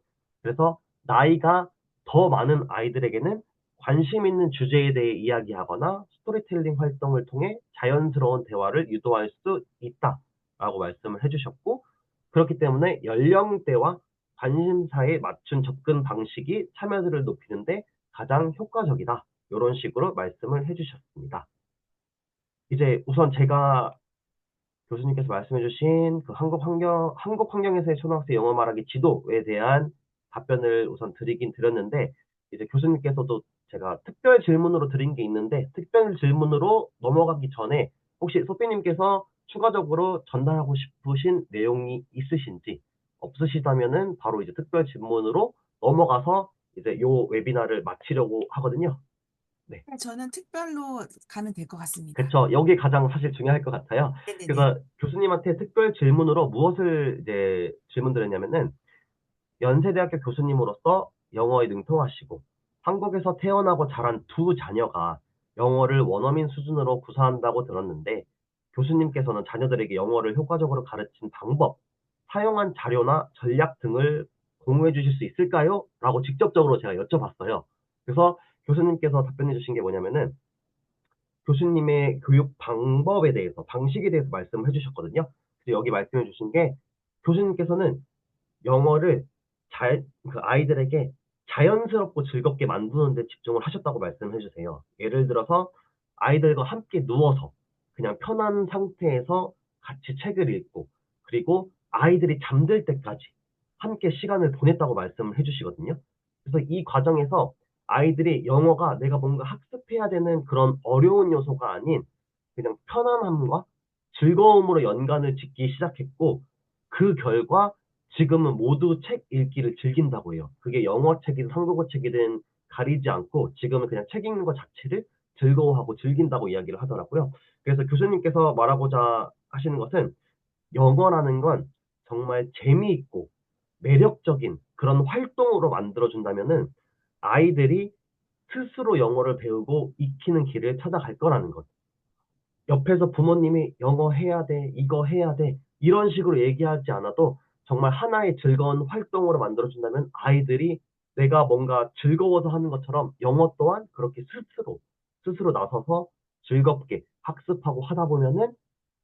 그래서 나이가 더 많은 아이들에게는 관심 있는 주제에 대해 이야기하거나 스토리텔링 활동을 통해 자연스러운 대화를 유도할 수 있다라고 말씀을 해주셨고 그렇기 때문에 연령대와 관심사에 맞춘 접근 방식이 참여도를 높이는데 가장 효과적이다. 이런 식으로 말씀을 해주셨습니다. 이제 우선 제가 교수님께서 말씀해주신 그 한국 환경에서의 초등학생 영어 말하기 지도에 대한 답변을 우선 드리긴 드렸는데, 이제 교수님께서도 제가 특별 질문으로 드린 게 있는데, 특별 질문으로 넘어가기 전에 혹시 소피님께서 추가적으로 전달하고 싶으신 내용이 있으신지, 없으시다면은 바로 이제 특별 질문으로 넘어가서 이제 요 웨비나를 마치려고 하거든요. 네. 저는 특별로 가면 될 것 같습니다. 그쵸. 여기 가장 사실 중요할 것 같아요. 네네네. 그래서 교수님한테 특별 질문으로 무엇을 이제 질문드렸냐면은 연세대학교 교수님으로서 영어에 능통하시고 한국에서 태어나고 자란 두 자녀가 영어를 원어민 수준으로 구사한다고 들었는데 교수님께서는 자녀들에게 영어를 효과적으로 가르친 방법, 사용한 자료나 전략 등을 공유해 주실 수 있을까요? 라고 직접적으로 제가 여쭤봤어요. 그래서 교수님께서 답변해 주신 게 뭐냐면은 교수님의 교육 방법에 대해서, 방식에 대해서 말씀을 해주셨거든요. 그래서 여기 말씀해 주신 게 교수님께서는 영어를 그 아이들에게 자연스럽고 즐겁게 만드는 데 집중을 하셨다고 말씀해 주세요. 예를 들어서 아이들과 함께 누워서 그냥 편한 상태에서 같이 책을 읽고, 그리고 아이들이 잠들 때까지 함께 시간을 보냈다고 말씀을 해 주시거든요. 그래서 이 과정에서 아이들이 영어가 내가 뭔가 학습해야 되는 그런 어려운 요소가 아닌 그냥 편안함과 즐거움으로 연관을 짓기 시작했고, 그 결과 지금은 모두 책 읽기를 즐긴다고 해요. 그게 영어 책이든 한국어 책이든 가리지 않고 지금은 그냥 책 읽는 것 자체를 즐거워하고 즐긴다고 이야기를 하더라고요. 그래서 교수님께서 말하고자 하시는 것은 영어라는 건 정말 재미있고 매력적인 그런 활동으로 만들어준다면은 아이들이 스스로 영어를 배우고 익히는 길을 찾아갈 거라는 것. 옆에서 부모님이 영어 해야 돼, 이거 해야 돼, 이런 식으로 얘기하지 않아도 정말 하나의 즐거운 활동으로 만들어준다면 아이들이 내가 뭔가 즐거워서 하는 것처럼 영어 또한 그렇게 스스로 나서서 즐겁게 학습하고 하다 보면은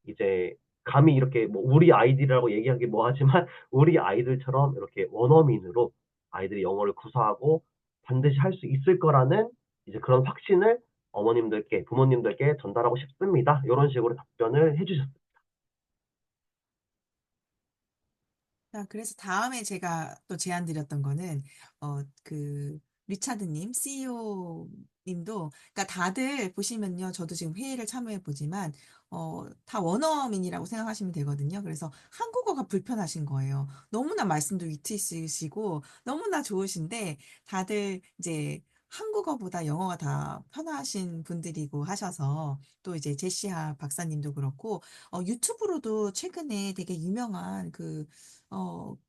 이제 감히 이렇게 뭐 우리 아이들이라고 얘기하기 뭐하지만 우리 아이들처럼 이렇게 원어민으로 아이들이 영어를 구사하고 반드시 할 수 있을 거라는 이제 그런 확신을 어머님들께, 부모님들께 전달하고 싶습니다. 이런 식으로 답변을 해주셨습니다. 자, 그래서 다음에 제가 또 제안 드렸던 거는, 리차드님, CEO 님도, 그러니까 다들 보시면요. 저도 지금 회의를 참여해 보지만, 다 원어민이라고 생각하시면 되거든요. 그래서 한국어가 불편하신 거예요. 너무나 말씀도 위트 있으시고, 너무나 좋으신데, 다들 이제 한국어보다 영어가 다 편하신 분들이고 하셔서, 또 이제 제시아 박사님도 그렇고, 유튜브로도 최근에 되게 유명한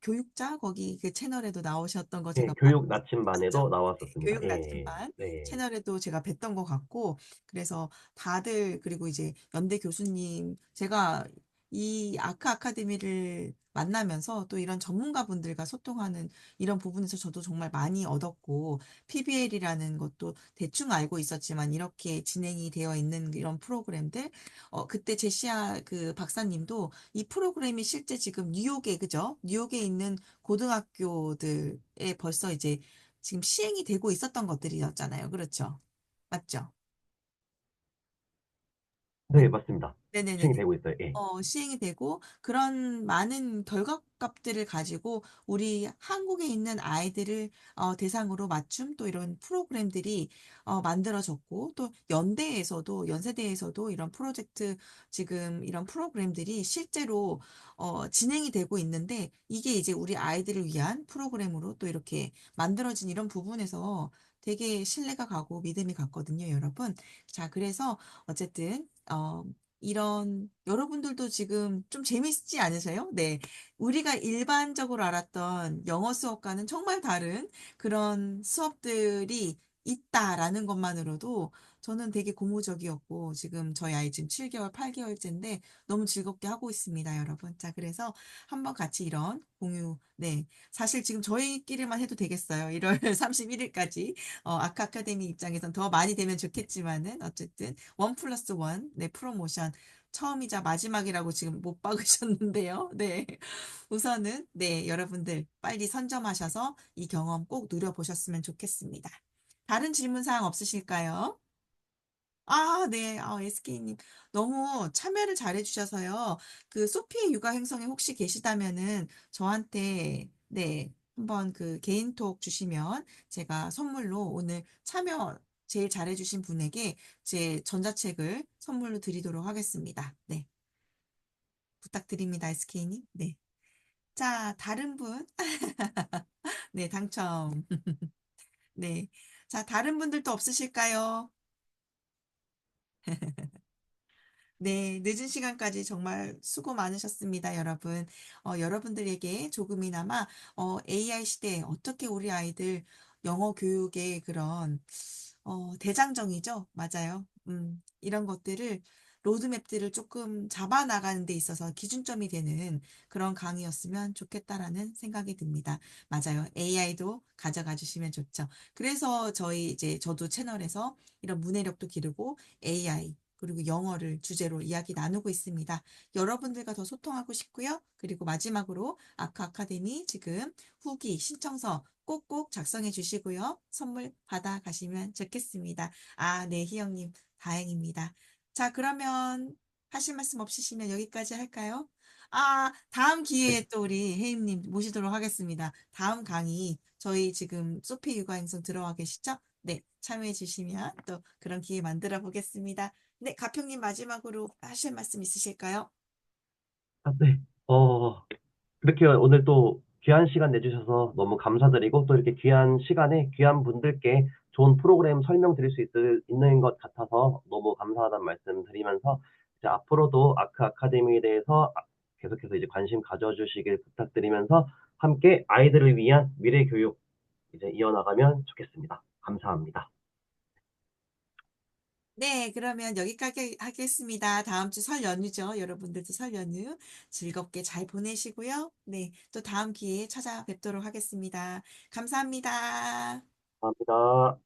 교육자 거기 그 채널에도 나오셨던 거 예, 제가 교육 봤죠. 나침반에도 네, 나왔었습니다. 교육 예, 나침반 네. 채널에도 제가 뵀던 것 같고, 그래서 다들, 그리고 이제 연대 교수님, 제가 이 아크 아카데미를 만나면서 또 이런 전문가분들과 소통하는 이런 부분에서 저도 정말 많이 얻었고, PBL이라는 것도 대충 알고 있었지만 이렇게 진행이 되어 있는 이런 프로그램들, 그때 제시아 그 박사님도 이 프로그램이 실제 지금 뉴욕에, 그죠? 뉴욕에 있는 고등학교들에 벌써 이제 지금 시행이 되고 있었던 것들이었잖아요. 그렇죠? 맞죠? 네, 맞습니다. 시행이 네네네네. 되고 있어요. 예. 시행이 되고 그런 많은 결과값들을 가지고 우리 한국에 있는 아이들을 대상으로 맞춤 또 이런 프로그램들이 만들어졌고, 또 연대에서도 연세대에서도 이런 프로젝트, 지금 이런 프로그램들이 실제로 진행이 되고 있는데, 이게 이제 우리 아이들을 위한 프로그램으로 또 이렇게 만들어진 이런 부분에서 되게 신뢰가 가고 믿음이 갔거든요, 여러분. 자, 그래서 어쨌든 이런 여러분들도 지금 좀 재밌지 않으세요? 네. 우리가 일반적으로 알았던 영어 수업과는 정말 다른 그런 수업들이 있다라는 것만으로도 저는 되게 고무적이었고, 지금 저희 아이 지금 7개월, 8개월째인데 너무 즐겁게 하고 있습니다, 여러분. 자, 그래서 한번 같이 이런 공유, 네. 사실 지금 저희끼리만 해도 되겠어요. 1월 31일까지. 아카 아카데미 입장에선 더 많이 되면 좋겠지만은, 어쨌든, 1+1, 네, 프로모션. 처음이자 마지막이라고 지금 못 박으셨는데요. 네. 우선은, 네, 여러분들 빨리 선점하셔서 이 경험 꼭 누려보셨으면 좋겠습니다. 다른 질문 사항 없으실까요? 아, 네. SK님. 너무 참여를 잘해주셔서요. 그 소피의 육아 행성에 혹시 계시다면은 저한테, 네, 한번 그 개인톡 주시면 제가 선물로 오늘 참여 제일 잘해주신 분에게 제 전자책을 선물로 드리도록 하겠습니다. 네. 부탁드립니다, SK님. 네. 자, 다른 분. 네, 당첨. 네. 자, 다른 분들도 없으실까요? 네, 늦은 시간까지 정말 수고 많으셨습니다, 여러분. 여러분들에게 조금이나마 AI 시대에 어떻게 우리 아이들 영어 교육의 그런 대장정이죠. 맞아요. 이런 것들을 로드맵들을 조금 잡아 나가는 데 있어서 기준점이 되는 그런 강의였으면 좋겠다라는 생각이 듭니다. 맞아요. AI도 가져가 주시면 좋죠. 그래서 저도 채널에서 이런 문해력도 기르고 AI 그리고 영어를 주제로 이야기 나누고 있습니다. 여러분들과 더 소통하고 싶고요. 그리고 마지막으로 아크 아카데미 지금 후기 신청서 꼭꼭 작성해 주시고요. 선물 받아 가시면 좋겠습니다. 아, 네, 희영님, 다행입니다. 자, 그러면 하실 말씀 없으시면 여기까지 할까요? 아, 다음 네. 기회에 또 우리 혜임님 모시도록 하겠습니다. 다음 강의, 저희 지금 소피 육아행성 들어와 계시죠? 네, 참여해 주시면 또 그런 기회 만들어 보겠습니다. 네, 가평님 마지막으로 하실 말씀 있으실까요? 아, 네. 그렇게 오늘 또 귀한 시간 내주셔서 너무 감사드리고 또 이렇게 귀한 시간에 귀한 분들께 좋은 프로그램 설명드릴 수 있는 것 같아서 너무 감사하다는 말씀 드리면서 이제 앞으로도 아크 아카데미에 대해서 계속해서 이제 관심 가져주시길 부탁드리면서 함께 아이들을 위한 미래 교육 이제 이어나가면 좋겠습니다. 감사합니다. 네, 그러면 여기까지 하겠습니다. 다음 주 설 연휴죠. 여러분들도 설 연휴 즐겁게 잘 보내시고요. 네, 또 다음 기회에 찾아뵙도록 하겠습니다. 감사합니다. 감사합니다.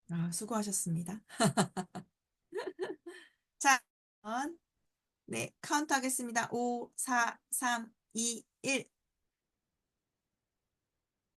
아, 수고하셨습니다. 자, 네, 카운트 하겠습니다. 5, 4, 3, 2, 1.